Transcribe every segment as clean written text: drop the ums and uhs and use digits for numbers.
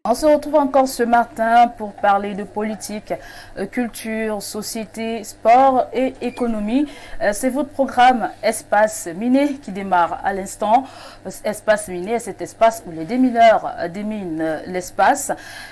On se retrouve encore ce matin pour parler de politique, culture, société, sport et économie. C'est votre programme Espace Miné qui démarre à l'instant. Espace Miné, c'est espace où les démineurs déminent l'espace.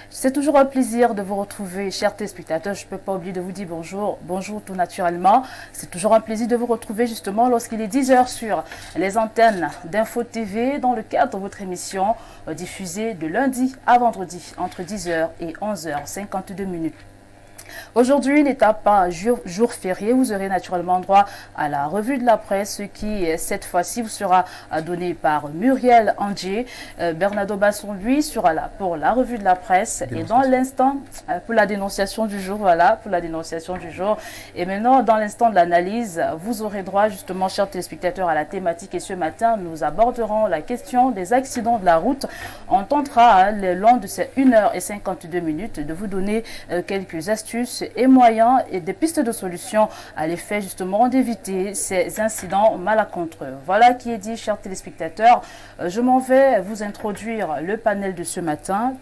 C'est toujours un plaisir de vous retrouver, chers téléspectateurs. Je ne peux pas oublier de vous dire bonjour, bonjour tout naturellement. C'est toujours un plaisir de vous retrouver justement lorsqu'il est 10h sur les antennes d'Info TV dans le cadre de votre émission diffusée de lundi à vendredi entre 10h et 11h52 minutes. Aujourd'hui n'est pas jour férié, vous aurez naturellement droit à la revue de la presse qui, cette fois-ci, vous sera donnée par Muriel Angier. Bernardo Basson, lui, sera là pour la revue de la presse et dans l'instant, pour la dénonciation du jour, voilà, pour la dénonciation du jour. Et maintenant, dans l'instant de l'analyse, vous aurez droit justement, chers téléspectateurs, à la thématique. Et ce matin, nous aborderons la question des accidents de la route. On tentera, le long de ces 1h52 minutes, de vous donner quelques astuces et moyens et des pistes de solutions à l'effet justement d'éviter ces incidents malencontreux. Voilà qui est dit, chers téléspectateurs. Je m'en vais vous introduire le panel de ce matin.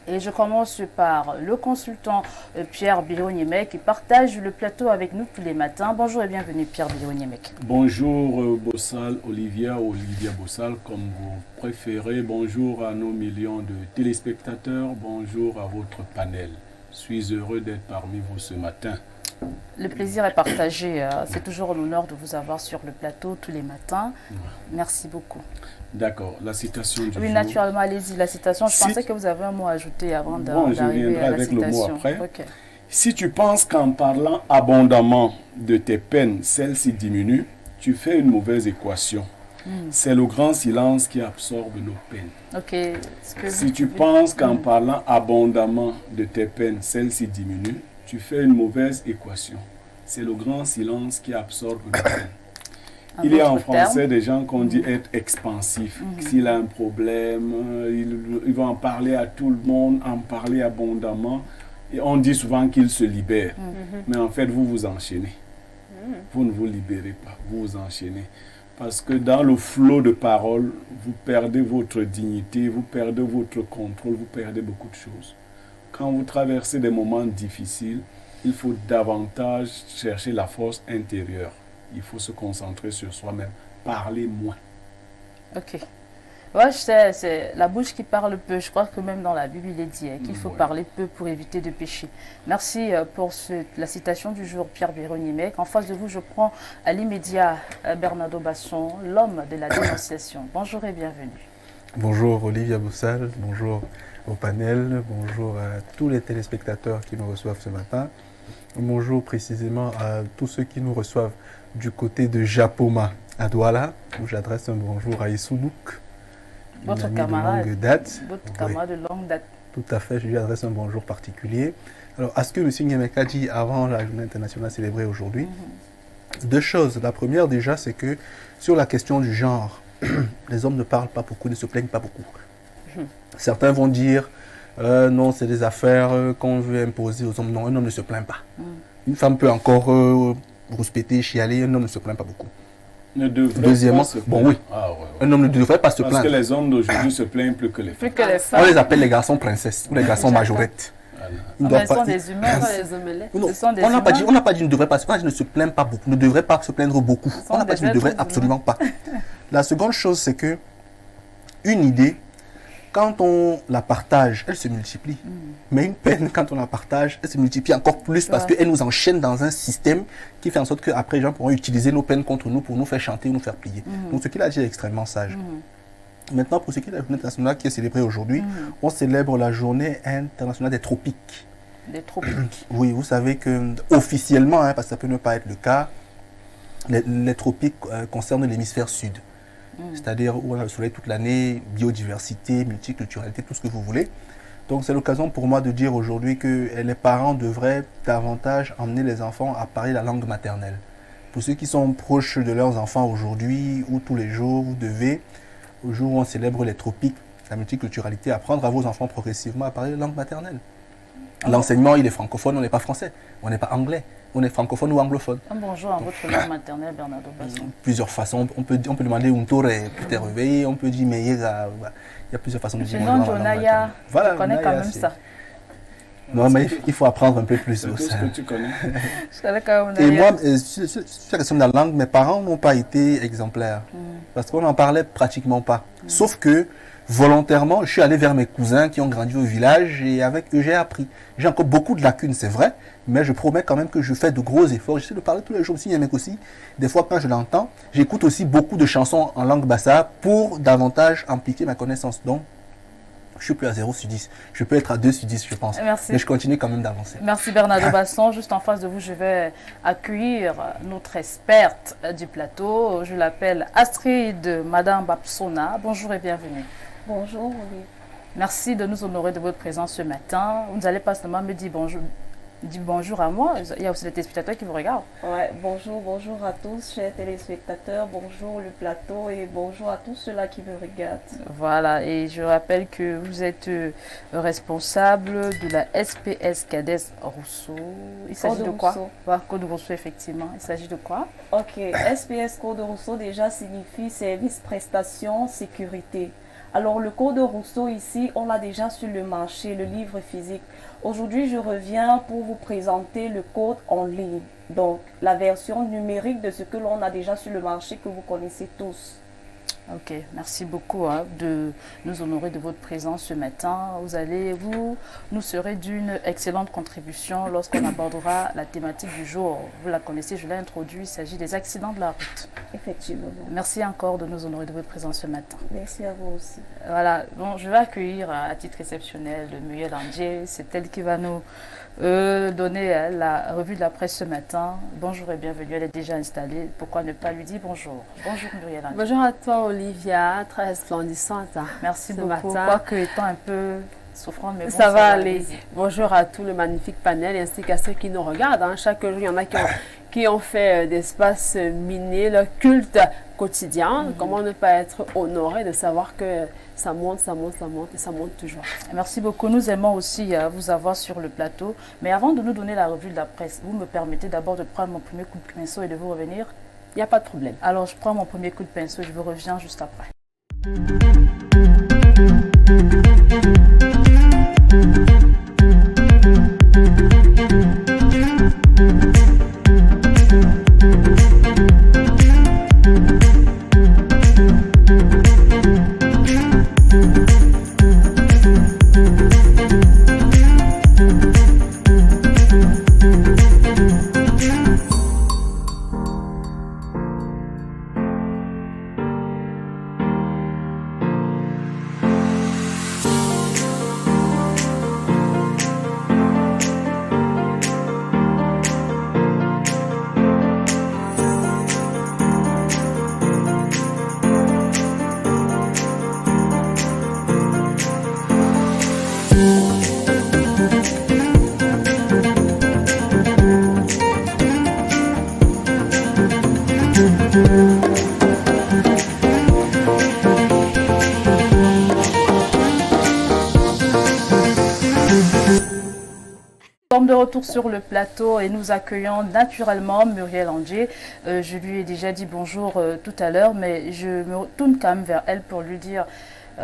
Et je commence par le consultant Pierre Biloniemec qui partage le plateau avec nous tous les matins. Bonjour et bienvenue Pierre Biloniemec. Bonjour Bossal, Olivia Bossal comme vous préférez. Bonjour à nos millions de téléspectateurs. Bonjour à votre panel. Je suis heureux d'être parmi vous ce matin. Le plaisir est partagé. C'est toujours un honneur de vous avoir sur le plateau tous les matins. Merci beaucoup. D'accord. La citation du jour. Oui, naturellement, allez-y. La citation, je pensais que vous avez un mot à ajouter avant d'arriver à la avec citation. Le mot après. Okay. Si tu penses qu'en parlant abondamment de tes peines, celles-ci diminuent, tu fais une mauvaise équation. C'est le grand silence qui absorbe nos peines. Okay. Si tu penses qu'en parlant abondamment de tes peines, celles-ci diminuent, tu fais une mauvaise équation. C'est le grand silence qui absorbe nos peines. Il y a en français des gens qu'on dit être expansifs. S'il a un problème, il va en parler à tout le monde, en parler abondamment. Et on dit souvent qu'il se libère. Mais en fait, vous vous enchaînez. Vous ne vous libérez pas, vous vous enchaînez. Parce que dans le flot de paroles, vous perdez votre dignité, vous perdez votre contrôle, vous perdez beaucoup de choses. Quand vous traversez des moments difficiles, il faut davantage chercher la force intérieure. Il faut se concentrer sur soi-même. Parler moins. Ok. Ouais, je sais, c'est la bouche qui parle peu. Je crois que même dans la Bible, il est dit qu'il faut parler peu pour éviter de pécher. Merci pour la citation du jour, Pierre Biloniemec. En face de vous, je prends à l'immédiat Bernardo Basson, l'homme de la dénonciation. Bonjour et bienvenue. Bonjour Olivia Bossal, bonjour au panel, bonjour à tous les téléspectateurs qui nous reçoivent ce matin. Bonjour précisément à tous ceux qui nous reçoivent du côté de Japoma à Douala, où j'adresse un bonjour à Isounouk. Votre camarade de longue date. Votre camarade de longue date. Tout à fait, je lui adresse un bonjour particulier. Alors, à ce que M. Nyemeka a dit avant la journée internationale célébrée aujourd'hui, deux choses. La première, déjà, c'est que sur la question du genre, les hommes ne parlent pas beaucoup, ne se plaignent pas beaucoup. Certains vont dire, non, c'est des affaires qu'on veut imposer aux hommes. Non, un homme ne se plaint pas. Une femme peut encore rouspéter, chialer, un homme ne se plaint pas beaucoup. Deuxièmement, bon oui, un homme ne devrait pas se plaindre. Parce que les hommes d'aujourd'hui se plaignent plus que les femmes. On les appelle les garçons princesses ou les garçons majorettes. Ce sont des humains, les omelettes. Non, on n'a pas dit ne devrait pas, on a dit ne se plaint pas beaucoup, ne devrait pas se plaindre beaucoup. On n'a pas dit ne devrait absolument pas. La seconde chose, c'est que une idée, quand on la partage, elle se multiplie. Mais une peine, quand on la partage, elle se multiplie encore plus parce qu'elle nous enchaîne dans un système qui fait en sorte qu'après, les gens pourront utiliser nos peines contre nous pour nous faire chanter ou nous faire plier. Donc, ce qu'il a dit est extrêmement sage. Maintenant, pour ce qui est de la journée internationale qui est célébrée aujourd'hui, on célèbre la journée internationale des tropiques. Des tropiques. Oui, vous savez que officiellement, parce que ça peut ne pas être le cas, les tropiques concernent l'hémisphère sud. C'est-à-dire où on a le soleil toute l'année, biodiversité, multiculturalité, tout ce que vous voulez. Donc c'est l'occasion pour moi de dire aujourd'hui que les parents devraient davantage emmener les enfants à parler la langue maternelle. Pour ceux qui sont proches de leurs enfants aujourd'hui ou tous les jours, vous devez, au jour où on célèbre les tropiques, la multiculturalité, apprendre à vos enfants progressivement à parler la langue maternelle. L'enseignement, il est francophone, on n'est pas français, on n'est pas anglais. On est francophone ou anglophone. Un bonjour en votre langue maternelle, Bernardo Basson. Plusieurs façons. On peut demander un tour et puis t'es réveillé. On peut dire mais il y a plusieurs façons de dire bonjour. Sinon, Jonaya, voilà, je connais quand même ça. Non, mais il faut apprendre un peu plus. C'est tout ce que tu connais. Je connais quand même. Et moi, sur la question de la langue, mes parents n'ont pas été exemplaires. Parce qu'on n'en parlait pratiquement pas. Sauf que, volontairement, je suis allé vers mes cousins qui ont grandi au village et avec eux, j'ai appris. J'ai encore beaucoup de lacunes, c'est vrai, mais je promets quand même que je fais de gros efforts. J'essaie de parler tous les jours aussi, Yamek aussi. Des fois, quand je l'entends, j'écoute aussi beaucoup de chansons en langue bassa pour davantage amplifier ma connaissance. Donc, je suis plus à 0 sur 10. Je peux être à 2 sur 10, je pense. Merci. Mais je continue quand même d'avancer. Merci Bernardo Basson. Juste en face de vous, je vais accueillir notre experte du plateau. Je l'appelle Astrid Madame Babsona. Bonjour et bienvenue. Bonjour, oui. Merci de nous honorer de votre présence ce matin. Vous n'allez pas seulement me dire bonjour à moi, il y a aussi des téléspectateurs qui vous regardent. Ouais, bonjour à tous, chers téléspectateurs, bonjour le plateau et bonjour à tous ceux-là qui me regardent. Voilà, et je rappelle que vous êtes responsable de la SPS CADES Rousseau. Il s'agit de quoi? Code Rousseau, effectivement. Il s'agit de quoi? Ok, SPS Code Rousseau déjà signifie service prestation sécurité. Alors le Code Rousseau ici, on l'a déjà sur le marché, le livre physique. Aujourd'hui, je reviens pour vous présenter le code en ligne. Donc, la version numérique de ce que l'on a déjà sur le marché que vous connaissez tous. Ok, merci beaucoup de nous honorer de votre présence ce matin. Vous nous serez d'une excellente contribution lorsqu'on abordera la thématique du jour. Vous la connaissez, je l'ai introduit, il s'agit des accidents de la route. Effectivement. Merci encore de nous honorer de votre présence ce matin. Merci à vous aussi. Voilà, bon, je vais accueillir à titre exceptionnel Muriel Andier. C'est elle qui va nous donner la revue de la presse ce matin. Bonjour et bienvenue, elle est déjà installée. Pourquoi ne pas lui dire bonjour? Bonjour Muriel Andier. Bonjour à toi Olivia, très resplendissante. Merci beaucoup, quoique étant un peu souffrante, mais bon, ça va aller. Bonjour à tout le magnifique panel ainsi qu'à ceux qui nous regardent. Chaque jour, il y en a qui ont fait d'espace miné leur culte quotidien. Comment ne pas être honoré de savoir que ça monte et ça monte toujours. Merci beaucoup. Nous aimons aussi vous avoir sur le plateau. Mais avant de nous donner la revue de la presse, vous me permettez d'abord de prendre mon premier coup de pinceau et de vous revenir? Il n'y a pas de problème. Alors, je prends mon premier coup de pinceau et je vous reviens juste après. De retour sur le plateau et nous accueillons naturellement Muriel Andier. Je lui ai déjà dit bonjour tout à l'heure, mais je me retourne quand même vers elle pour lui dire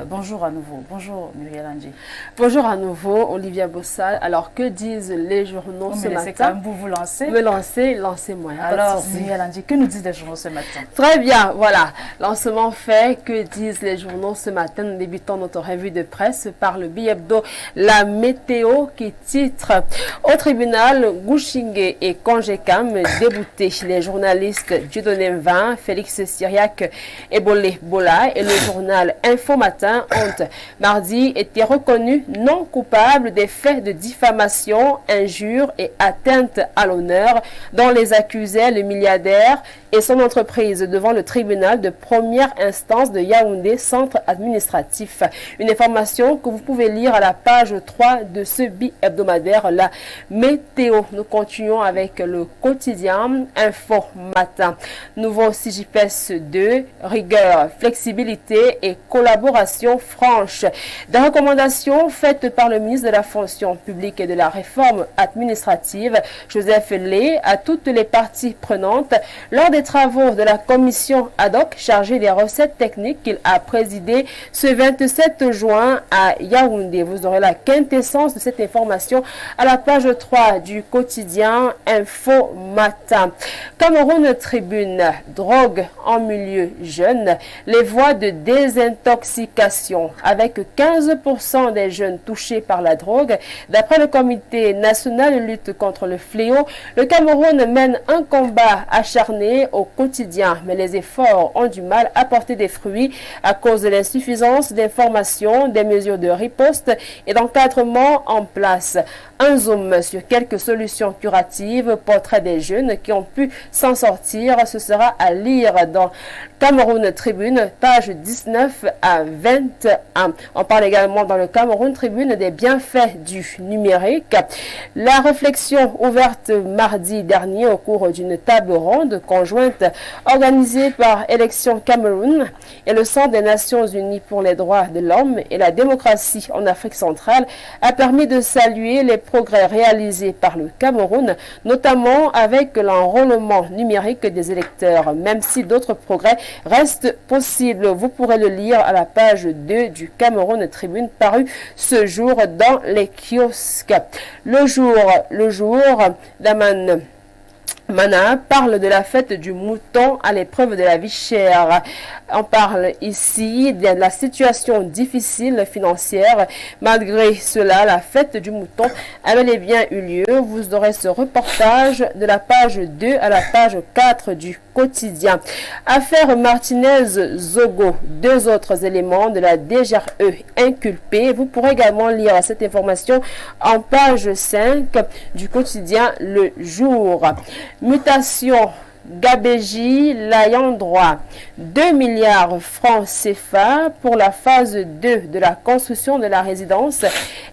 Bonjour à nouveau. Bonjour Muriel Andji. Bonjour à nouveau Olivia Bossal. Alors que disent les journaux ce matin? Quand même vous lancez. Me lancer, lancez-moi. Alors Muriel Andji, que nous disent les journaux ce matin? Très bien, voilà. Lancement fait. Que disent les journaux ce matin? Nous débutons notre revue de presse par le bi-hebdo La Météo qui titre au tribunal Gouchingué et Congécam déboutés. Les journalistes Dieudonné Mvin, Félix Syriac et Bolé Bola et le journal Info Matin ont mardi été reconnus non coupables des faits de diffamation, injure et atteinte à l'honneur dont les accusait le milliardaire et son entreprise devant le tribunal de première instance de Yaoundé, centre administratif. Une information que vous pouvez lire à la page 3 de ce bi-hebdomadaire La Météo. Nous continuons avec le quotidien Info Matin. Nouveau CJPS 2, rigueur, flexibilité et collaboration franche. Des recommandations faites par le ministre de la Fonction publique et de la Réforme administrative, Joseph Lé, à toutes les parties prenantes lors des travaux de la commission ad hoc chargée des recettes techniques qu'il a présidé ce 27 juin à Yaoundé. Vous aurez la quintessence de cette information à la page 3 du quotidien Info Matin. Cameroun Tribune, drogue en milieu jeune, les voies de désintoxication avec 15% des jeunes touchés par la drogue. D'après le comité national de lutte contre le fléau, le Cameroun mène un combat acharné au quotidien, mais les efforts ont du mal à porter des fruits à cause de l'insuffisance d'informations, des mesures de riposte et d'encadrement en place. Un zoom sur quelques solutions curatives, portrait des jeunes qui ont pu s'en sortir, ce sera à lire dans Cameroun Tribune, page 19 à 21. On parle également dans le Cameroun Tribune des bienfaits du numérique. La réflexion ouverte mardi dernier au cours d'une table ronde conjointe organisée par Élections Cameroun et le Centre des Nations Unies pour les droits de l'homme et la démocratie en Afrique centrale a permis de saluer les progrès réalisés par le Cameroun, notamment avec l'enrôlement numérique des électeurs, même si d'autres progrès restent possibles. Vous pourrez le lire à la page 2 du Cameroun Tribune paru ce jour dans les kiosques. Le jour d'Aman Mana parle de la fête du mouton à l'épreuve de la vie chère. On parle ici de la situation difficile financière. Malgré cela, la fête du mouton a bel et bien eu lieu. Vous aurez ce reportage de la page 2 à la page 4 du quotidien. Affaire Martinez-Zogo, deux autres éléments de la DGRE inculpés. Vous pourrez également lire cette information en page 5 du quotidien Le Jour. Mutation. Gabéji, l'ayant droit, 2 milliards francs CFA pour la phase 2 de la construction de la résidence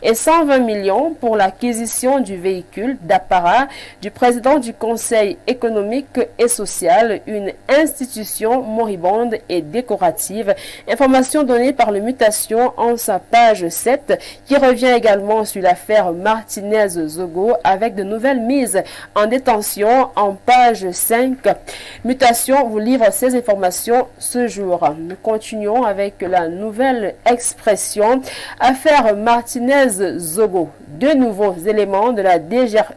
et 120 millions pour l'acquisition du véhicule d'apparat du président du Conseil économique et social, une institution moribonde et décorative. Information donnée par le Mutation en sa page 7 qui revient également sur l'affaire Martinez-Zogo avec de nouvelles mises en détention en page 5. Mutation vous livre ces informations ce jour. Nous continuons avec la nouvelle expression affaire Martinez-Zogo. Deux nouveaux éléments de la DGRE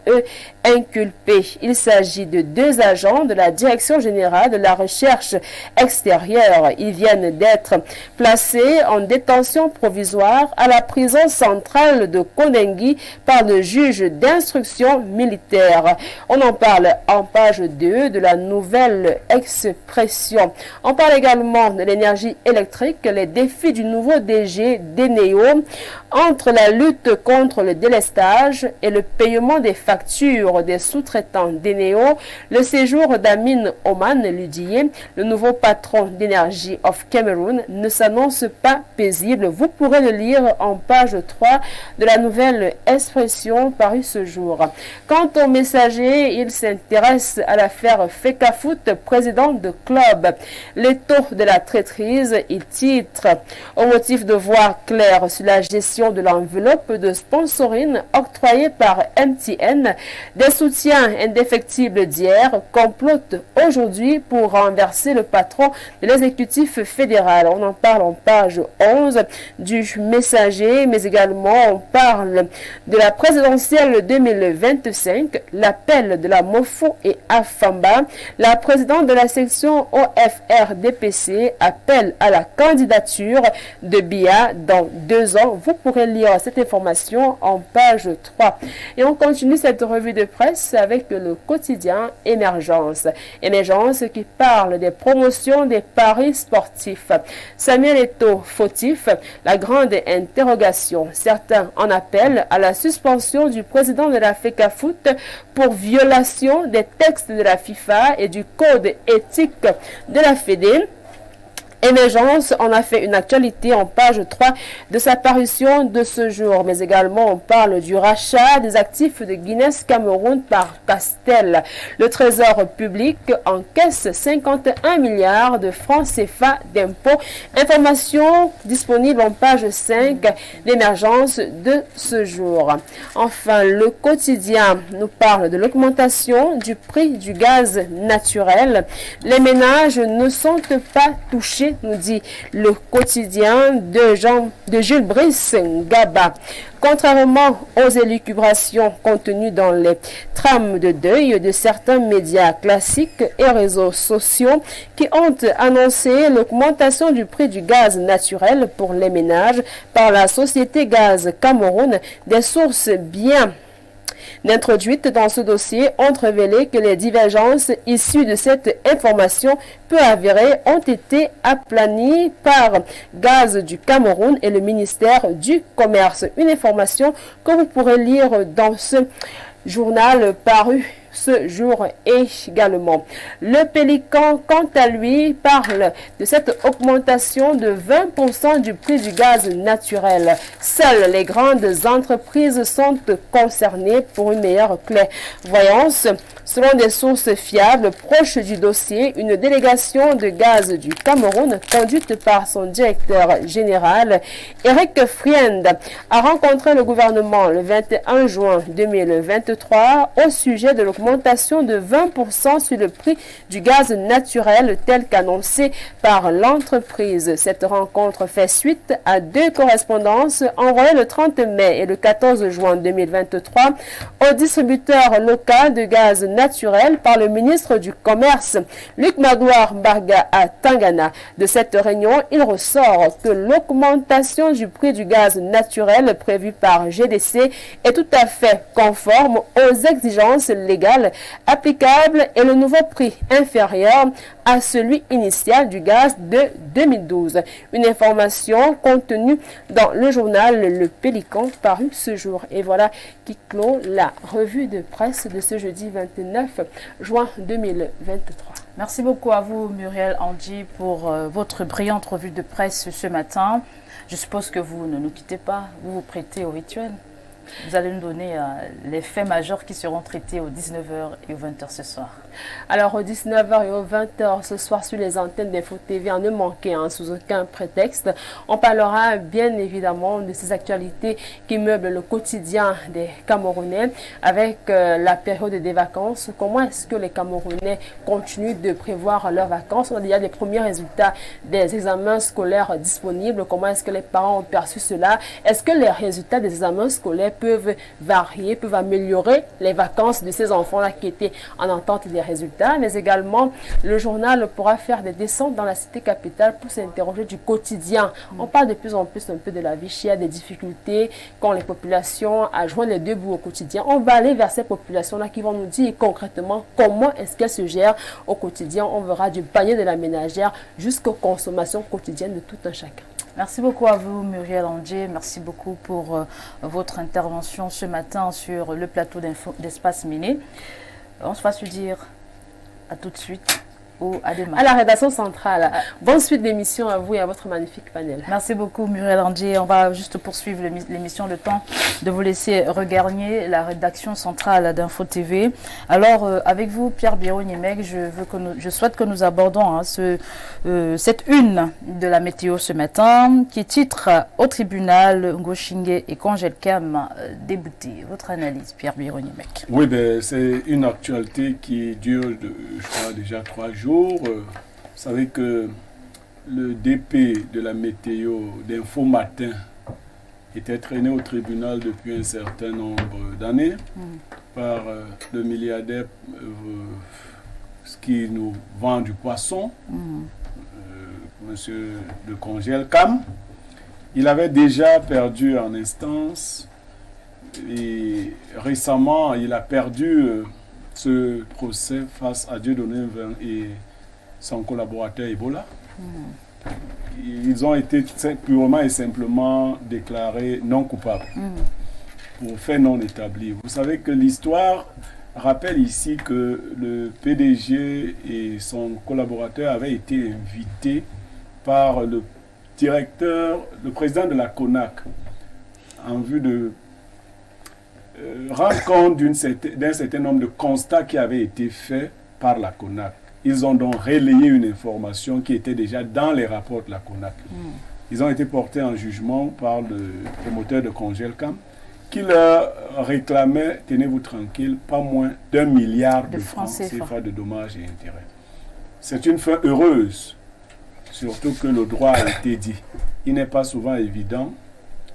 inculpés. Il s'agit de deux agents de la Direction générale de la recherche extérieure. Ils viennent d'être placés en détention provisoire à la prison centrale de Kondengi par le juge d'instruction militaire. On en parle en page 2 de la nouvelle expression. On parle également de l'énergie électrique, les défis du nouveau DG d'Eneo entre la lutte contre le délestage et le paiement des factures des sous-traitants d'Eneo. Le séjour d'Amin Oman Ludier, le nouveau patron d'Energy of Cameroon, ne s'annonce pas paisible. Vous pourrez le lire en page 3 de la nouvelle expression parue ce jour. Quant au messager, il s'intéresse à l'affaire Fekafoot, président de club. Les taux de la traîtrise, il titre au motif de voir clair sur la gestion de l'enveloppe de sponsoring octroyée par MTN. Des soutiens indéfectibles d'hier complotent aujourd'hui pour renverser le patron de l'exécutif fédéral. On en parle en page 11 du Messager, mais également on parle de la présidentielle 2025, l'appel de la MOFO et AFAMBA. La présidente de la section OFR-DPC appelle à la candidature de Biya dans 2 ans. Vous pourrez lire cette information en page 3. Et on continue cette revue de presse avec le quotidien Émergence. Émergence qui parle des promotions des paris sportifs. Samuel Eto'o fautif, la grande interrogation. Certains en appellent à la suspension du président de la FECAFOOT pour violation des textes de la FIFA et du code éthique de la Fédé. Émergence en a fait une actualité en page 3 de sa parution de ce jour. Mais également, on parle du rachat des actifs de Guinness Cameroun par Castel. Le Trésor public encaisse 51 milliards de francs CFA d'impôts. Information disponible en page 5 d'Émergence de ce jour. Enfin, le quotidien nous parle de l'augmentation du prix du gaz naturel. Les ménages ne sont pas touchés, nous dit le quotidien de Jules Brice Ngaba. Contrairement aux élucubrations contenues dans les trames de deuil de certains médias classiques et réseaux sociaux qui ont annoncé l'augmentation du prix du gaz naturel pour les ménages par la société Gaz Cameroun, des sources bien introduites dans ce dossier ont révélé que les divergences issues de cette information peu avérée ont été aplanies par Gaz du Cameroun et le ministère du Commerce. Une information que vous pourrez lire dans ce journal paru ce jour également. Le Pélican, quant à lui, parle de cette augmentation de 20% du prix du gaz naturel. Seules les grandes entreprises sont concernées pour une meilleure clairvoyance. Selon des sources fiables proches du dossier, une délégation de Gaz du Cameroun, conduite par son directeur général, Eric Friend, a rencontré le gouvernement le 21 juin 2023 au sujet de l'augmentation de 20% sur le prix du gaz naturel tel qu'annoncé par l'entreprise. Cette rencontre fait suite à 2 correspondances envoyées le 30 mai et le 14 juin 2023 au distributeur local de gaz naturel par le ministre du Commerce, Luc Magloire Barga à Tangana. De cette réunion, il ressort que l'augmentation du prix du gaz naturel prévue par GDC est tout à fait conforme aux exigences légales applicables et le nouveau prix inférieur à celui initial du gaz de 2012. Une information contenue dans le journal Le Pélican paru ce jour. Et voilà qui clôt la revue de presse de ce jeudi 29 juin 2023. Merci beaucoup à vous, Muriel Andji, pour votre brillante revue de presse ce matin. Je suppose que vous ne nous quittez pas, vous vous prêtez au rituel. Vous allez nous donner les faits majeurs qui seront traités aux 19h et aux 20h ce soir. Alors, aux 19h et aux 20h ce soir sur les antennes d'Info TV, à ne manquer sous aucun prétexte. On parlera bien évidemment de ces actualités qui meublent le quotidien des Camerounais avec la période des vacances. Comment est-ce que les Camerounais continuent de prévoir leurs vacances? On a déjà des premiers résultats des examens scolaires disponibles. Comment est-ce que les parents ont perçu cela? Est-ce que les résultats des examens scolaires peuvent varier, peuvent améliorer les vacances de ces enfants-là qui étaient en attente des résultats? Mais également, le journal pourra faire des descentes dans la cité capitale pour s'interroger du quotidien. On parle de plus en plus un peu de la vie chère, des difficultés qu'ont les populations à joindre les deux bouts au quotidien. On va aller vers ces populations-là qui vont nous dire concrètement comment est-ce qu'elles se gèrent au quotidien. On verra du panier de la ménagère jusqu'aux consommations quotidiennes de tout un chacun. Merci beaucoup à vous, Muriel Andji. Merci beaucoup pour votre intervention ce matin sur le plateau d'Espace Miné. On se va se dire à tout de suite à demain. À la rédaction centrale. Bonne suite d'émission à vous et à votre magnifique panel. Merci beaucoup Muriel Andier. On va juste poursuivre l'émission, le temps de vous laisser regagner la rédaction centrale d'Info TV. Alors avec vous Pierre Biro-Nyemec, je souhaite que nous abordons cette une de la météo ce matin qui titre au tribunal Ngoshingue et Kongelkam déboutés. Votre analyse Pierre Biro-Nyemec. Oui, c'est une actualité qui dure, je crois, déjà 3 jours. Vous savez que le DP de la météo d'Info Matin était traîné au tribunal depuis un certain nombre d'années par le milliardaire qui nous vend du poisson, monsieur de Kongelkam. Il avait déjà perdu en instance et récemment il a perdu ce procès face à Dieudonné et son collaborateur Ebola. Ils ont été purement et simplement déclarés non coupables pour fait non établi. Vous savez que l'histoire rappelle ici que le PDG et son collaborateur avaient été invités par le président de la CONAC en vue de rendre compte d'un certain nombre de constats qui avaient été faits par la CONAC. Ils ont donc relayé une information qui était déjà dans les rapports de la CONAC. Ils ont été portés en jugement par le promoteur de Kongelkam qui leur réclamait, tenez-vous tranquille, pas moins d'1 milliard de francs CFA de dommages et intérêts. C'est une fin heureuse, surtout que le droit a été dit. Il n'est pas souvent évident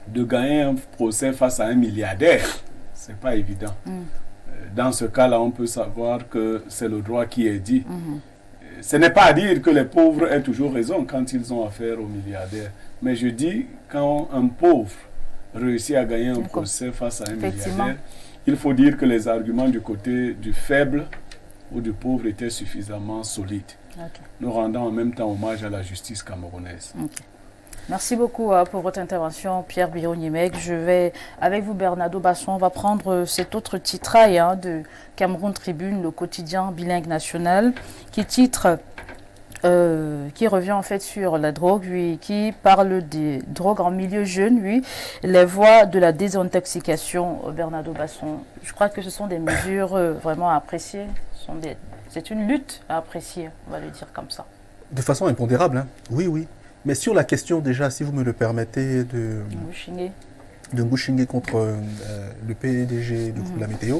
de gagner un procès face à un milliardaire. Ce n'est pas évident. Dans ce cas-là, on peut savoir que c'est le droit qui est dit. Ce n'est pas à dire que les pauvres aient toujours raison quand ils ont affaire aux milliardaires. Mais je dis, quand un pauvre réussit à gagner un procès face à un milliardaire, il faut dire que les arguments du côté du faible ou du pauvre étaient suffisamment solides. Nous rendons en même temps hommage à la justice camerounaise. Merci beaucoup pour votre intervention, Pierre Biro-Nyemec. Je vais, avec vous, Bernardo Basson, on va prendre cet autre titrail de Cameroun Tribune, le quotidien bilingue national, qui revient en fait sur la drogue, qui parle des drogues en milieu jeune, les voies de la désintoxication, Bernardo Basson. Je crois que ce sont des mesures vraiment à apprécier. C'est une lutte à apprécier, on va le dire comme ça. De façon impondérable, hein. Oui. Mais sur la question déjà, si vous me le permettez, de Ngoshingue contre le PDG de la météo,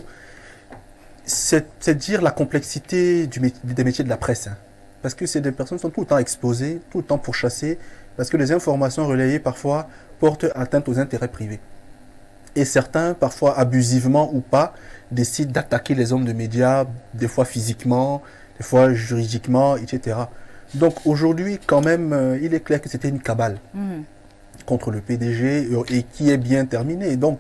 c'est dire la complexité des métiers de la presse. Hein. Parce que c'est des personnes qui sont tout le temps exposées, tout le temps pourchassées, parce que les informations relayées parfois portent atteinte aux intérêts privés. Et certains, parfois abusivement ou pas, décident d'attaquer les hommes de médias, des fois physiquement, des fois juridiquement, etc. Donc aujourd'hui, quand même, il est clair que c'était une cabale contre le PDG et qui est bien terminée. Et donc,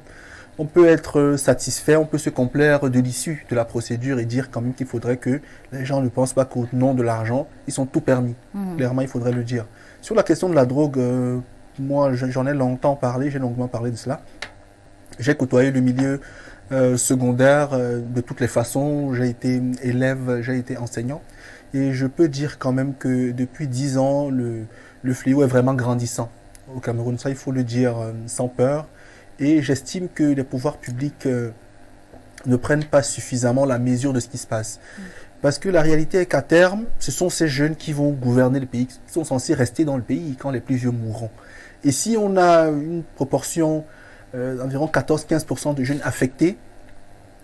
on peut être satisfait, on peut se complaire de l'issue de la procédure et dire quand même qu'il faudrait que les gens ne pensent pas qu'au nom de l'argent, ils sont tout permis. Clairement, il faudrait le dire. Sur la question de la drogue, moi, j'en ai longtemps parlé, j'ai longuement parlé de cela. J'ai côtoyé le milieu secondaire de toutes les façons. J'ai été élève, j'ai été enseignant. Et je peux dire quand même que depuis 10 ans, le fléau est vraiment grandissant au Cameroun. Ça, il faut le dire sans peur. Et j'estime que les pouvoirs publics ne prennent pas suffisamment la mesure de ce qui se passe. Parce que la réalité est qu'à terme, ce sont ces jeunes qui vont gouverner le pays, qui sont censés rester dans le pays quand les plus vieux mourront. Et si on a une proportion d'environ 14-15% de jeunes affectés,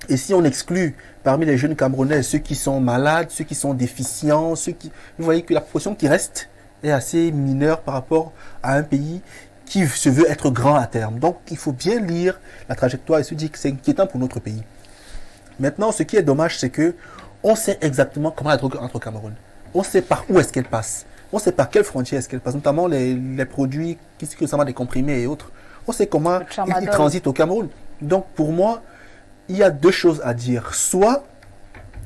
et si on exclut parmi les jeunes Camerounais ceux qui sont malades, ceux qui sont déficients, vous voyez que la proportion qui reste est assez mineure par rapport à un pays qui se veut être grand à terme. Donc il faut bien lire la trajectoire et se dire que c'est inquiétant pour notre pays. Maintenant, ce qui est dommage, c'est que on sait exactement comment la drogue entre au Cameroun. On sait par où est-ce qu'elle passe. On sait par quelles frontières est-ce qu'elle passe, notamment les produits qui sont des comprimés et autres. On sait comment ils transitent au Cameroun. Donc pour moi, il y a deux choses à dire. Soit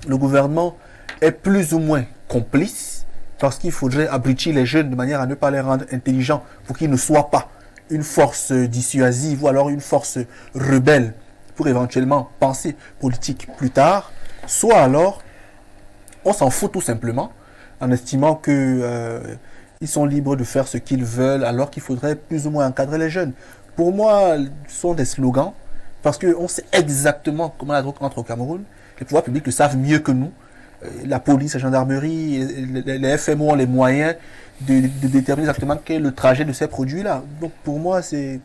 le gouvernement est plus ou moins complice, parce qu'il faudrait abrutir les jeunes de manière à ne pas les rendre intelligents pour qu'ils ne soient pas une force dissuasive ou alors une force rebelle pour éventuellement penser politique plus tard. Soit alors, on s'en fout tout simplement en estimant que ils sont libres de faire ce qu'ils veulent, alors qu'il faudrait plus ou moins encadrer les jeunes. Pour moi, ce sont des slogans, parce qu'on sait exactement comment la drogue entre au Cameroun. Les pouvoirs publics le savent mieux que nous. La police, la gendarmerie, les FMO ont les moyens de déterminer exactement quel est le trajet de ces produits-là. Donc pour moi, je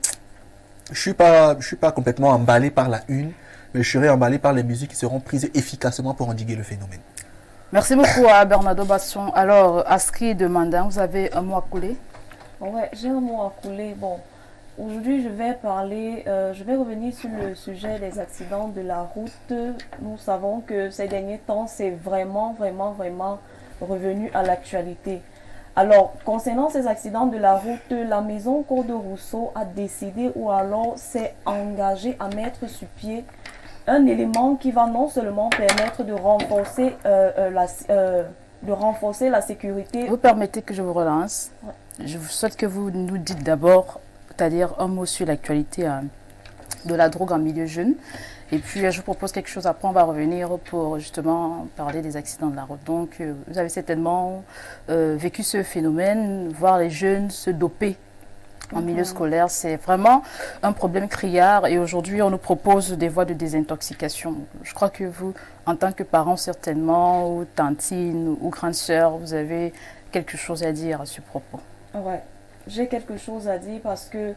suis pas complètement emballé par la une, mais je serai emballé par les mesures qui seront prises efficacement pour endiguer le phénomène. Merci beaucoup à Bernardo Basson. Alors, Aski de Mandan, vous avez un mot à couler? Ouais, j'ai un mot à couler. Bon, aujourd'hui, je vais revenir sur le sujet des accidents de la route. Nous savons que ces derniers temps, c'est vraiment revenu à l'actualité. Alors, concernant ces accidents de la route, la maison Cour de Rousseau a décidé ou alors s'est engagée à mettre sur pied un élément qui va non seulement permettre de renforcer la sécurité. Vous permettez que je vous relance? Ouais. Je vous souhaite que vous nous dites d'abord, c'est-à-dire un mot sur l'actualité de la drogue en milieu jeune. Et puis, je vous propose quelque chose. Après, on va revenir pour justement parler des accidents de la route. Donc, vous avez certainement vécu ce phénomène, voir les jeunes se doper en milieu scolaire. C'est vraiment un problème criard. Et aujourd'hui, on nous propose des voies de désintoxication. Je crois que vous, en tant que parent certainement, ou tantine, ou grande sœur, vous avez quelque chose à dire à ce propos. Ouais, j'ai quelque chose à dire parce que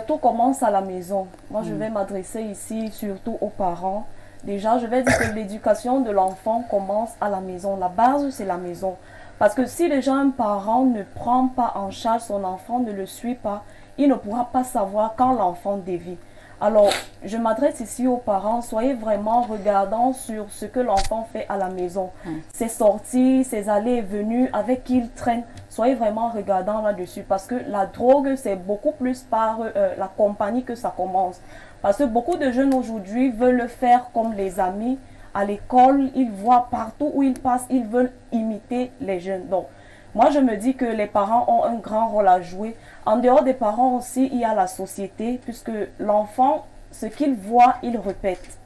tout commence à la maison. Moi, je vais m'adresser ici surtout aux parents. Déjà, je vais dire que l'éducation de l'enfant commence à la maison. La base, c'est la maison. Parce que si déjà un parent ne prend pas en charge son enfant, ne le suit pas, il ne pourra pas savoir quand l'enfant dévie. Alors, je m'adresse ici aux parents, soyez vraiment regardants sur ce que l'enfant fait à la maison. Ses sorties, ses allées et venues, avec qui il traîne, soyez vraiment regardants là-dessus. Parce que la drogue, c'est beaucoup plus par la compagnie que ça commence. Parce que beaucoup de jeunes aujourd'hui veulent le faire comme les amis. À l'école, ils voient partout où ils passent, ils veulent imiter les jeunes. Donc, moi, je me dis que les parents ont un grand rôle à jouer. En dehors des parents aussi, il y a la société, puisque l'enfant, ce qu'il voit, il répète.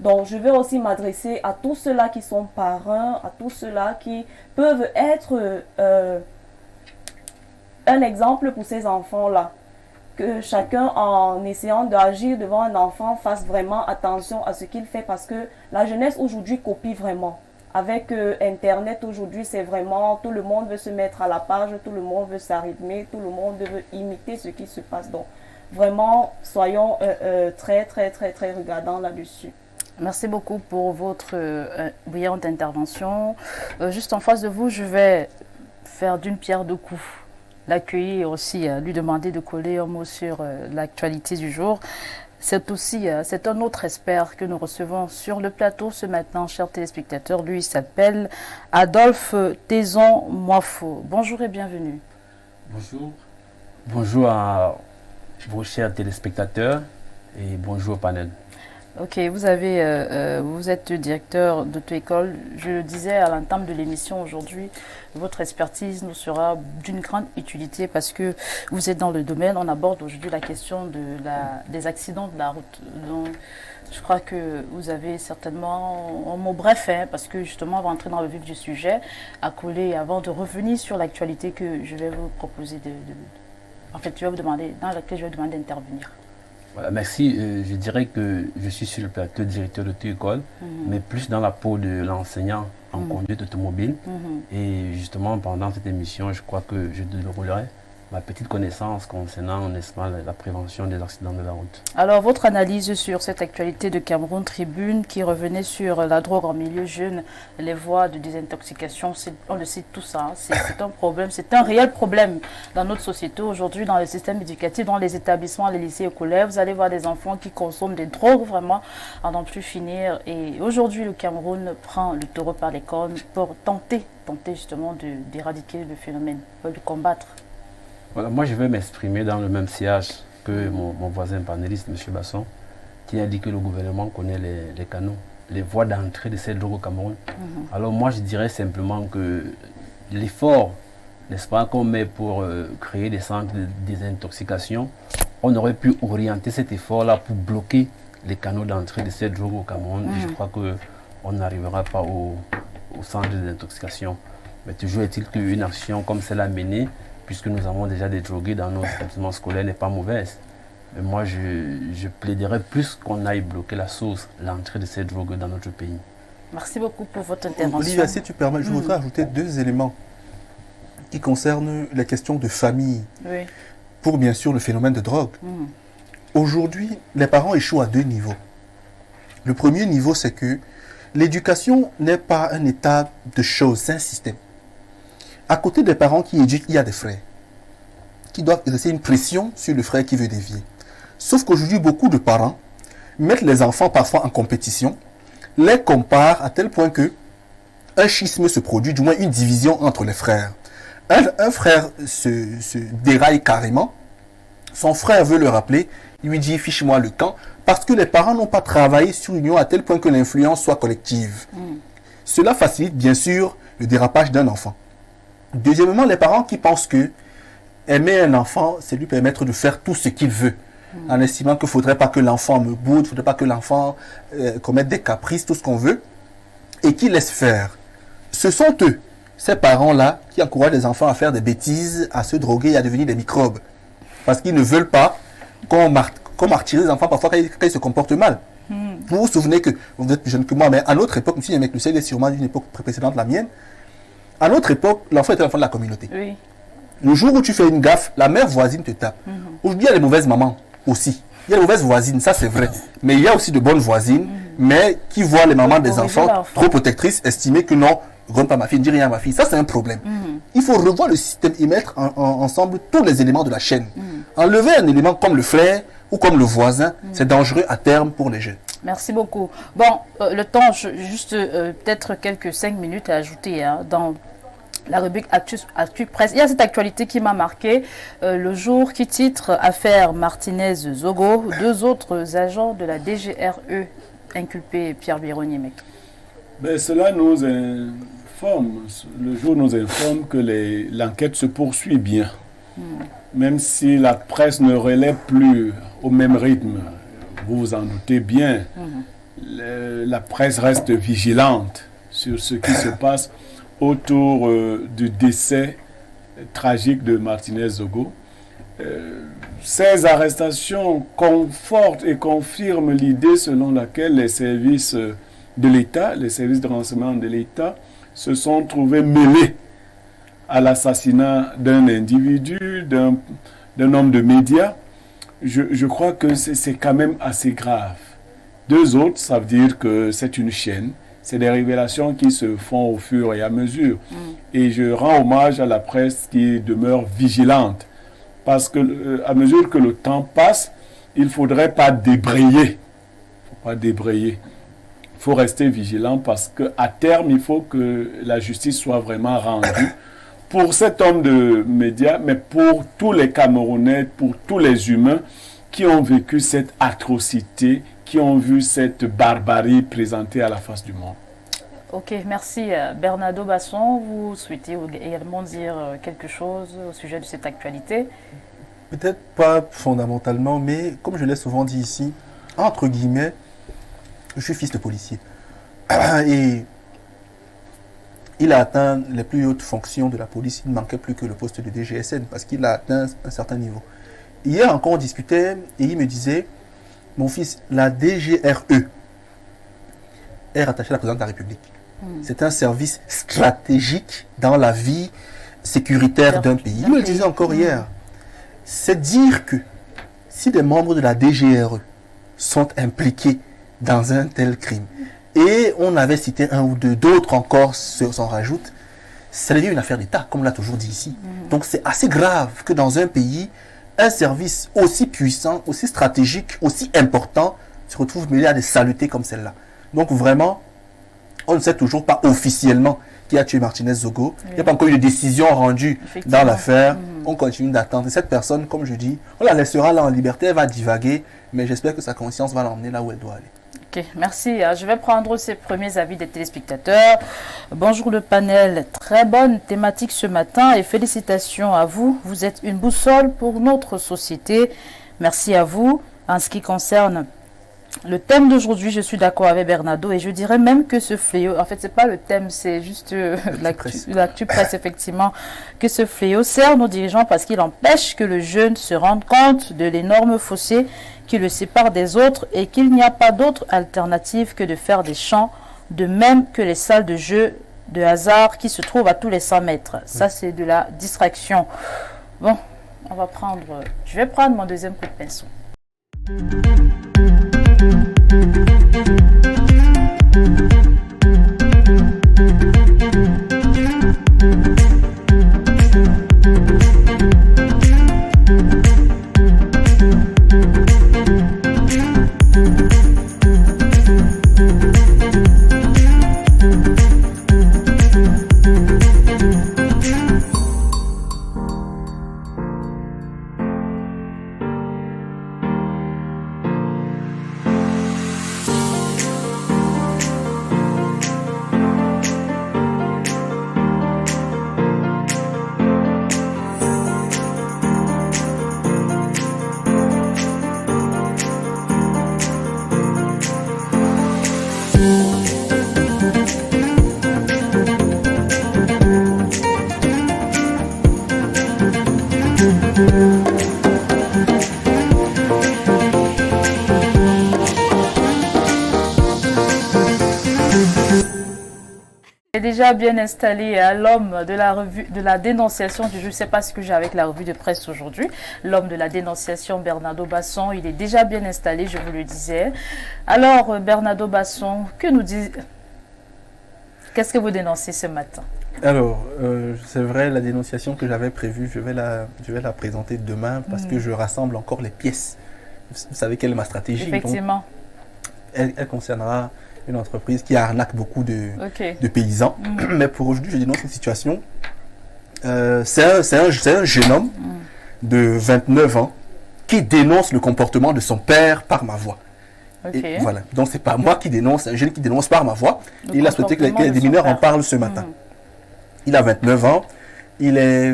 Donc, je vais aussi m'adresser à tous ceux-là qui sont parents, à tous ceux-là qui peuvent être un exemple pour ces enfants-là. Que chacun, en essayant d'agir devant un enfant, fasse vraiment attention à ce qu'il fait, parce que la jeunesse aujourd'hui copie vraiment. Avec Internet aujourd'hui, c'est vraiment, tout le monde veut se mettre à la page, tout le monde veut s'arrhythmer, tout le monde veut imiter ce qui se passe. Donc, vraiment, soyons très regardants là-dessus. Merci beaucoup pour votre brillante intervention. Juste en face de vous, je vais faire d'une pierre deux coups. L'accueillir et aussi lui demander de coller un mot sur l'actualité du jour. C'est un autre expert que nous recevons sur le plateau ce matin, chers téléspectateurs. Lui, il s'appelle Adolphe Tezon-Moifo. Bonjour et bienvenue. Bonjour. Bonjour à vos chers téléspectateurs et bonjour au panel. Ok, vous êtes directeur d'auto-école. Je le disais à l'entame de l'émission aujourd'hui, votre expertise nous sera d'une grande utilité parce que vous êtes dans le domaine. On aborde aujourd'hui la question des accidents de la route. Donc, je crois que vous avez certainement un mot bref, parce que justement, on va entrer dans le vif du sujet, à coller avant de revenir sur l'actualité que je vais vous proposer dans laquelle je vais vous demander d'intervenir. Voilà, merci. Je dirais que je suis sur le plateau directeur d'auto-école, mais plus dans la peau de l'enseignant en conduite automobile. Et justement, pendant cette émission, je crois que je déroulerai ma petite connaissance concernant, n'est-ce pas, la prévention des accidents de la route. Alors, votre analyse sur cette actualité de Cameroun Tribune qui revenait sur la drogue en milieu jeune, les voies de désintoxication, on le sait tout ça, c'est un problème, c'est un réel problème dans notre société aujourd'hui, dans le système éducatif, dans les établissements, les lycées et collèges. Vous allez voir des enfants qui consomment des drogues vraiment à n'en plus finir. Et aujourd'hui, le Cameroun prend le taureau par les cornes pour tenter justement d'éradiquer le phénomène, pour le combattre. Voilà, moi, je vais m'exprimer dans le même sillage que mon voisin panéliste, M. Basson, qui a dit que le gouvernement connaît les canaux, les voies d'entrée de cette drogue au Cameroun. Alors moi, je dirais simplement que l'effort, n'est-ce pas, qu'on met pour créer des centres de désintoxication, on aurait pu orienter cet effort-là pour bloquer les canaux d'entrée de cette drogue au Cameroun. Et je crois qu'on n'arrivera pas au centre de désintoxication. Mais toujours est-il qu'une action comme celle-là menée, puisque nous avons déjà des drogués dans nos établissements scolaires, n'est pas mauvaise. Mais moi, je plaiderais plus qu'on aille bloquer la source, l'entrée de ces drogues dans notre pays. Merci beaucoup pour votre intervention. Olivia, si tu permets, je voudrais ajouter 2 éléments qui concernent les questions de famille, Oui. pour bien sûr le phénomène de drogue. Aujourd'hui, les parents échouent à 2 niveaux. Le premier niveau, c'est que l'éducation n'est pas un état de choses, c'est un système. À côté des parents qui éduquent, il y a des frères qui doivent exercer une pression sur le frère qui veut dévier. Sauf qu'aujourd'hui, beaucoup de parents mettent les enfants parfois en compétition, les comparent à tel point que un schisme se produit, du moins une division entre les frères. Un frère se déraille carrément, son frère veut le rappeler, il lui dit « fiche-moi le camp », parce que les parents n'ont pas travaillé sur l'union à tel point que l'influence soit collective. Cela facilite bien sûr le dérapage d'un enfant. Deuxièmement, les parents qui pensent que aimer un enfant, c'est lui permettre de faire tout ce qu'il veut, en estimant qu'il ne faudrait pas que l'enfant me boude, il ne faudrait pas que l'enfant commette des caprices, tout ce qu'on veut, et qui laisse faire. Ce sont eux, ces parents-là, qui encouragent les enfants à faire des bêtises, à se droguer et à devenir des microbes. Parce qu'ils ne veulent pas qu'on martyrise les enfants parfois quand ils se comportent mal. Vous vous souvenez que, vous êtes plus jeune que moi, mais à notre époque, M. Yemek Lucet est sûrement d'une époque précédente la mienne, à notre époque, l'enfant était l'enfant de la communauté. Oui. Le jour où tu fais une gaffe, la mère voisine te tape. Aujourd'hui, il y a les mauvaises mamans aussi. Il y a les mauvaises voisines, ça c'est vrai. Mais il y a aussi de bonnes voisines, mais qui voient les mamans des enfants trop protectrices, estimer que non, ne rentre pas ma fille, ne dis rien à ma fille. Ça c'est un problème. Il faut revoir le système et mettre ensemble tous les éléments de la chaîne. Enlever un élément comme le frère ou comme le voisin, c'est dangereux à terme pour les jeunes. Merci beaucoup. Bon, le temps, juste peut-être quelques 5 minutes à ajouter dans la rubrique Actu Presse. Il y a cette actualité qui m'a marqué. Le jour qui titre Affaire Martinez-Zogo, 2 autres agents de la DGRE inculpés, Pierre-Biron Yemek. Ben, cela nous informe, le jour nous informe que l'enquête se poursuit bien. Même si la presse ne relaie plus au même rythme, vous vous en doutez bien, la presse reste vigilante sur ce qui se passe autour du décès tragique de Martinez-Zogo. Ces arrestations confortent et confirment l'idée selon laquelle les services de l'État, les services de renseignement de l'État, se sont trouvés mêlés à l'assassinat d'un individu, d'un homme de médias. Je crois que c'est quand même assez grave. 2 autres, ça veut dire que c'est une chaîne. C'est des révélations qui se font au fur et à mesure. Et je rends hommage à la presse qui demeure vigilante. Parce que à mesure que le temps passe, il ne faudrait pas débrayer. Il faut rester vigilant parce qu'à terme, il faut que la justice soit vraiment rendue pour cet homme de médias, mais pour tous les Camerounais, pour tous les humains qui ont vécu cette atrocité, qui ont vu cette barbarie présentée à la face du monde. Ok, merci. Bernardo Basson, vous souhaitez également dire quelque chose au sujet de cette actualité? Peut-être pas fondamentalement, mais comme je l'ai souvent dit ici, entre guillemets, je suis fils de policier. Et il a atteint les plus hautes fonctions de la police. Il ne manquait plus que le poste de DGSN parce qu'il a atteint un certain niveau. Hier encore, on discutait et il me disait, mon fils, la DGRE est rattachée à la présidence de la République. C'est un service stratégique dans la vie sécuritaire d'un pays. Il me le disait encore hier. C'est dire que si des membres de la DGRE sont impliqués dans un tel crime, et on avait cité 1 ou 2, d'autres encore s'en rajoutent, ça devient une affaire d'État, comme on l'a toujours dit ici. Donc c'est assez grave que dans un pays, un service aussi puissant, aussi stratégique, aussi important, se retrouve mêlé à des saletés comme celle-là. Donc vraiment, on ne sait toujours pas officiellement qui a tué Martinez-Zogo. Il n'y a pas encore eu de décision rendue dans l'affaire. On continue d'attendre. Et cette personne, comme je dis, on la laissera là en liberté, elle va divaguer, mais j'espère que sa conscience va l'emmener là où elle doit aller. Ok, merci. Je vais prendre ces premiers avis des téléspectateurs. Bonjour le panel, très bonne thématique ce matin et félicitations à vous. Vous êtes une boussole pour notre société. Merci à vous. En ce qui concerne Le thème d'aujourd'hui, je suis d'accord avec Bernardo et je dirais même que ce fléau, en fait, c'est pas le thème, c'est juste l'actu presse, effectivement, que ce fléau sert nos dirigeants parce qu'il empêche que le jeune se rende compte de l'énorme fossé qui le sépare des autres et qu'il n'y a pas d'autre alternative que de faire des champs, de même que les salles de jeu de hasard qui se trouvent à tous les 100 mètres. Ça, c'est de la distraction. Bon, je vais prendre mon deuxième coup de pinceau. Déjà bien installé, l'homme de la revue de la dénonciation, je ne sais pas ce que j'ai avec la revue de presse aujourd'hui, l'homme de la dénonciation Bernardo Basson, il est déjà bien installé, je vous le disais. Alors Bernardo Basson, qu'est-ce que vous dénoncez ce matin? Alors, c'est vrai, la dénonciation que j'avais prévue, je vais la présenter demain parce que je rassemble encore les pièces. Vous savez quelle est ma stratégie. Effectivement. Donc, elle concernera une entreprise qui arnaque beaucoup de paysans. Mais pour aujourd'hui, je dénonce une situation. C'est un jeune homme de 29 ans qui dénonce le comportement de son père par ma voix. Et voilà. Donc, c'est pas moi qui dénonce, un jeune qui dénonce par ma voix. Il a souhaité que les mineurs en parlent ce matin. Il a 29 ans. Il est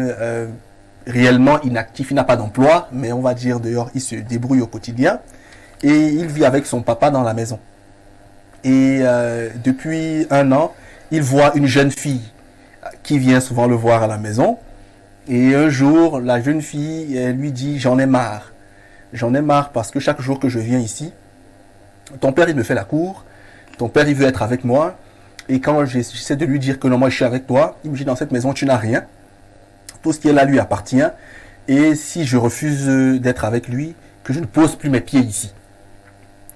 réellement inactif. Il n'a pas d'emploi, mais on va dire dehors, il se débrouille au quotidien. Et il vit avec son papa dans la maison. Et depuis 1 an, il voit une jeune fille qui vient souvent le voir à la maison. Et un jour, la jeune fille lui dit « J'en ai marre. J'en ai marre parce que chaque jour que je viens ici, ton père, il me fait la cour. Ton père, il veut être avec moi. Et quand j'essaie de lui dire que non, moi, je suis avec toi, il me dit « Dans cette maison, tu n'as rien. Tout ce qui est là lui appartient. Et si je refuse d'être avec lui, que je ne pose plus mes pieds ici. »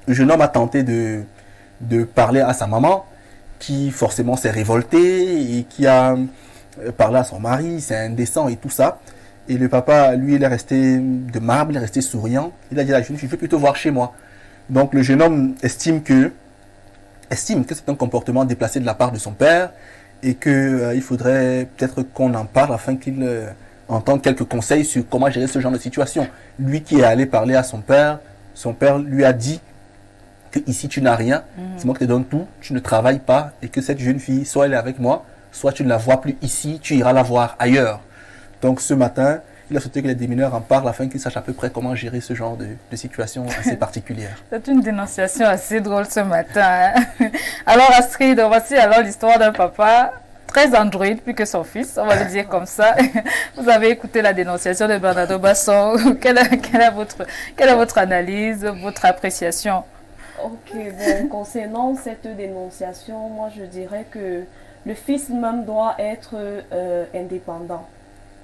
Le jeune homme a tenté de parler à sa maman, qui forcément s'est révoltée et qui a parlé à son mari, c'est indécent et tout ça. Et le papa, lui, il est resté de marbre, il est resté souriant. Il a dit à la jeune fille, je veux plutôt voir chez moi. Donc le jeune homme estime que c'est un comportement déplacé de la part de son père et qu'il faudrait peut-être qu'on en parle afin qu'il entende quelques conseils sur comment gérer ce genre de situation. Lui qui est allé parler à son père lui a dit que ici tu n'as rien, c'est moi qui te donne tout, tu ne travailles pas et que cette jeune fille, soit elle est avec moi, soit tu ne la vois plus ici, tu iras la voir ailleurs. Donc ce matin, il a souhaité que les démineurs en parlent afin qu'ils sachent à peu près comment gérer ce genre de situation assez particulière. C'est une dénonciation assez drôle ce matin. Hein? Alors Astrid, voici alors l'histoire d'un papa très Android plus que son fils, on va le dire comme ça. Vous avez écouté la dénonciation de Bernardo Basson. Quelle est votre analyse, votre appréciation? Ok, bon, concernant cette dénonciation, moi je dirais que le fils même doit être indépendant.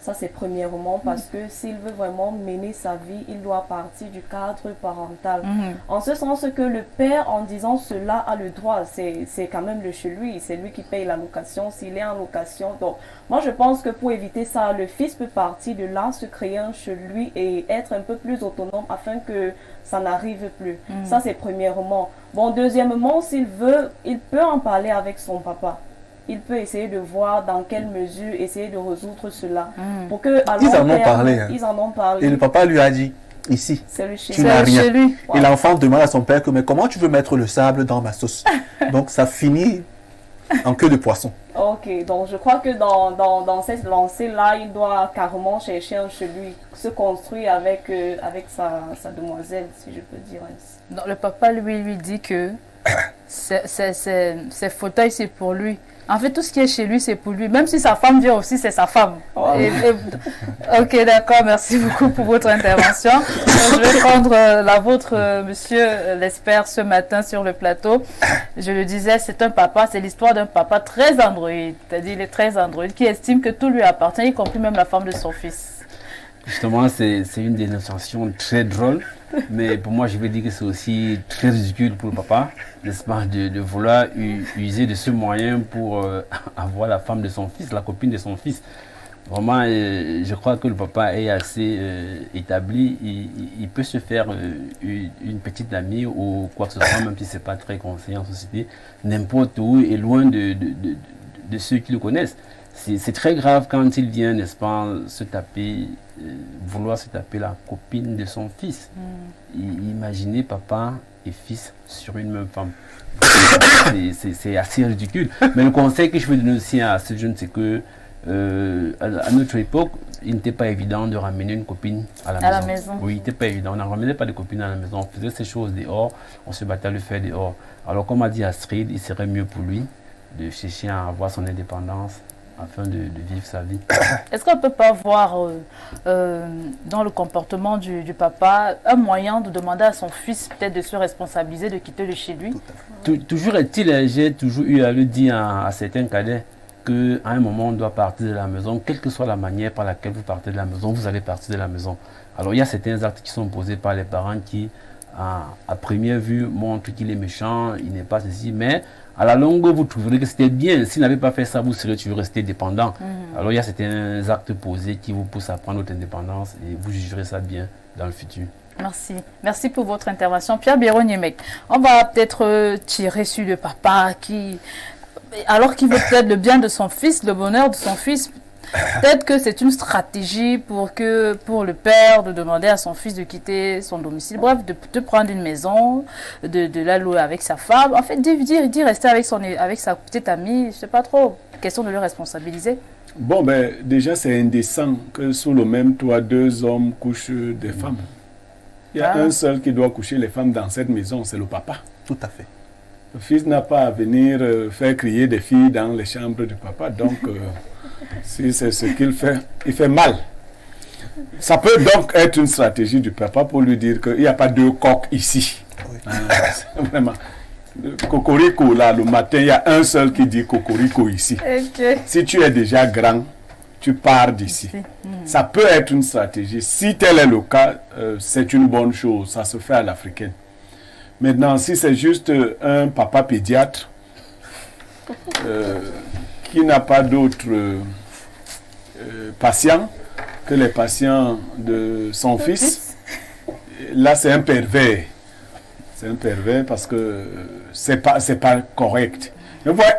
Ça c'est premièrement parce que s'il veut vraiment mener sa vie, il doit partir du cadre parental. En ce sens que le père, en disant cela, a le droit, c'est quand même le chez lui, c'est lui qui paye la location, s'il est en location. Donc moi je pense que pour éviter ça, le fils peut partir de là, se créer un chez lui et être un peu plus autonome afin que ça n'arrive plus. Ça c'est premièrement. Bon, deuxièmement, s'il veut, il peut en parler avec son papa. Il peut essayer de voir dans quelle mesure essayer de résoudre cela. Pour que, ils en ont parlé. Hein. Ils en ont parlé. Et le papa lui a dit, ici, tu n'as rien. Lui. Et l'enfant demande à son père, mais comment tu veux mettre le sable dans ma sauce? Donc ça finit en queue de poisson. Ok, donc je crois que dans cette lancée-là, il doit carrément chercher un celui, se construire avec sa demoiselle, si je peux dire ainsi. Donc, le papa lui dit que ces fauteuils, c'est pour lui. En fait, tout ce qui est chez lui, c'est pour lui. Même si sa femme vient aussi, c'est sa femme. Oh. Ok, d'accord. Merci beaucoup pour votre intervention. Je vais prendre la vôtre, monsieur l'expert, ce matin sur le plateau. Je le disais, c'est un papa, c'est l'histoire d'un papa très androïde. C'est-à-dire, il est très androïde, qui estime que tout lui appartient, y compris même la femme de son fils. Justement, c'est une dénonciation très drôle, mais pour moi, je vais dire que c'est aussi très ridicule pour le papa, n'est-ce pas, de vouloir user de ce moyen pour avoir la femme de son fils, la copine de son fils. Vraiment, je crois que le papa est assez établi, il peut se faire une petite amie ou quoi que ce soit, même si ce n'est pas très conseillé en société, n'importe où et loin de ceux qui le connaissent. C'est très grave quand il vient, n'est-ce pas, vouloir se taper la copine de son fils. Imaginez papa et fils sur une même femme. C'est assez ridicule. Mais le conseil que je veux donner aussi à ce jeune, c'est que à notre époque, il n'était pas évident de ramener une copine à la maison. Oui, il n'était pas évident. On ne ramenait pas de copines à la maison. On faisait ces choses dehors. On se battait à le faire dehors. Alors, comme a dit Astrid, il serait mieux pour lui de chercher à avoir son indépendance afin de vivre sa vie. Est-ce qu'on ne peut pas voir dans le comportement du papa un moyen de demander à son fils peut-être de se responsabiliser, de quitter le chez lui? Toujours est-il, j'ai toujours eu à le dire à certains cadets qu'à un moment on doit partir de la maison, quelle que soit la manière par laquelle vous partez de la maison, vous allez partir de la maison. Alors il y a certains actes qui sont posés par les parents qui, à première vue, montrent qu'il est méchant, il n'est pas ceci, mais à la longue, vous trouverez que c'était bien. S'il n'avait pas fait ça, vous seriez toujours resté dépendant. Alors, il y a certains actes posés qui vous poussent à prendre votre indépendance et vous jugerez ça bien dans le futur. Merci. Merci pour votre intervention. Pierre Biron-Yemek, on va peut-être tirer sur le papa qui, alors qu'il veut peut-être le bien de son fils, le bonheur de son fils. Peut-être que c'est une stratégie pour le père de demander à son fils de quitter son domicile, bref, de prendre une maison, de la louer avec sa femme. En fait, d'y rester avec sa petite amie, je ne sais pas trop. Question de le responsabiliser. Bon, ben, déjà, c'est indécent que sous le même toit, deux hommes couchent des femmes. Il y a un seul qui doit coucher les femmes dans cette maison, c'est le papa. Tout à fait. Le fils n'a pas à venir faire crier des filles dans les chambres du papa, donc... si c'est ce qu'il fait, il fait mal. Ça peut donc être une stratégie du papa pour lui dire qu'il n'y a pas deux coqs ici. Oui. Vraiment. Cocorico, là, le matin, il y a un seul qui dit cocorico ici. Okay. Si tu es déjà grand, tu pars d'ici. Ça peut être une stratégie. Si tel est le cas, c'est une bonne chose. Ça se fait à l'africaine. Maintenant, si c'est juste un papa pédiatre qui n'a pas d'autres patients que les patients de son fils, là c'est un pervers. C'est un pervers parce que c'est pas correct. Mais voilà,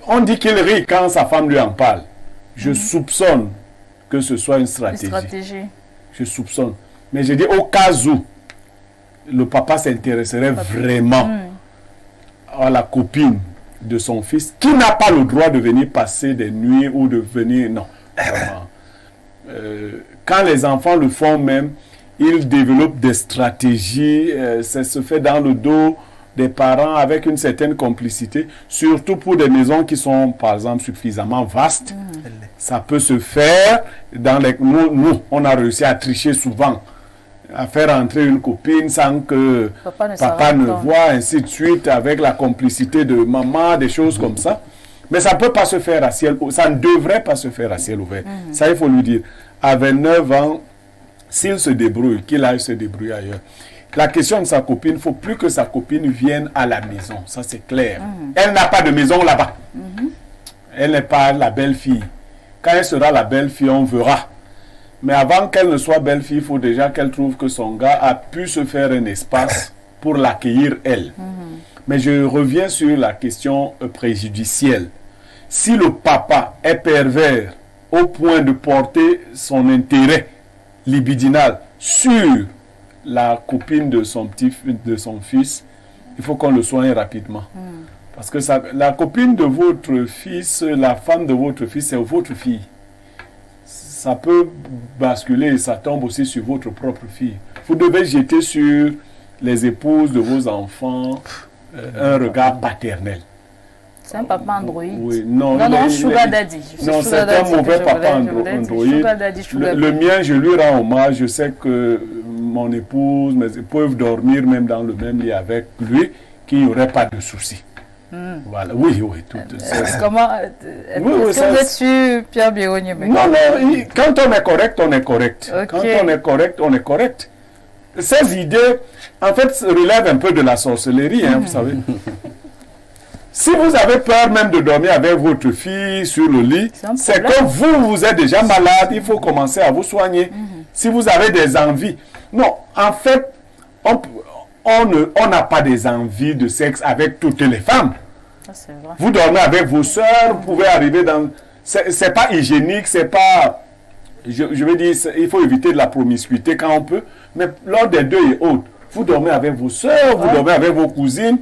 on dit qu'il rit quand sa femme lui en parle. Je soupçonne que ce soit une stratégie. Je soupçonne. Mais je dis au cas où le papa s'intéresserait vraiment à la copine de son fils, qui n'a pas le droit de venir passer des nuits ou de venir... Non. Quand les enfants le font même, ils développent des stratégies, ça se fait dans le dos des parents avec une certaine complicité, surtout pour des maisons qui sont, par exemple, suffisamment vastes. Ça peut se faire dans les... Nous, on a réussi à tricher souvent, à faire entrer une copine sans que papa ne voit, ainsi de suite, avec la complicité de maman, des choses comme ça. Mais ça ne peut pas se faire à ciel ouvert. Ça ne devrait pas se faire à ciel ouvert. Ça, il faut lui dire. À 29 ans, s'il se débrouille, qu'il aille se débrouiller ailleurs. La question de sa copine, il ne faut plus que sa copine vienne à la maison. Ça, c'est clair. Elle n'a pas de maison là-bas. Elle n'est pas la belle-fille. Quand elle sera la belle-fille, on verra. Mais avant qu'elle ne soit belle-fille, il faut déjà qu'elle trouve que son gars a pu se faire un espace pour l'accueillir, elle. Mais je reviens sur la question préjudicielle. Si le papa est pervers au point de porter son intérêt libidinal sur la copine de son fils, il faut qu'on le soigne rapidement. Parce que la copine de votre fils, la femme de votre fils, c'est votre fille. Ça peut basculer et ça tombe aussi sur votre propre fille. Vous devez jeter sur les épouses de vos enfants un regard paternel. C'est un papa Android. Oui, non, Sugar Daddy. Non, c'est un mauvais papa Android. Le mien, je lui rends hommage. Je sais que mon épouse, mes épouses peuvent dormir même dans le même lit avec lui, qu'il n'y aurait pas de souci. Voilà, oui, tout. Comment est-ce que vous êtes sûr, Pierre Birogne? Non, quand on est correct, on est correct. Okay. Quand on est correct, on est correct. Ces idées, en fait, relèvent un peu de la sorcellerie, vous savez. Si vous avez peur même de dormir avec votre fille sur le lit, c'est que vous êtes déjà malade, il faut commencer à vous soigner. Si vous avez des envies. Non, en fait, on n'a pas des envies de sexe avec toutes les femmes. Ça, vrai. Vous dormez avec vos soeurs, vous pouvez arriver dans... C'est pas hygiénique, c'est pas... Je veux dire, il faut éviter de la promiscuité quand on peut, mais lors des deuils et autres, vous dormez avec vos soeurs, vous dormez avec vos cousines.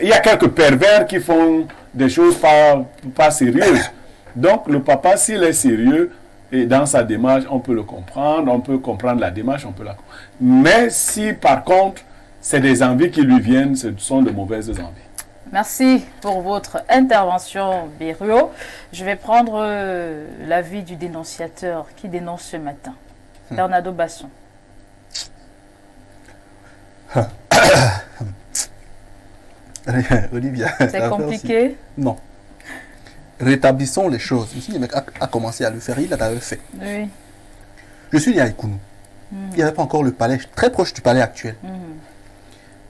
Il y a quelques pervers qui font des choses pas sérieuses. Donc, le papa, s'il est sérieux, et dans sa démarche, on peut le comprendre, on peut comprendre la démarche, on peut la comprendre. Mais si, par contre, c'est des envies qui lui viennent, ce sont de mauvaises envies. Merci pour votre intervention, Birio. Je vais prendre l'avis du dénonciateur qui dénonce ce matin, Bernardo Basson. Olivia. C'est compliqué? Non. Rétablissons les choses. Le mec a commencé à le faire, il l'avait fait. Oui. Je suis né à Ikounou. Il n'y avait pas encore le palais, très proche du palais actuel.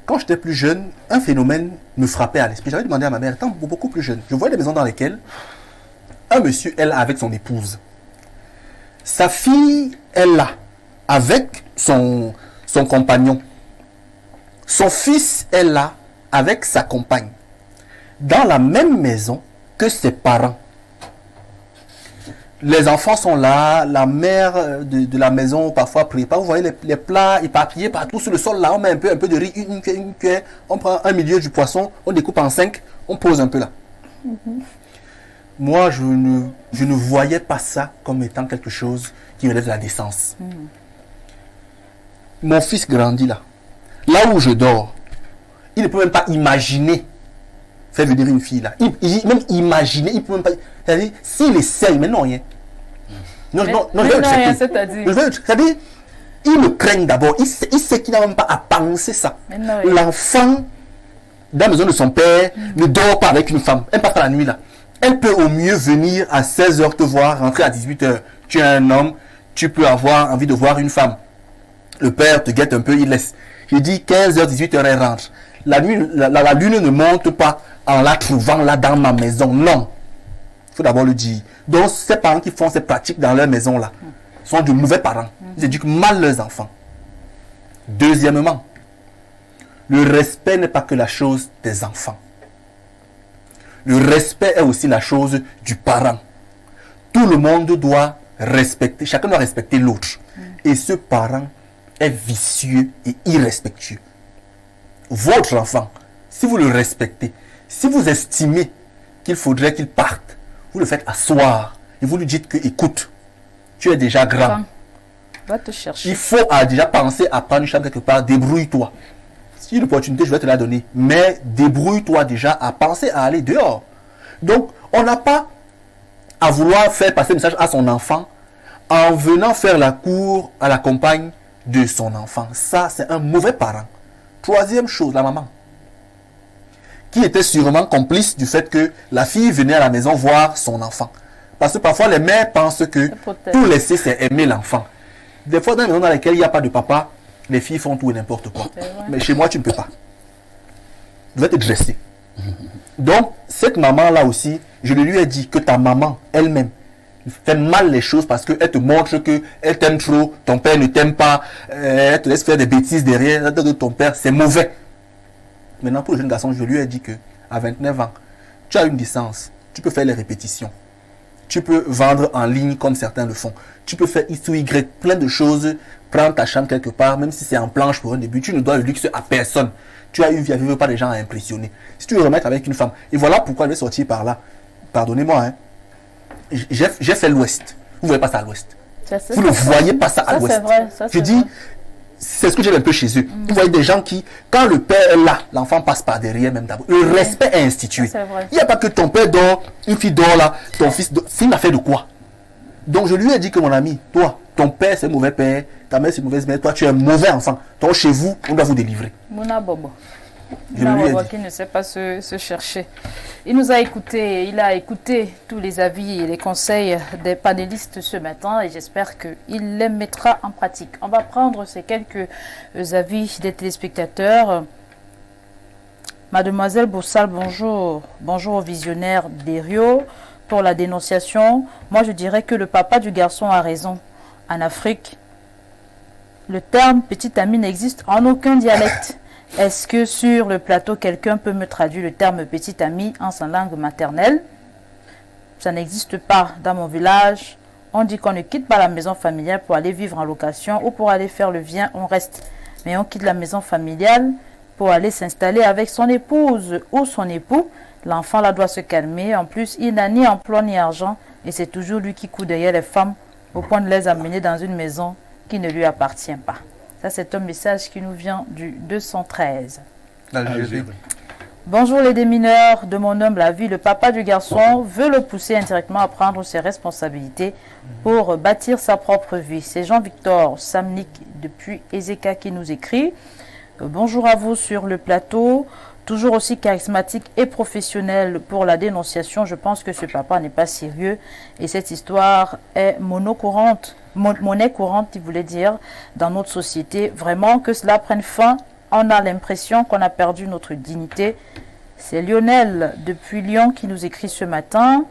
Quand j'étais plus jeune, un phénomène me frappait à l'esprit. J'avais demandé à ma mère, étant beaucoup plus jeune, je voyais des maisons dans lesquelles un monsieur est là avec son épouse. Sa fille est là avec son compagnon. Son fils est là avec sa compagne. Dans la même maison que ses parents. Les enfants sont là, la mère de la maison parfois prépare. Vous voyez les plats éparpillés partout sur le sol. Là, on met un peu de riz, une cuillère. On prend un milieu du poisson, on découpe en 5, on pose un peu là. Moi, je ne voyais pas ça comme étant quelque chose qui relève de la décence. Mon fils grandit là. Là où je dors, il ne peut même pas imaginer faire venir une fille là. Même imaginer, il peut même pas... C'est-à-dire, s'il essaye, mais non, rien. Non, c'est-à-dire, il me craint d'abord. Il sait qu'il n'a même pas à penser ça. L'enfant, dans la maison de son père, ne dort pas avec une femme. Elle part la nuit là. Elle peut au mieux venir à 16h te voir, rentrer à 18h. Tu es un homme, tu peux avoir envie de voir une femme. Le père te guette un peu, il laisse. Je dis 15h, 18h, elle rentre. La lune ne monte pas en la trouvant là dans ma maison. Non. Il faut d'abord le dire. Donc, ces parents qui font ces pratiques dans leur maison là sont de mauvais parents. Ils éduquent mal leurs enfants. Deuxièmement, le respect n'est pas que la chose des enfants. Le respect est aussi la chose du parent. Tout le monde doit respecter, chacun doit respecter l'autre. Et ce parent est vicieux et irrespectueux. Votre enfant, si vous le respectez, si vous estimez qu'il faudrait qu'il parte, vous le faites asseoir et vous lui dites que, écoute, tu es déjà grand. Va te chercher. Il faut déjà penser à prendre une chambre quelque part, débrouille-toi. Si une opportunité, je vais te la donner. Mais débrouille-toi déjà à penser à aller dehors. Donc, on n'a pas à vouloir faire passer le message à son enfant en venant faire la cour à la compagne de son enfant. Ça, c'est un mauvais parent. Troisième chose, la maman, qui était sûrement complice du fait que la fille venait à la maison voir son enfant. Parce que parfois, les mères pensent que tout laisser, c'est aimer l'enfant. Des fois, dans les maisons dans lesquelles il n'y a pas de papa, les filles font tout et n'importe quoi. Mais chez moi, tu ne peux pas. Tu dois te dresser. Donc, cette maman-là aussi, je lui ai dit que ta maman, elle-même, fait mal les choses parce qu'elle te montre qu'elle t'aime trop, ton père ne t'aime pas, elle te laisse faire des bêtises derrière de ton père, c'est mauvais. Maintenant, pour le jeune garçon, je lui ai dit que à 29 ans, tu as une licence, tu peux faire les répétitions. Tu peux vendre en ligne comme certains le font. Tu peux faire X ou Y, plein de choses. Prendre ta chambre quelque part, même si c'est en planche pour un début. Tu ne dois le luxe à personne. Tu as une vie à vivre, pas des gens à impressionner. Si tu veux remettre avec une femme, et voilà pourquoi je vais sortir par là. Pardonnez-moi, hein. J'ai fait l'Ouest. Vous ne voyez pas ça à l'Ouest. Vous ne voyez pas ça à l'Ouest. Je dis, c'est ce que j'aime un peu chez eux. Vous voyez des gens qui, quand le père est là, l'enfant passe par derrière même d'abord. Le respect est institué. Il n'y a pas que ton père dort, une fille dort là, ton fils dort. C'est une affaire de quoi? Donc je lui ai dit que mon ami, toi, ton père c'est mauvais père, ta mère c'est mauvaise mère, toi tu es un mauvais enfant. Donc chez vous, on doit vous délivrer. Mouna Bobo. Qui ne sait pas se chercher. Il nous a écouté, il a écouté tous les avis et les conseils des panélistes ce matin et j'espère qu'il les mettra en pratique. On va prendre ces quelques avis des téléspectateurs. Mademoiselle Boussal, bonjour. Bonjour aux visionnaires des Rio. Pour la dénonciation, moi je dirais que le papa du garçon a raison. En Afrique, le terme petit ami n'existe en aucun dialecte. Est-ce que sur le plateau, quelqu'un peut me traduire le terme petit ami en sa langue maternelle? Ça n'existe pas dans mon village. On dit qu'on ne quitte pas la maison familiale pour aller vivre en location ou pour aller faire le bien, on reste. Mais on quitte la maison familiale pour aller s'installer avec son épouse ou son époux. L'enfant là doit se calmer. En plus, il n'a ni emploi ni argent. Et c'est toujours lui qui court derrière les femmes au point de les amener dans une maison qui ne lui appartient pas. Ça, c'est un message qui nous vient du 213. Bonjour les démineurs, de mon humble avis, le papa du garçon veut le pousser indirectement à prendre ses responsabilités pour bâtir sa propre vie. C'est Jean-Victor Samnik depuis Ezeka qui nous écrit. Bonjour à vous sur le plateau. Toujours aussi charismatique et professionnel pour la dénonciation, je pense que ce papa n'est pas sérieux et cette histoire est monnaie courante, il voulait dire, dans notre société. Vraiment que cela prenne fin, on a l'impression qu'on a perdu notre dignité. C'est Lionel depuis Lyon qui nous écrit ce matin.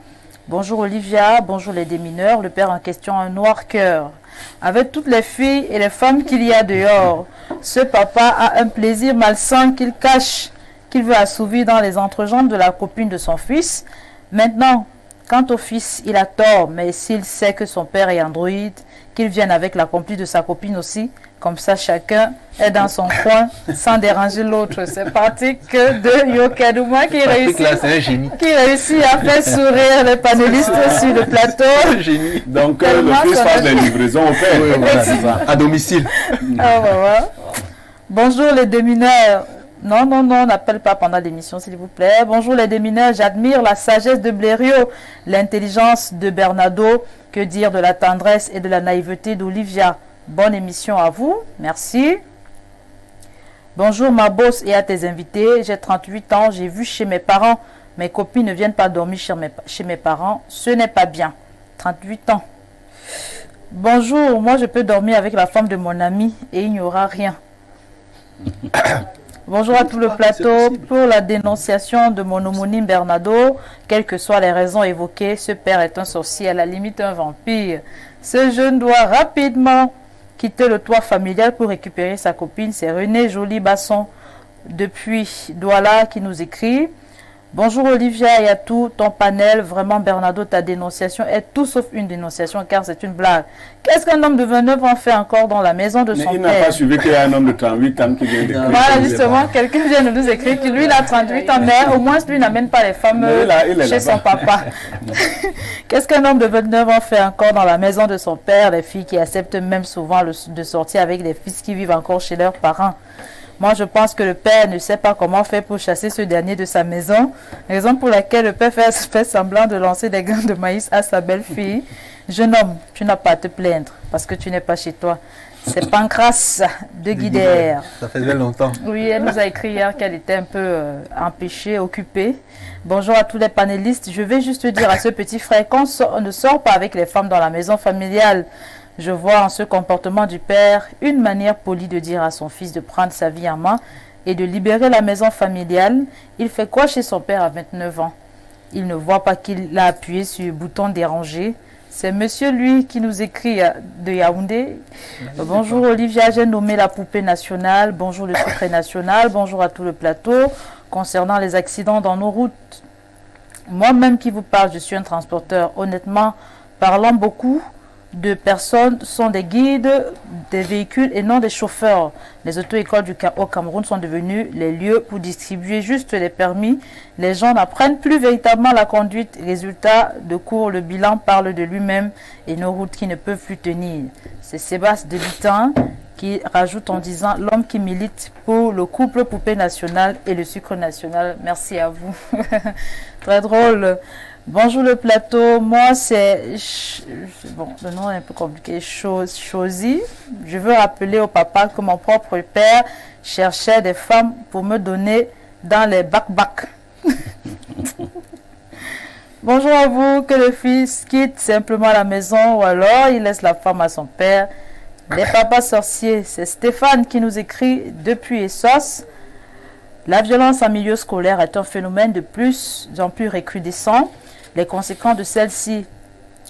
Bonjour Olivia, bonjour les démineurs, le père en question a un noir cœur. Avec toutes les filles et les femmes qu'il y a dehors, ce papa a un plaisir malsain qu'il cache, qu'il veut assouvir dans les entrejambes de la copine de son fils. Maintenant, quant au fils, il a tort, mais s'il sait que son père est androïde, qu'il vienne avec la complice de sa copine aussi, comme ça chacun est dans son coin sans déranger l'autre. C'est pratique de Yokadouma qui réussit à faire sourire les panélistes sur le plateau. Génie. Donc le fils passe les livraisons au père. Oui, voilà, c'est ça. À domicile. Bonjour les démineurs. Non, n'appelle pas pendant l'émission, s'il vous plaît. Bonjour les démineurs, j'admire la sagesse de Blériot, l'intelligence de Bernardo, que dire de la tendresse et de la naïveté d'Olivia. Bonne émission à vous, merci. Bonjour ma boss et à tes invités, j'ai 38 ans, j'ai vu chez mes parents, mes copines ne viennent pas dormir chez mes parents, ce n'est pas bien. 38 ans. Bonjour, moi je peux dormir avec la femme de mon ami et il n'y aura rien. Bonjour à tout le plateau. Pour la dénonciation de mon homonyme Bernardo, quelles que soient les raisons évoquées, ce père est un sorcier, à la limite un vampire. Ce jeune doit rapidement quitter le toit familial pour récupérer sa copine. C'est René Joly-Basson depuis Douala qui nous écrit. Bonjour Olivia et à tout ton panel. Vraiment Bernardo, ta dénonciation est tout sauf une dénonciation car c'est une blague. Qu'est-ce qu'un homme de 29 ans fait encore dans la maison de son père? Il n'a pas suivi qu'il y a un homme de 38 ans qui vient d'écrire. Voilà justement, quelqu'un vient de nous écrire que lui il a 38 ans mais au moins lui n'amène pas les femmes chez son papa. Qu'est-ce qu'un homme de 29 ans fait encore dans la maison de son père? Les filles qui acceptent même souvent de sortir avec des fils qui vivent encore chez leurs parents. Moi, je pense que le père ne sait pas comment faire pour chasser ce dernier de sa maison. Raison pour laquelle le père fait semblant de lancer des grains de maïs à sa belle-fille. Jeune homme, tu n'as pas à te plaindre parce que tu n'es pas chez toi. C'est Pancras de Guidère. Ça faisait longtemps. Oui, elle nous a écrit hier qu'elle était un peu empêchée, occupée. Bonjour à tous les panélistes. Je vais juste dire à ce petit frère qu'on ne sort pas avec les femmes dans la maison familiale. Je vois en ce comportement du père une manière polie de dire à son fils de prendre sa vie en main et de libérer la maison familiale. Il fait quoi chez son père à 29 ans? Il ne voit pas qu'il a appuyé sur le bouton déranger. C'est monsieur lui qui nous écrit de Yaoundé. Bonjour Olivia, j'ai nommé la poupée nationale. Bonjour le secret national. Bonjour à tout le plateau. Concernant les accidents dans nos routes, Moi-même qui vous parle, je suis un transporteur. Honnêtement, parlant beaucoup de personnes sont des guides des véhicules et non des chauffeurs. Les auto-écoles au Cameroun sont devenues les lieux pour distribuer juste les permis. Les gens n'apprennent plus véritablement la conduite. Résultat de cours, le bilan parle de lui-même et nos routes qui ne peuvent plus tenir. C'est Sébastien Debitan qui rajoute en disant l'homme qui milite pour le couple poupée national et le sucre national. Merci à vous. Très drôle. Bonjour le plateau, moi c'est, bon, le nom est un peu compliqué, Chosy. Je veux rappeler au papa que mon propre père cherchait des femmes pour me donner dans les bac-bac. Bonjour à vous, que le fils quitte simplement la maison ou alors il laisse la femme à son père. Les papas sorciers, c'est Stéphane qui nous écrit depuis Essos. La violence en milieu scolaire est un phénomène de plus en plus recrudescent. Les conséquences de celle-ci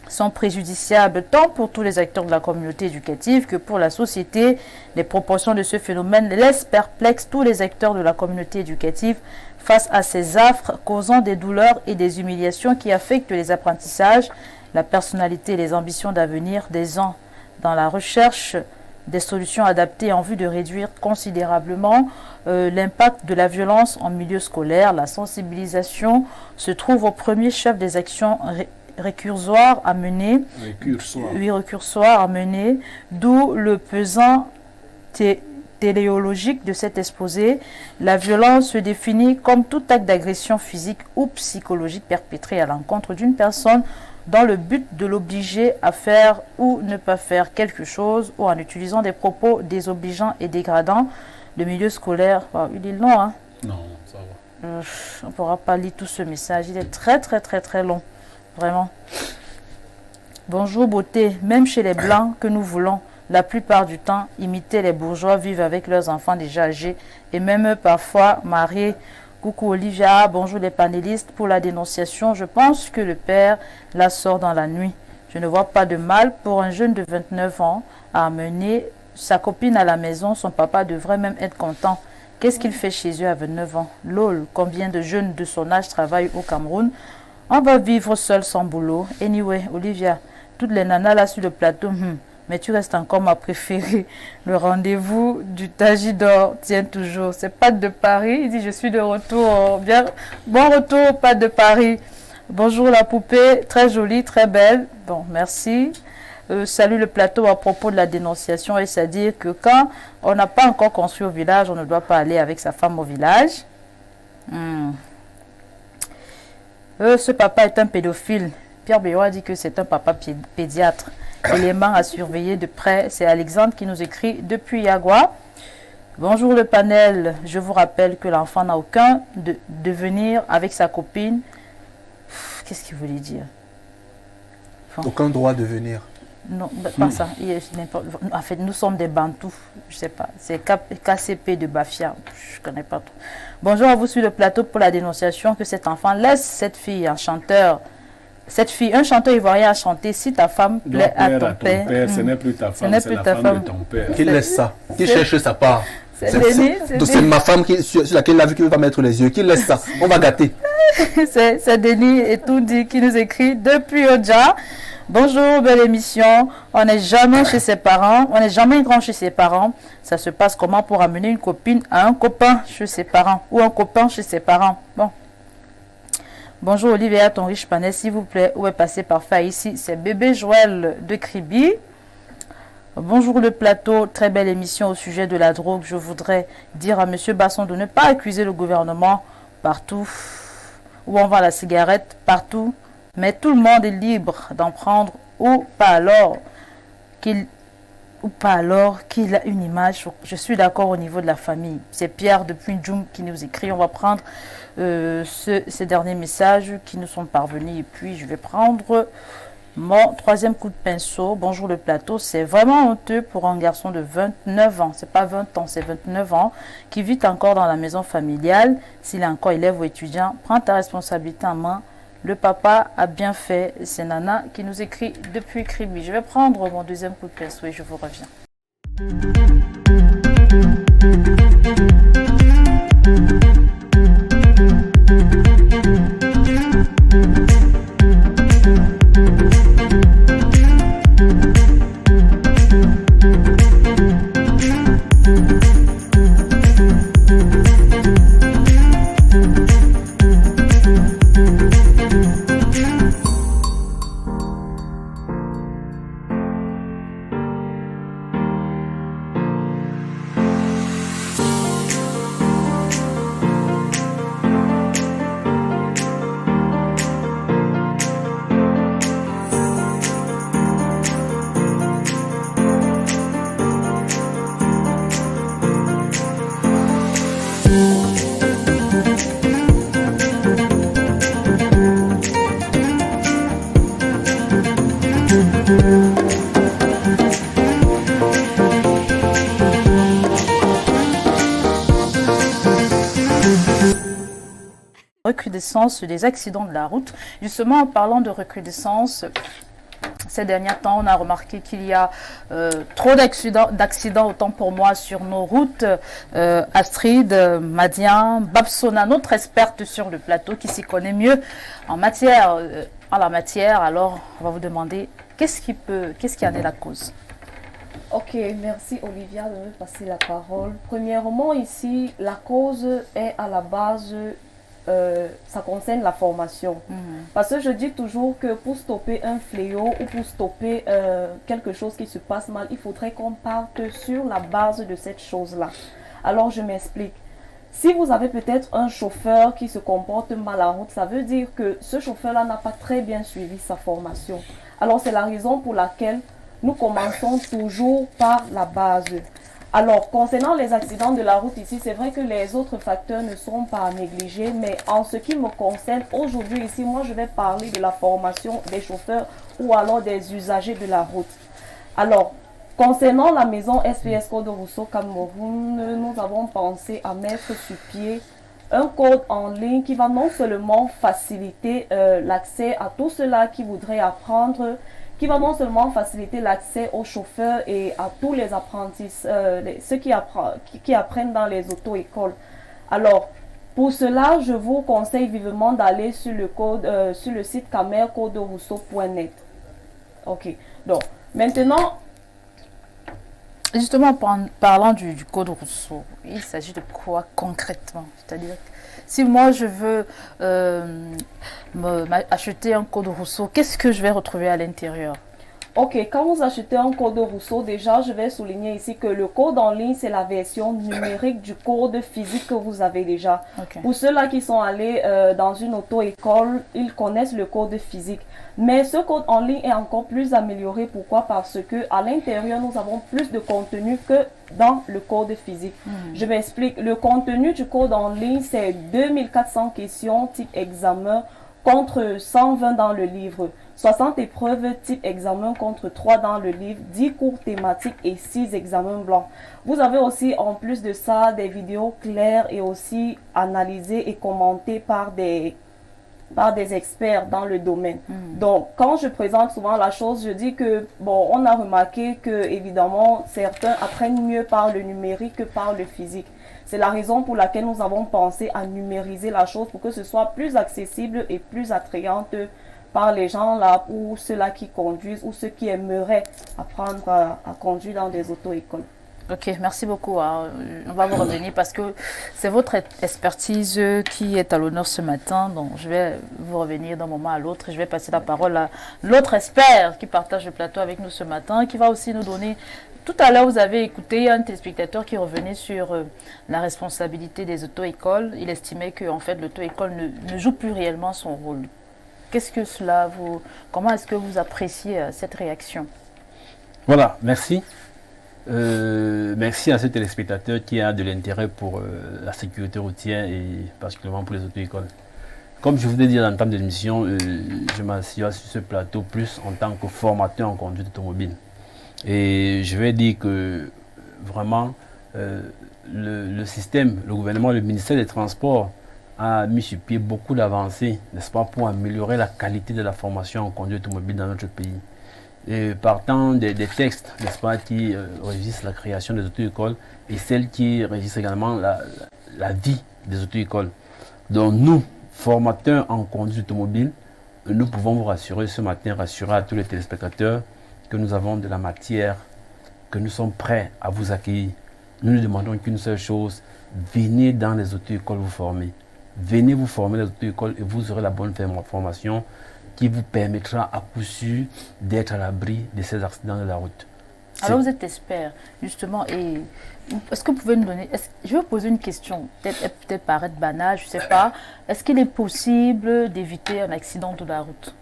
sont préjudiciables tant pour tous les acteurs de la communauté éducative que pour la société. Les proportions de ce phénomène laissent perplexes tous les acteurs de la communauté éducative face à ces affres causant des douleurs et des humiliations qui affectent les apprentissages, la personnalité et les ambitions d'avenir des uns dans la recherche des solutions adaptées en vue de réduire considérablement l'impact de la violence en milieu scolaire. La sensibilisation se trouve au premier chef des actions récursoires à mener, d'où le pesant téléologique de cet exposé. La violence se définit comme tout acte d'agression physique ou psychologique perpétré à l'encontre d'une personne dans le but de l'obliger à faire ou ne pas faire quelque chose ou en utilisant des propos désobligeants et dégradants. Le milieu scolaire, il est long, hein? Non, ça va. On ne pourra pas lire tout ce message, il est très très très très long, vraiment. Bonjour beauté, même chez les blancs que nous voulons, la plupart du temps, imiter les bourgeois vivent avec leurs enfants déjà âgés et même eux parfois mariés. Coucou Olivia, bonjour les panélistes. Pour la dénonciation, je pense que le père la sort dans la nuit. Je ne vois pas de mal pour un jeune de 29 ans à amener sa copine à la maison. Son papa devrait même être content. Qu'est-ce qu'il fait chez eux à 29 ans? Lol, combien de jeunes de son âge travaillent au Cameroun? On va vivre seul sans boulot. Anyway, Olivia, toutes les nanas là sur le plateau, mais tu restes encore ma préférée. Le rendez-vous du Tajidor tient toujours. C'est Pat de Paris. Il dit, je suis de retour. Bien, bon retour, Pat de Paris. Bonjour la poupée. Très jolie, très belle. Bon, merci. Salut le plateau à propos de la dénonciation. Et c'est-à-dire que quand on n'a pas encore construit au village, on ne doit pas aller avec sa femme au village. Ce papa est un pédophile. Pierre Béo a dit que c'est un papa pédiatre. Élément à surveiller de près, c'est Alexandre qui nous écrit depuis Yagua. Bonjour le panel, je vous rappelle que l'enfant n'a aucun devenir avec sa copine. Qu'est-ce qu'il voulait dire? Aucun droit de venir. Non, pas ça. En fait, nous sommes des Bantous. Je sais pas. C'est KCP de Bafia. Je connais pas trop. Bonjour à vous sur le plateau pour la dénonciation que cet enfant laisse cette fille, un chanteur. Cette fille, un chanteur ivoirien a chanté. Si ta femme plaît à ton père, ce n'est plus ta femme, c'est la femme de ton père. Qu'il laisse ça, qu'il cherche sa part. C'est ma femme sur laquelle il a vu qu'il va mettre les yeux. Qu'il laisse ça, on va gâter. C'est Denis et tout dit qui nous écrit depuis Oja. Bonjour, belle émission. On n'est jamais chez ses parents, on n'est jamais grand chez ses parents. Ça se passe comment pour amener une copine à un copain chez ses parents ou un copain chez ses parents? Bon. Bonjour Olivier, ton riche panel, s'il vous plaît. Où est passé parfait ici? C'est bébé Joël de Kribi. Bonjour le plateau, très belle émission au sujet de la drogue. Je voudrais dire à monsieur Basson de ne pas accuser le gouvernement partout où on vend la cigarette, partout. Mais tout le monde est libre d'en prendre ou pas alors qu'il a une image. Je suis d'accord au niveau de la famille. C'est Pierre depuis Djoum qui nous écrit. On va prendre ces derniers messages qui nous sont parvenus et puis je vais prendre mon troisième coup de pinceau. Bonjour le plateau. C'est vraiment honteux pour un garçon de 29 ans. C'est pas 20 ans, c'est 29 ans qui vit encore dans la maison familiale. S'il est encore élève ou étudiant, prends ta responsabilité en main. Le papa a bien fait. C'est Nana qui nous écrit depuis Kribi. Je vais prendre mon deuxième coup de pinceau et je vous reviens. recrudescence des accidents de la route. Justement, en parlant de recrudescence, ces derniers temps, on a remarqué qu'il y a trop d'accidents, autant pour moi, sur nos routes. Astrid, Madian, Babsona, notre experte sur le plateau qui s'y connaît mieux en la matière. Alors, on va vous demander qu'est-ce qui en est la cause? Ok, merci Olivia de me passer la parole. Premièrement, ici, la cause est à la base, ça concerne la formation. Parce que je dis toujours que pour stopper un fléau ou pour stopper quelque chose qui se passe mal, il faudrait qu'on parte sur la base de cette chose-là. Alors, je m'explique. Si vous avez peut-être un chauffeur qui se comporte mal en route, ça veut dire que ce chauffeur-là n'a pas très bien suivi sa formation. Alors, c'est la raison pour laquelle nous commençons toujours par la base. Alors, concernant les accidents de la route ici, c'est vrai que les autres facteurs ne sont pas à négliger, mais en ce qui me concerne, aujourd'hui ici, moi je vais parler de la formation des chauffeurs ou alors des usagers de la route. Alors, concernant la maison SPS Code Rousseau Cameroun, nous avons pensé à mettre sur pied un code en ligne qui va non seulement faciliter l'accès à tous ceux-là qui voudraient apprendre, qui va non seulement faciliter l'accès aux chauffeurs et à tous les apprentis, ceux qui apprennent dans les auto-écoles. Alors, pour cela, je vous conseille vivement d'aller sur le site camercoderousseau.net. Ok, donc maintenant... Justement, en parlant du code Rousseau, il s'agit de quoi concrètement? C'est-à-dire, si moi je veux acheter un code Rousseau, qu'est-ce que je vais retrouver à l'intérieur? Ok, quand vous achetez un code Rousseau, déjà, je vais souligner ici que le code en ligne, c'est la version numérique du code physique que vous avez déjà. Okay. Pour ceux-là qui sont allés dans une auto-école, ils connaissent le code physique. Mais ce code en ligne est encore plus amélioré. Pourquoi? Parce que à l'intérieur, nous avons plus de contenu que dans le code physique. Je m'explique. Le contenu du code en ligne, c'est 2400 questions type examen contre 120 dans le livre. 60 épreuves type examen contre 3 dans le livre, 10 cours thématiques et 6 examens blancs. Vous avez aussi en plus de ça des vidéos claires et aussi analysées et commentées par des experts dans le domaine. Donc, quand je présente souvent la chose, je dis que, bon, on a remarqué que, évidemment, certains apprennent mieux par le numérique que par le physique. C'est la raison pour laquelle nous avons pensé à numériser la chose pour que ce soit plus accessible et plus attrayante par les gens là, ou ceux-là qui conduisent ou ceux qui aimeraient apprendre à conduire dans des auto-écoles. Ok, merci beaucoup. On va vous revenir parce que c'est votre expertise qui est à l'honneur ce matin. Donc, je vais vous revenir d'un moment à l'autre et je vais passer la parole à l'autre expert qui partage le plateau avec nous ce matin, qui va aussi nous donner... Tout à l'heure, vous avez écouté un téléspectateur qui revenait sur la responsabilité des auto-écoles. Il estimait que en fait, l'auto-école ne joue plus réellement son rôle. Qu'est-ce que cela vous... Comment est-ce que vous appréciez cette réaction? Voilà, merci. Merci à ce téléspectateur qui a de l'intérêt pour la sécurité routière et particulièrement pour les auto-écoles. Comme je vous ai dit à l'entame de l'émission, je m'assieds sur ce plateau plus en tant que formateur en conduite automobile. Et je vais dire que vraiment le système, le gouvernement, le ministère des Transports a mis sur pied beaucoup d'avancées, n'est-ce pas, pour améliorer la qualité de la formation en conduite automobile dans notre pays. Et partant des textes, n'est-ce pas, qui régissent la création des auto-écoles et celles qui régissent également la vie des auto-écoles. Donc nous, formateurs en conduite automobile, nous pouvons vous rassurer ce matin, rassurer à tous les téléspectateurs que nous avons de la matière, que nous sommes prêts à vous accueillir. Nous ne demandons qu'une seule chose, venez dans les auto-écoles vous former. Venez vous former dans les auto-écoles et vous aurez la bonne formation qui vous permettra à coup sûr d'être à l'abri de ces accidents de la route. Alors vous êtes expert, justement, et est-ce que vous pouvez nous donner... Je vais vous poser une question, peut-être paraître banale, je ne sais pas. Est-ce qu'il est possible d'éviter un accident de la route?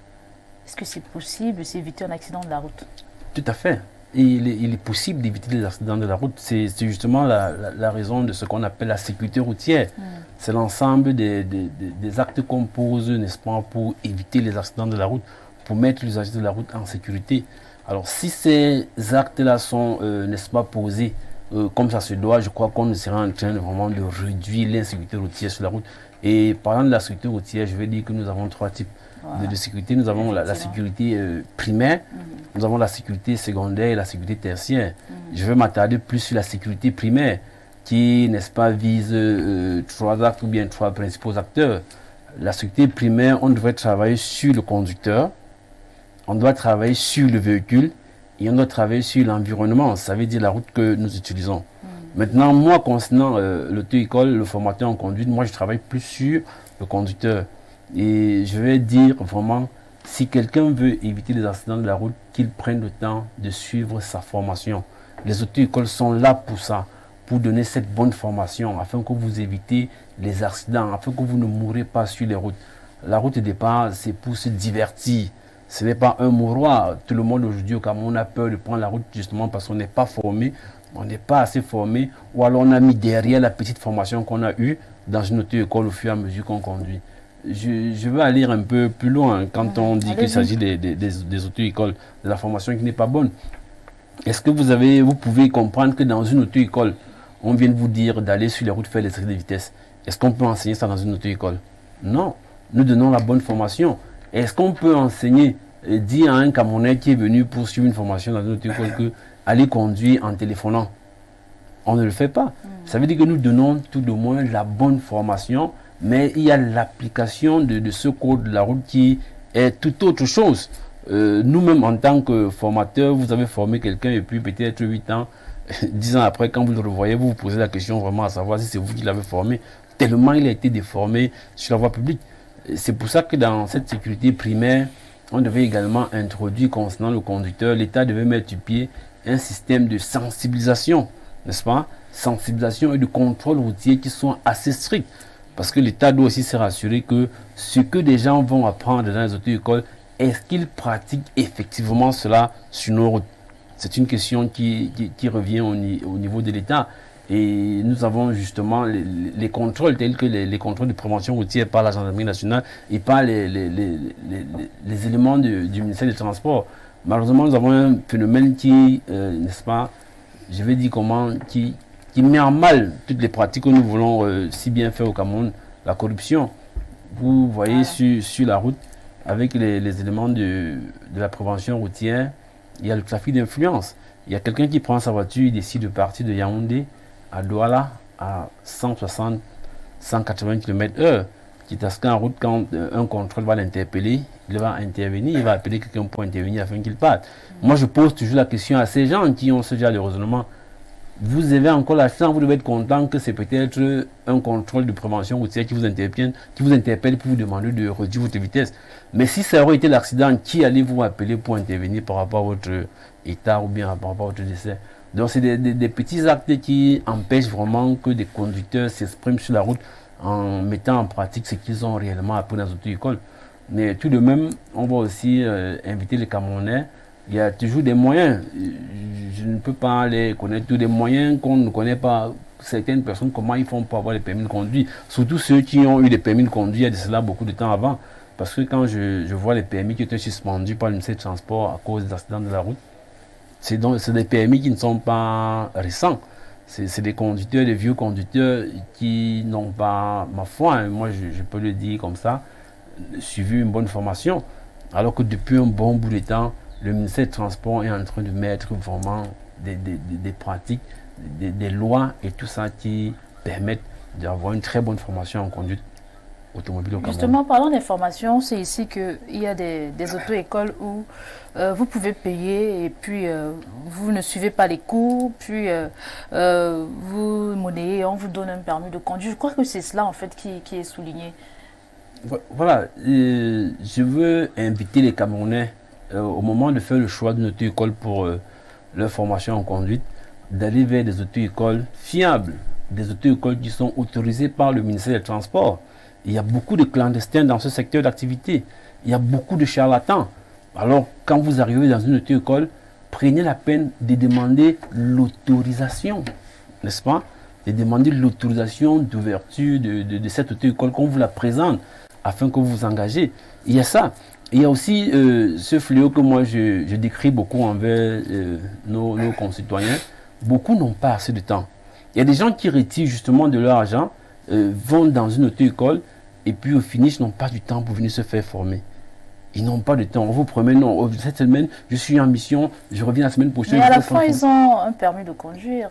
Est-ce que c'est possible d'éviter un accident de la route? Tout à fait. Il est possible d'éviter les accidents de la route. C'est justement la raison de ce qu'on appelle la sécurité routière. C'est l'ensemble des actes qu'on pose, n'est-ce pas, pour éviter les accidents de la route, pour mettre les usagers de la route en sécurité. Alors si ces actes-là sont, n'est-ce pas, posés comme ça se doit, je crois qu'on ne sera en train vraiment de réduire l'insécurité routière sur la route. Et parlant de la sécurité routière, je vais dire que nous avons 3 types de sécurité. Nous avons la sécurité primaire, nous avons la sécurité secondaire et la sécurité tertiaire. Je vais m'attarder plus sur la sécurité primaire qui, n'est-ce pas, vise 3 actes ou bien 3 principaux acteurs. La sécurité primaire, on devrait travailler sur le conducteur, on doit travailler sur le véhicule et on doit travailler sur l'environnement, ça veut dire la route que nous utilisons. Maintenant, moi, concernant l'auto-école, le formateur en conduite, moi, je travaille plus sur le conducteur. Et je vais dire vraiment, si quelqu'un veut éviter les accidents de la route, qu'il prenne le temps de suivre sa formation. Les auto-écoles sont là pour ça, pour donner cette bonne formation, afin que vous évitez les accidents, afin que vous ne mourrez pas sur les routes. La route de départ, c'est pour se divertir. Ce n'est pas un mouroir. Tout le monde aujourd'hui au Cameroun a peur de prendre la route justement parce qu'on n'est pas formé, on n'est pas assez formé, ou alors on a mis derrière la petite formation qu'on a eue dans une auto-école au fur et à mesure qu'on conduit. Je veux aller un peu plus loin quand on dit qu'il s'agit des auto-écoles, de la formation qui n'est pas bonne. Est-ce que vous pouvez comprendre que dans une auto-école, on vient de vous dire d'aller sur les routes faire les excès de vitesse? Est-ce qu'on peut enseigner ça dans une auto-école? Non, nous donnons la bonne formation. Est-ce qu'on peut enseigner, dire à un Camerounais qui est venu pour suivre une formation dans une auto-école que aller conduire en téléphonant? On ne le fait pas. Ça veut dire que nous donnons tout de moins la bonne formation, mais il y a l'application de ce code de la route qui est tout autre chose. Nous-mêmes, en tant que formateurs, vous avez formé quelqu'un et puis peut-être 8 ans, 10 ans après, quand vous le revoyez, vous vous posez la question vraiment à savoir si c'est vous qui l'avez formé, tellement il a été déformé sur la voie publique. C'est pour ça que dans cette sécurité primaire, on devait également introduire concernant le conducteur, l'État devait mettre du pied un système de sensibilisation, n'est-ce pas? Sensibilisation et de contrôle routier qui sont assez stricts. Parce que l'État doit aussi se rassurer que ce que des gens vont apprendre dans les auto-écoles, est-ce qu'ils pratiquent effectivement cela sur nos routes? C'est une question qui revient au niveau de l'État. Et nous avons justement les contrôles tels que les contrôles de prévention routière par la gendarmerie nationale et par les éléments du ministère des Transports. Malheureusement, nous avons un phénomène qui, n'est-ce pas, je vais dire comment, qui met en mal toutes les pratiques que nous voulons si bien faire au Cameroun, la corruption. Vous voyez sur la route, avec les éléments de la prévention routière, il y a le trafic d'influence. Il y a quelqu'un qui prend sa voiture, il décide de partir de Yaoundé à Douala à 160, 180 km/h. Quitte à ce qu'en route, quand un contrôle va l'interpeller, il va intervenir, il va appeler quelqu'un pour intervenir afin qu'il parte. Moi, je pose toujours la question à ces gens qui ont ce genre de raisonnement. Vous avez encore la chance, vous devez être content que c'est peut-être un contrôle de prévention routière qui vous interpelle pour vous demander de réduire votre vitesse. Mais si ça aurait été l'accident, qui allez vous appeler pour intervenir par rapport à votre état ou bien par rapport à votre décès? Donc c'est des petits actes qui empêchent vraiment que des conducteurs s'expriment sur la route en mettant en pratique ce qu'ils ont réellement appris dans les auto-écoles. Mais tout de même, on va aussi inviter les Camerounais. Il y a toujours des moyens. Je ne peux pas les connaître, tous des moyens qu'on ne connaît pas. Certaines personnes, comment ils font pour avoir les permis de conduire. Surtout ceux qui ont eu des permis de conduire il y a de cela beaucoup de temps avant. Parce que quand je vois les permis qui étaient suspendus par le ministère des Transports à cause des accidents de la route, c'est des permis qui ne sont pas récents. C'est des conducteurs, des vieux conducteurs qui n'ont pas, ma foi, moi je peux le dire comme ça, suivi une bonne formation. Alors que depuis un bon bout de temps, le ministère des Transports est en train de mettre vraiment des pratiques, des lois et tout ça qui permettent d'avoir une très bonne formation en conduite automobile au Cameroun. Justement, parlant des formations, c'est ici qu'il y a des auto-écoles où vous pouvez payer et puis vous ne suivez pas les cours, puis vous monnayez, on vous donne un permis de conduire. Je crois que c'est cela en fait qui est souligné. Voilà, je veux inviter les Camerounais au moment de faire le choix d'une auto-école pour leur formation en conduite, d'aller vers des auto-écoles fiables, des auto-écoles qui sont autorisées par le ministère des Transports. Il y a beaucoup de clandestins dans ce secteur d'activité. Il y a beaucoup de charlatans. Alors, quand vous arrivez dans une auto-école, prenez la peine de demander l'autorisation, n'est-ce pas? De demander l'autorisation d'ouverture de cette auto-école qu'on vous la présente afin que vous vous engagez. Il y a ça. Il y a aussi ce fléau que moi je décris beaucoup envers nos concitoyens. beaucoup n'ont pas assez de temps. Il y a des gens qui retirent justement de leur argent, vont dans une auto-école et puis au finish n'ont pas du temps pour venir se faire former. Ils n'ont pas de temps. On vous promet, non, cette semaine, je suis en mission, je reviens la semaine prochaine. Mais à la fin, ils ont un permis de conduire.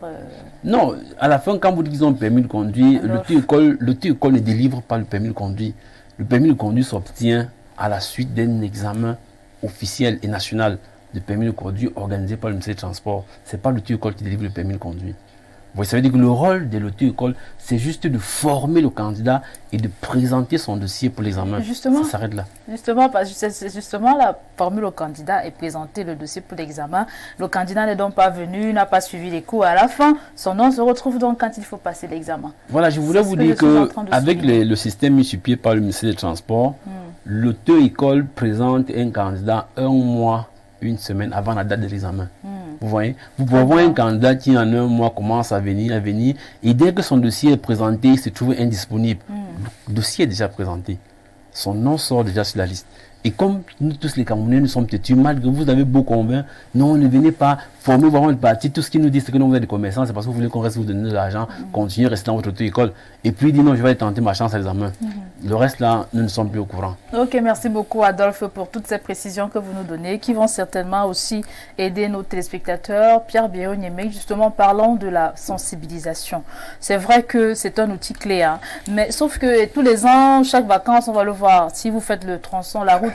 Non, à la fin, quand vous dites qu'ils ont un permis de conduire, l'auto-école ne délivre pas le permis de conduire. Le permis de conduire s'obtient à la suite d'un examen officiel et national de permis de conduire organisé par le ministère des Transports. Ce n'est pas l'auto-école qui délivre le permis de conduire. Vous savez dire que le rôle de l'auto-école, c'est juste de former le candidat et de présenter son dossier pour l'examen. Justement, ça s'arrête là. Justement, parce que c'est justement la formule au candidat et présenter le dossier pour l'examen. Le candidat n'est donc pas venu, n'a pas suivi les cours. À la fin, son nom se retrouve donc quand il faut passer l'examen. Voilà, je voulais vous dire qu'avec le système mis sur pied par le ministère des Transports, l'auto-école présente un candidat 1 mois, 1 semaine avant la date de l'examen. Vous voyez, vous pouvez avoir un candidat qui en 1 mois commence à venir, et dès que son dossier est présenté, il se trouve indisponible. Le dossier est déjà présenté. Son nom sort déjà sur la liste. Et comme nous tous les Camerounais, nous sommes têtus, malgré que vous avez beau convaincre, non, ne venez pas former vraiment le parti. Tout ce qu'il nous dit, c'est que nous, vous êtes des commerçants, c'est parce que vous voulez qu'on reste vous donner de l'argent, continuer à rester dans votre auto-école. Et puis il dit non, je vais tenter ma chance à l'examen. Le reste là, nous ne sommes plus au courant. Ok, merci beaucoup Adolphe pour toutes ces précisions que vous nous donnez, qui vont certainement aussi aider nos téléspectateurs. Pierre Biaud-Niémé, justement, parlons de la sensibilisation. C'est vrai que c'est un outil clé, hein, mais sauf que tous les ans, chaque vacances, on va le voir. Si vous faites le tronçon, la route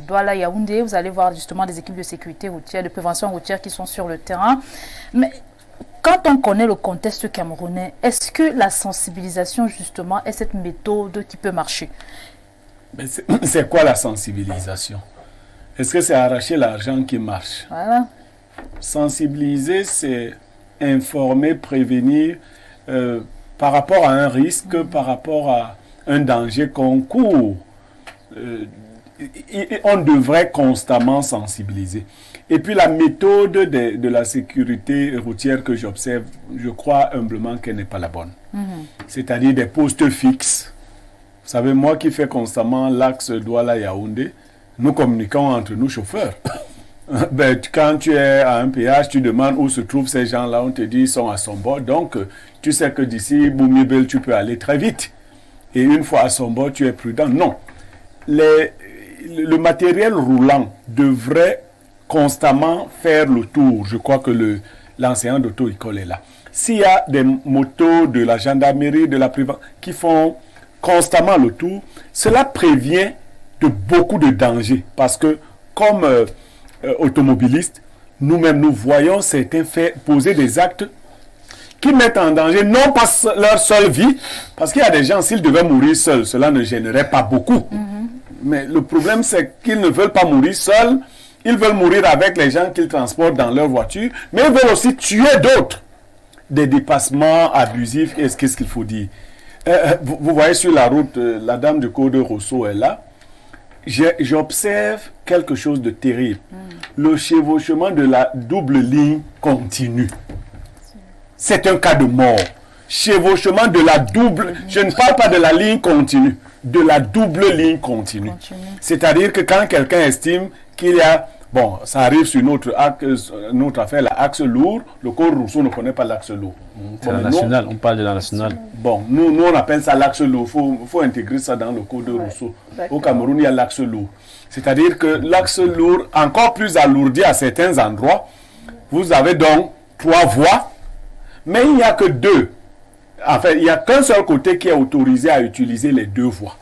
Douala-Yaoundé, vous allez voir justement des équipes de sécurité routière, de prévention routière qui sont sur le terrain. Mais quand on connaît le contexte camerounais, est-ce que la sensibilisation justement est cette méthode qui peut marcher? C'est quoi la sensibilisation? Est-ce que c'est arracher l'argent qui marche? Voilà. Sensibiliser, c'est informer, prévenir par rapport à un risque, par rapport à un danger qu'on court. On devrait constamment sensibiliser. Et puis la méthode de la sécurité routière que j'observe, je crois humblement qu'elle n'est pas la bonne. C'est-à-dire des postes fixes. Vous savez, moi qui fais constamment l'axe Douala-Yaoundé, nous communiquons entre nous chauffeurs. Quand tu es à un péage, tu demandes où se trouvent ces gens-là, on te dit ils sont à son bord. Donc, tu sais que d'ici Boumibel, tu peux aller très vite. Et une fois à son bord, tu es prudent. Non. Le matériel roulant devrait constamment faire le tour. Je crois que l'enseignant d'auto-école est là. S'il y a des motos de la gendarmerie, de la prévention, qui font constamment le tour, cela prévient de beaucoup de dangers. Parce que, comme automobilistes, nous-mêmes, nous voyons certains poser des actes qui mettent en danger non pas leur seule vie, parce qu'il y a des gens, s'ils devaient mourir seuls, cela ne gênerait pas beaucoup. Mais le problème, c'est qu'ils ne veulent pas mourir seuls, ils veulent mourir avec les gens qu'ils transportent dans leur voiture, mais ils veulent aussi tuer d'autres. Des dépassements abusifs, qu'est-ce qu'il faut dire? Vous voyez sur la route, la dame de Côte de Rousseau est là. J'observe quelque chose de terrible. Le chevauchement de la double ligne continue. C'est un cas de mort. Chevauchement de la double, je ne parle pas de la ligne continue, de la double ligne continue. C'est-à-dire que quand quelqu'un estime qu'il y a, bon, ça arrive sur notre affaire, l'axe lourd, le Côte Rousseau ne connaît pas l'axe lourd. C'est la nationale, on parle de la nationale. Bon, nous on appelle ça l'axe lourd, il faut intégrer ça dans le Côte de Rousseau. Au Cameroun, il y a l'axe lourd. C'est-à-dire que l'axe lourd, encore plus alourdi à certains endroits, vous avez donc 3 voies, mais il n'y a que 2. Enfin, il n'y a qu'un seul côté qui est autorisé à utiliser les 2 voies.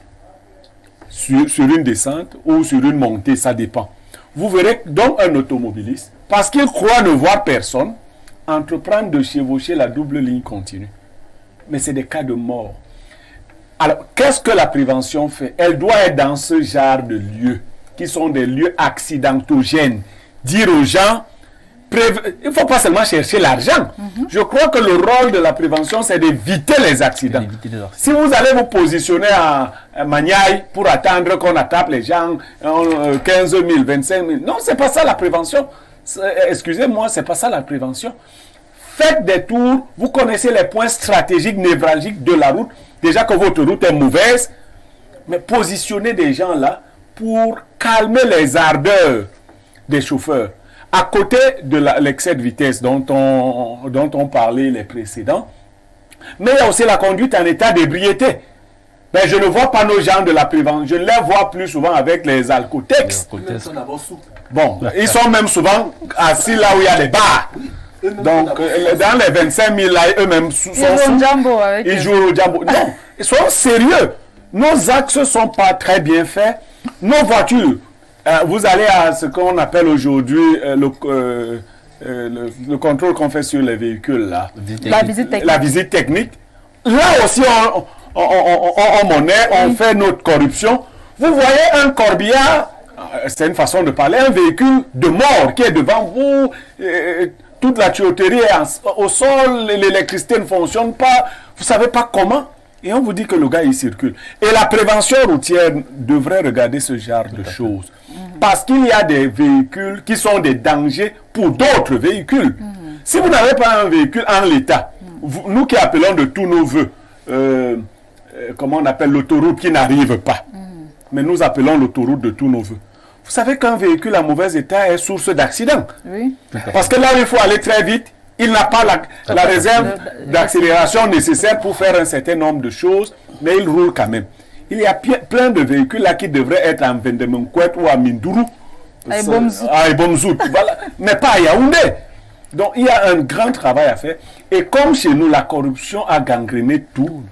Sur une descente ou sur une montée, ça dépend. Vous verrez donc un automobiliste, parce qu'il croit ne voir personne, entreprendre de chevaucher la double ligne continue. Mais c'est des cas de mort. Alors, qu'est-ce que la prévention fait? Elle doit être dans ce genre de lieux, qui sont des lieux accidentogènes. Dire aux gens, il ne faut pas seulement chercher l'argent. Je crois que le rôle de la prévention, c'est d'éviter les accidents. Si vous allez vous positionner à Maniaï pour attendre qu'on attrape les gens, 15 000, 25 000, non, c'est pas ça la prévention. Excusez-moi, c'est pas ça la prévention. Faites des tours, vous connaissez les points stratégiques, névralgiques de la route. Déjà que votre route est mauvaise, mais positionnez des gens là pour calmer les ardeurs des chauffeurs. À côté de l'excès de vitesse dont on parlait les précédents, mais il y a aussi la conduite en état d'ébriété. Ben, je ne vois pas nos gens de la prévention. Je les vois plus souvent avec les alcotex. Bon, ils sont même souvent assis là où il y a des bars. Donc, dans les 25 000 là, eux-mêmes sont sous. Ils jouent au jambo. Non, ils sont sérieux. Nos axes ne sont pas très bien faits. Nos voitures, vous allez à ce qu'on appelle aujourd'hui le contrôle qu'on fait sur les véhicules là. La visite technique. Là aussi, on monnaie, on fait notre corruption. Vous voyez un corbillard, c'est une façon de parler, un véhicule de mort qui est devant vous, toute la tuyauterie est au sol, l'électricité ne fonctionne pas, vous ne savez pas comment, et on vous dit que le gars il circule. Et la prévention routière devrait regarder ce genre de choses. Parce qu'il y a des véhicules qui sont des dangers pour d'autres véhicules. Si vous n'avez pas un véhicule en l'état, nous qui appelons de tous nos voeux, comment on appelle l'autoroute qui n'arrive pas, mais nous appelons l'autoroute de tous nos voeux. Vous savez qu'un véhicule en mauvais état est source d'accident. Oui. Parce que là où il faut aller très vite, il n'a pas la réserve d'accélération nécessaire pour faire un certain nombre de choses, mais il roule quand même. Il y a plein de véhicules là qui devraient être en Vendemenkwet ou à Mindourou, à Ebomzout, voilà, mais pas à Yaoundé. Donc il y a un grand travail à faire. Et comme chez nous, la corruption a gangréné tout,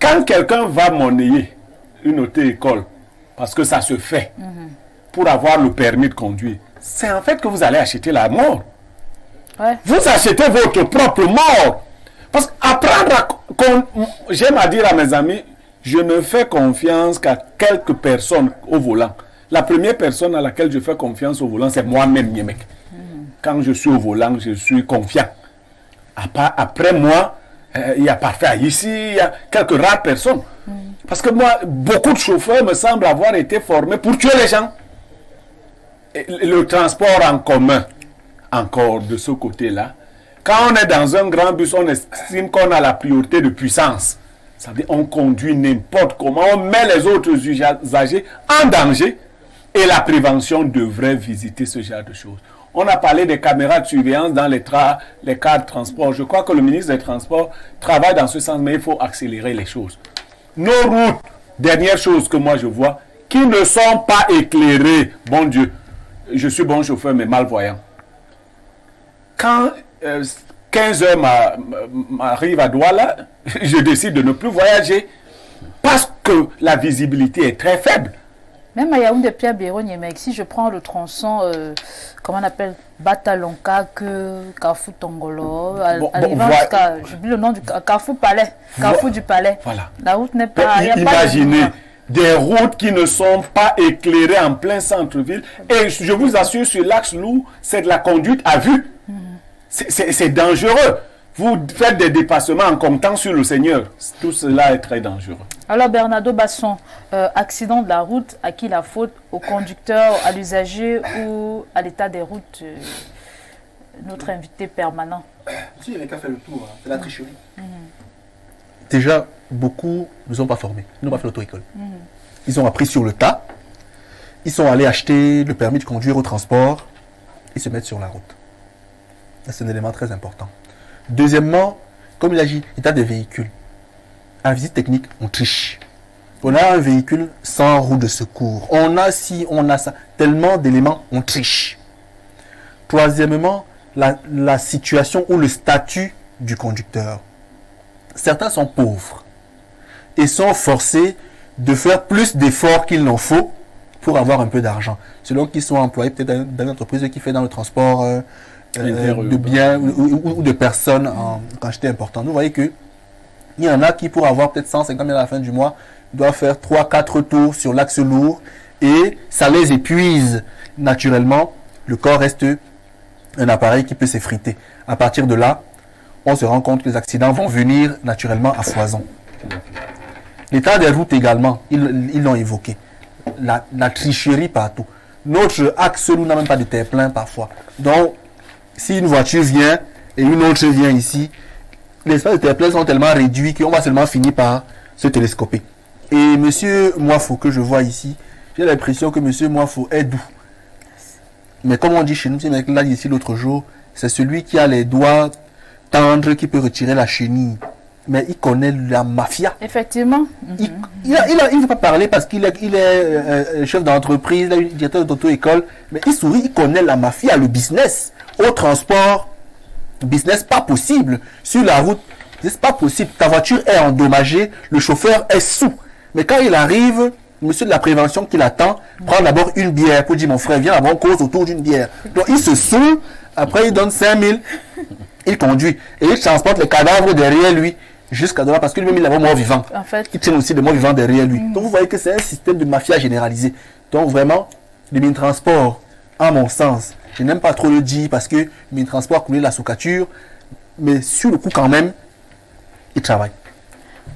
quand quelqu'un va monnayer une auto-école, parce que ça se fait, pour avoir le permis de conduire, c'est en fait que vous allez acheter la mort. Ouais. Vous achetez votre propre mort. Parce qu'apprendre j'aime à dire à mes amis, je ne fais confiance qu'à quelques personnes au volant. La première personne à laquelle je fais confiance au volant, c'est moi-même, Niemek. Quand je suis au volant, je suis confiant. Après moi, il y a parfait ici, il y a quelques rares personnes. Parce que moi, beaucoup de chauffeurs me semblent avoir été formés pour tuer les gens. Et le transport en commun, encore de ce côté-là, quand on est dans un grand bus, on estime qu'on a la priorité de puissance. Ça veut dire qu'on conduit n'importe comment, on met les autres usagers en danger et la prévention devrait visiter ce genre de choses. On a parlé des caméras de surveillance dans les cas de transport. Je crois que le ministre des Transports travaille dans ce sens, mais il faut accélérer les choses. Nos routes, dernière chose que moi je vois, qui ne sont pas éclairées, bon Dieu, je suis bon chauffeur mais malvoyant. Quand 15 heures m'arrive à Douala, je décide de ne plus voyager parce que la visibilité est très faible. Même à Yaoundé, Pierre Béron, si je prends le tronçon, comment on appelle, Batalonka, Carrefour Tongolo, j'oublie le nom du Carrefour Palais, Carrefour du Palais. Voilà. La route n'est pas... Imaginez des routes qui ne sont pas éclairées en plein centre-ville. Et je vous assure, sur l'axe lourd, c'est de la conduite à vue. C'est dangereux. Vous faites des dépassements en comptant sur le Seigneur. Tout cela est très dangereux. Alors Bernardo Basson, accident de la route, à qui la faute? Au conducteur, à l'usager ou à l'état des routes? Notre invité permanent. Si, il a fait le tour, hein. C'est la tricherie. Déjà, beaucoup ne sont pas formés. Ils n'ont pas fait l'auto-école. Ils ont appris sur le tas. Ils sont allés acheter le permis de conduire au transport. Ils se mettent sur la route. C'est un élément très important. Deuxièmement, comme il a dit, état des véhicules. En visite technique, on triche. On a un véhicule sans roue de secours. On a ci, on a ça. Tellement d'éléments, on triche. Troisièmement, la situation ou le statut du conducteur. Certains sont pauvres et sont forcés de faire plus d'efforts qu'il n'en faut pour avoir un peu d'argent. Selon qu'ils sont employés peut-être dans une entreprise qui fait dans le transport de biens ou de personnes en quantité importante. Vous voyez que il y en a qui, pour avoir peut-être 150 000 à la fin du mois, doivent faire 3-4 tours sur l'axe lourd et ça les épuise naturellement. Le corps reste un appareil qui peut s'effriter. À partir de là, on se rend compte que les accidents vont venir naturellement à foison. L'état des routes également, ils l'ont évoqué. La tricherie partout. Notre axe lourd n'a même pas de terre-plein parfois. Donc, si une voiture vient et une autre vient ici, les espaces de terre-plein sont tellement réduits qu'on va seulement finir par se télescoper. Et M. Moifo, que je vois ici, j'ai l'impression que M. Moifo est doux. Mais comme on dit chez nous, ce mec l'a dit ici l'autre jour, c'est celui qui a les doigts tendres qui peut retirer la chenille. Mais il connaît la mafia. Effectivement. Il ne veut pas parler parce qu'il est chef d'entreprise, il est directeur d'auto-école, mais il sourit, il connaît la mafia, le business. Au transport, business pas possible. Sur la route, c'est pas possible. Ta voiture est endommagée, le chauffeur est sous. Mais quand il arrive, monsieur de la prévention qui l'attend, prend d'abord une bière pour dire mon frère, viens avoir cause autour d'une bière. Donc il se saoule, après il donne 5000, il conduit et il transporte les cadavres derrière lui. Jusqu'à demain, parce que lui-même il est mort vivant. En fait, il tient aussi des morts vivants derrière lui. Donc vous voyez que c'est un système de mafia généralisé. Donc vraiment, le Minetransport, à mon sens, je n'aime pas trop le dire parce que le Minetransport a coulé la soucature, mais sur le coup quand même, il travaille.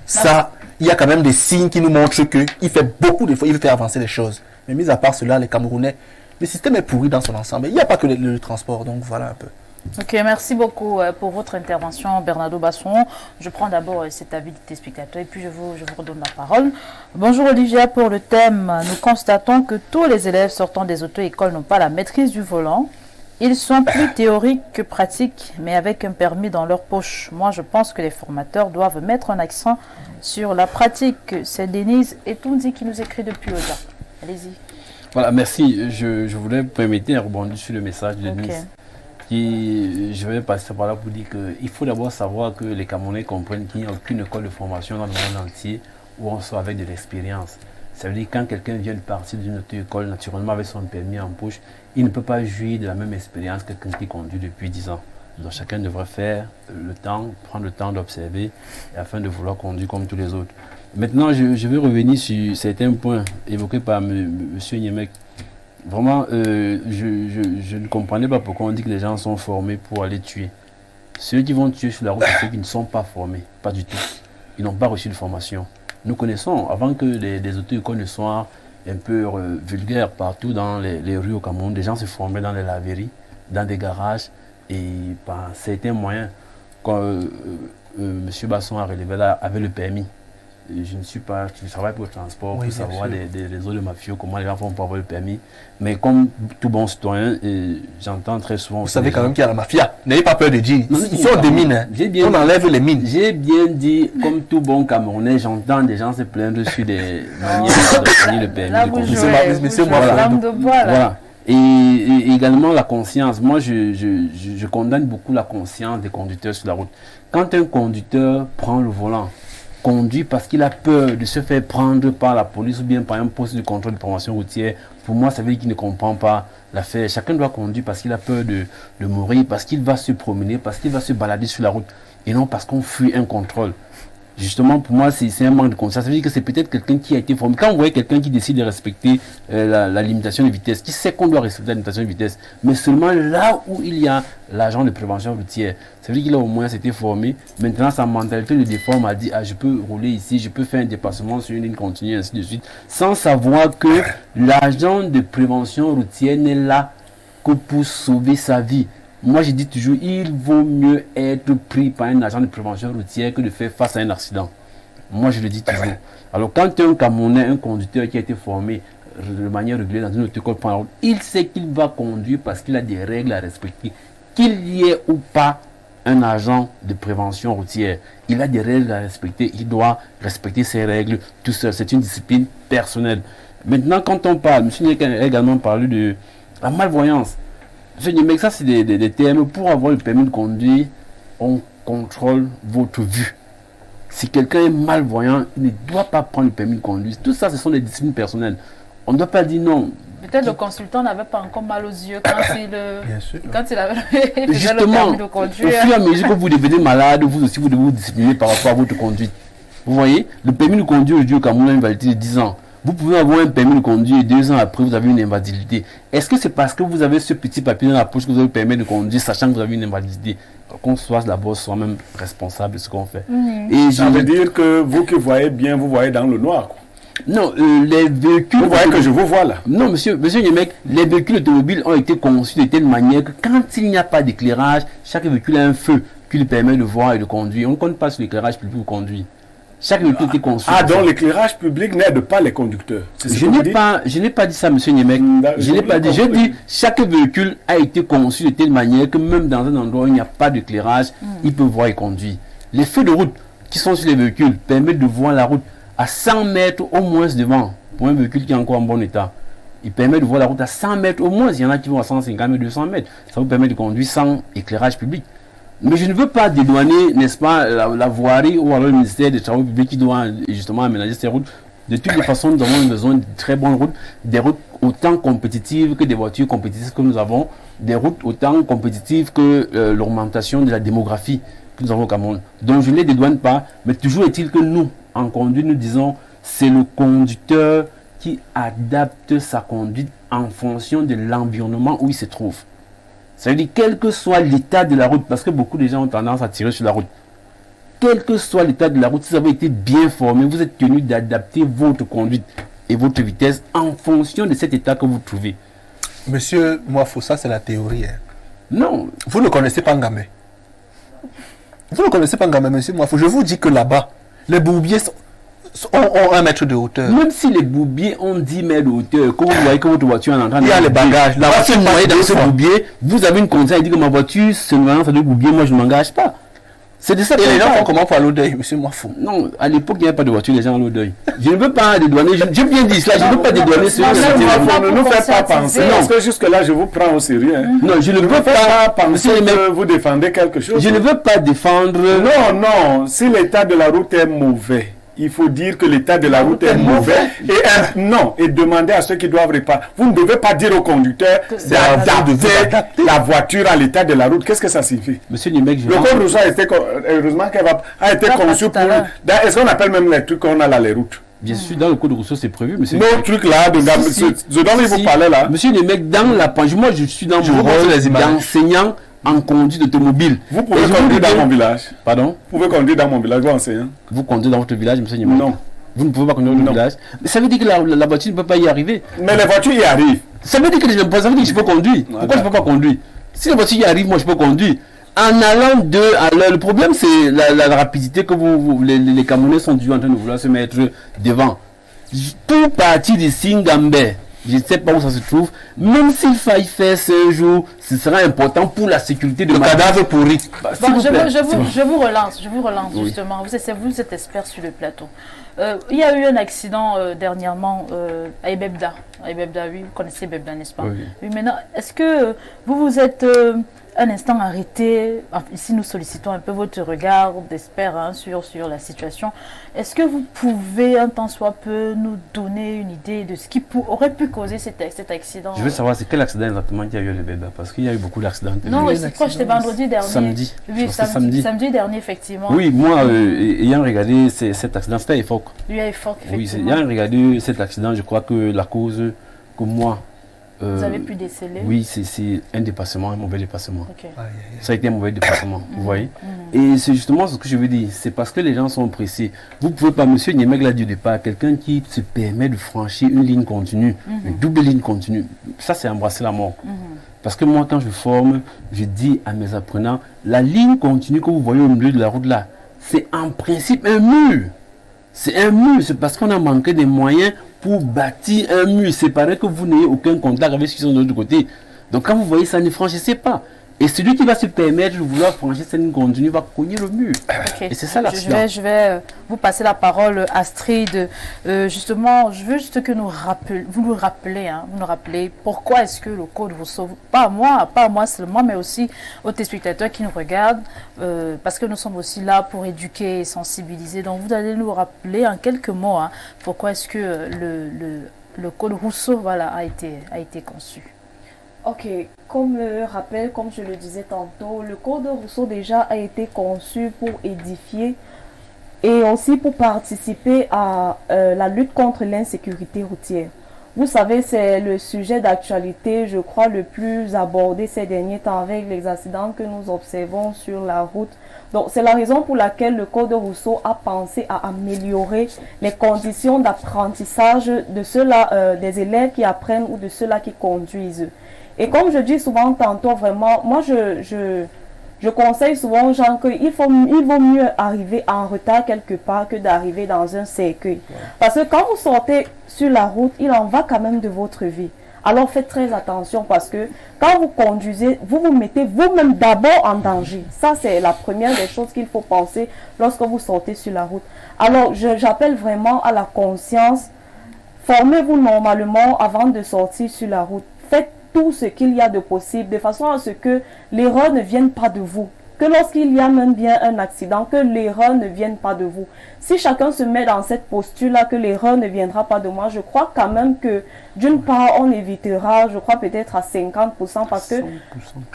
Ça, il y a quand même des signes qui nous montrent qu'il fait beaucoup d'efforts, il veut faire avancer les choses. Mais mis à part cela, les Camerounais, le système est pourri dans son ensemble. Il n'y a pas que le transport, donc voilà un peu. Ok, merci beaucoup pour votre intervention, Bernardo Basson. Je prends d'abord cet avis des téléspectateurs et puis je vous redonne la parole. Bonjour Olivia, pour le thème, nous constatons que tous les élèves sortant des auto-écoles n'ont pas la maîtrise du volant. Ils sont plus théoriques que pratiques, mais avec un permis dans leur poche. Moi, je pense que les formateurs doivent mettre un accent sur la pratique. C'est Denise Etundi qui nous écrit depuis Oja. Allez-y. Voilà, merci. Je voulais vous permettre de rebondir sur le message de Denise. Je vais passer par là pour dire qu'il faut d'abord savoir que les Camerounais comprennent qu'il n'y a aucune école de formation dans le monde entier où on soit avec de l'expérience. Ça veut dire que quand quelqu'un vient de partir d'une auto-école, naturellement avec son permis en poche, il ne peut pas jouir de la même expérience que quelqu'un qui conduit depuis 10 ans. Donc chacun devrait faire le temps, prendre le temps d'observer afin de vouloir conduire comme tous les autres. Maintenant, je vais revenir sur certains points évoqués par M. Niemek. Vraiment, je ne comprenais pas pourquoi on dit que les gens sont formés pour aller tuer. Ceux qui vont tuer sur la route, c'est ceux qui ne sont pas formés, pas du tout. Ils n'ont pas reçu de formation. Nous connaissons, avant que les auto-écoles ne soient un peu vulgaires partout dans les rues au Cameroun, des gens se formaient dans les laveries, dans des garages et par certains moyens. Quand M. Basson a relevé là, avait le permis. Je travaille pour le transport, pour savoir des réseaux de mafieux, comment les gens font pour avoir le permis. Mais comme tout bon citoyen, j'entends très souvent... Vous savez quand même qu'il y a la mafia. N'ayez pas peur de dire. Ils sont des mines. Hein. On enlève les mines. J'ai bien dit, comme tout bon Camerounais, j'entends des gens se plaindre sur des manières d'obtenir le permis. Là, voilà. Et également la conscience. Moi, je condamne beaucoup la conscience des conducteurs sur la route. Quand un conducteur prend le volant, conduit parce qu'il a peur de se faire prendre par la police ou bien par un poste de contrôle de promotion routière, pour moi, ça veut dire qu'il ne comprend pas l'affaire. Chacun doit conduire parce qu'il a peur de mourir, parce qu'il va se promener, parce qu'il va se balader sur la route, et non parce qu'on fuit un contrôle. Justement, pour moi, c'est un manque de conscience. Ça veut dire que c'est peut-être quelqu'un qui a été formé. Quand vous voyez quelqu'un qui décide de respecter la limitation de vitesse, qui sait qu'on doit respecter la limitation de vitesse, mais seulement là où il y a l'agent de prévention routière, ça veut dire qu'il a au moins été formé. Maintenant, sa mentalité le déforme, a dit, ah, je peux rouler ici, je peux faire un dépassement sur une ligne continue, ainsi de suite, sans savoir que l'agent de prévention routière n'est là que pour sauver sa vie. Moi, je dis toujours, il vaut mieux être pris par un agent de prévention routière que de faire face à un accident. Moi, je le dis toujours. Alors, quand un Camerounais, un conducteur qui a été formé de manière régulière dans une auto-école, il sait qu'il va conduire parce qu'il a des règles à respecter. Qu'il y ait ou pas un agent de prévention routière, il a des règles à respecter. Il doit respecter ces règles tout seul. C'est une discipline personnelle. Maintenant, quand on parle, M. Niek a également parlé de la malvoyance. Mais ça, c'est des termes. Pour avoir le permis de conduire, on contrôle votre vue. Si quelqu'un est malvoyant, il ne doit pas prendre le permis de conduire. Tout ça, ce sont des disciplines personnelles. On ne doit pas dire non. Peut-être le consultant n'avait pas encore mal aux yeux quand il avait justement, le permis de conduire. Au fur et à mesure que vous devenez malade, vous aussi, vous devez vous discipliner par rapport à votre conduite. Vous voyez, le permis de conduire aujourd'hui au Cameroun a une validité de 10 ans. Vous pouvez avoir un permis de conduire et 2 ans après, vous avez une invalidité. Est-ce que c'est parce que vous avez ce petit papier dans la poche que vous avez le permis de conduire, sachant que vous avez une invalidité? Qu'on soit d'abord soi-même responsable de ce qu'on fait. Et ça veut dire que vous qui voyez bien, vous voyez dans le noir, quoi. Non, les véhicules... Vous voyez que je vous vois là. Non, monsieur Niemek, les véhicules automobiles ont été conçus de telle manière que quand il n'y a pas d'éclairage, chaque véhicule a un feu qui lui permet de voir et de conduire. On ne compte pas sur l'éclairage pour vous conduire. Chaque véhicule était conçu. Ah, donc l'éclairage public n'aide pas les conducteurs. Je n'ai pas dit ça, monsieur Niemek. Je n'ai pas dit. Je dis chaque véhicule a été conçu de telle manière que même dans un endroit où il n'y a pas d'éclairage, il peut voir et conduire. Les feux de route qui sont sur les véhicules permettent de voir la route à 100 mètres au moins devant. Pour un véhicule qui est encore en bon état, il permet de voir la route à 100 mètres au moins. Il y en a qui vont à 150 mètres, 200 mètres. Ça vous permet de conduire sans éclairage public. Mais je ne veux pas dédouaner, n'est-ce pas, la voirie ou alors le ministère des Travaux publics qui doit justement aménager ces routes. De toutes les façons, nous avons besoin de très bonnes routes, des routes autant compétitives que des voitures compétitives que nous avons, des routes autant compétitives que l'augmentation de la démographie que nous avons au Cameroun. Donc je ne les dédouane pas, mais toujours est-il que nous, en conduite, nous disons c'est le conducteur qui adapte sa conduite en fonction de l'environnement où il se trouve. Ça veut dire quel que soit l'état de la route, parce que beaucoup de gens ont tendance à tirer sur la route. Quel que soit l'état de la route, si vous avez été bien formé, vous êtes tenu d'adapter votre conduite et votre vitesse en fonction de cet état que vous trouvez. Monsieur Moafou, ça c'est la théorie. Hein. Non. Vous ne connaissez pas Ngamé. Vous ne connaissez pas Ngamé, monsieur Moafou. Je vous dis que là-bas, les bourbiers ont 1 mètre de hauteur. Même si les bourbiers ont 10 mètres de hauteur, quand vous voyez que votre voiture est en train de... Il y a les bagages. La voiture, vous voyez dans ce bourbier, vous avez une condition, il dit que ma voiture, c'est une variance de bourbier, moi je ne m'engage pas. C'est de ça que les gens font comment pour l'eau d'œil, monsieur Moafou? Non, à l'époque, il n'y avait pas de voiture, les gens à l'eau d'œil. Je ne veux pas dédouaner, j'ai bien dit cela, je ne veux pas dédouaner ce ne nous faites pas penser, parce que jusque-là, je vous prends au sérieux. Hein. Non, je ne veux pas penser que vous défendez quelque chose. Je ne veux pas défendre... Non, non, si l'état de la route est mauvais, il faut dire que l'état de la route est mauvais et demander à ceux qui doivent réparer. Vous ne devez pas dire au conducteur d'adapter la voiture à l'état de la route. Qu'est-ce que ça signifie? Monsieur Niemek, le code Rousseau a été, heureusement a été conçu pour... Est-ce qu'on appelle même les trucs qu'on a là, les routes? Bien sûr, dans le code Rousseau, c'est prévu, monsieur. Nos trucs là, ce dont il vous parlait là. Monsieur Niemek, dans la page, moi je suis dans mon rôle d'enseignant en conduite automobile. Vous pouvez conduire dans mon village. Pardon? Vous pouvez conduire dans mon village, vous enseignant. Vous conduisez dans votre village, monsieur Niemek? Non. Vous ne pouvez pas conduire dans votre village? Mais ça veut dire que la voiture ne peut pas y arriver. Mais les voitures y arrivent. Ça veut dire que je peux conduire. Pourquoi je ne peux pas conduire? Si la voiture y arrive, moi je peux conduire. En allant alors le problème c'est la rapidité que les Camerounais sont toujours en train de vouloir se mettre devant. Tout parti de Singambé, je ne sais pas où ça se trouve, même s'il faille faire ce jour, ce sera important pour la sécurité de cadavre pourri. Bon, je vous relance oui. Justement. Vous êtes expert sur le plateau. Il y a eu un accident dernièrement à Ebebda. À Ebebda, oui, vous connaissez Ebebda, n'est-ce pas? Oui. Maintenant, est-ce que vous êtes un instant arrêté? Ici, nous sollicitons un peu votre regard d'expert sur la situation. Est-ce que vous pouvez, un temps soit peu, nous donner une idée de ce qui aurait pu causer cet accident? Je veux savoir, c'est quel accident exactement qu'il y a eu à Ebebda? Parce qu'il y a eu beaucoup d'accidents. Non, c'est quoi? C'était vendredi dernier. Samedi. Oui, samedi dernier, effectivement. Oui, moi, ayant regardé cet accident, c'était à EFOC. Oui, à EFOC, effectivement. Oui, ayant regardé cet accident, je crois que la cause que moi... vous avez pu déceler? Oui, c'est un dépassement, un mauvais dépassement. Okay. Ça a été un mauvais dépassement, vous voyez. Et c'est justement ce que je veux dire, c'est parce que les gens sont pressés. Vous ne pouvez pas, monsieur Niemek l'a dit au départ, quelqu'un qui se permet de franchir une ligne continue, une double ligne continue, ça c'est embrasser la mort. Parce que moi, quand je forme, je dis à mes apprenants, la ligne continue que vous voyez au milieu de la route là, c'est en principe un mur. C'est un mur, c'est parce qu'on a manqué des moyens pour bâtir un mur. C'est pareil que vous n'ayez aucun contact avec ceux qui sont de l'autre côté. Donc quand vous voyez ça, ne franchissez pas. Et celui qui va se permettre de vouloir franchir cette ligne continue va cogner le mur. Okay. Et c'est ça l'accident. Je vais vous passer la parole, Astrid. Justement, je veux juste que vous nous rappelez pourquoi est-ce que le code Rousseau, pas à moi seulement, mais aussi aux téléspectateurs qui nous regardent, parce que nous sommes aussi là pour éduquer et sensibiliser. Donc vous allez nous rappeler en quelques mots pourquoi est-ce que le code Rousseau a été conçu. Ok, comme rappel, comme je le disais tantôt, le code Rousseau déjà a été conçu pour édifier et aussi pour participer à la lutte contre l'insécurité routière. Vous savez, c'est le sujet d'actualité, je crois, le plus abordé ces derniers temps avec les accidents que nous observons sur la route. Donc, c'est la raison pour laquelle le code Rousseau a pensé à améliorer les conditions d'apprentissage de ceux-là, des élèves qui apprennent ou de ceux-là qui conduisent. Et comme je dis souvent tantôt, vraiment, moi je Je conseille souvent aux gens qu'il il vaut mieux arriver en retard quelque part que d'arriver dans un cercueil. Parce que quand vous sortez sur la route, il en va quand même de votre vie. Alors faites très attention parce que quand vous conduisez, vous vous mettez vous-même d'abord en danger. Ça, c'est la première des choses qu'il faut penser lorsque vous sortez sur la route. Alors, j'appelle vraiment à la conscience. Formez-vous normalement avant de sortir sur la route. Faites tout ce qu'il y a de possible de façon à ce que l'erreur ne vienne pas de vous. Que lorsqu'il y a même bien un accident, que l'erreur ne vienne pas de vous. Si chacun se met dans cette posture-là, que l'erreur ne viendra pas de moi, je crois quand même que d'une part, on évitera, je crois peut-être à 50%, parce que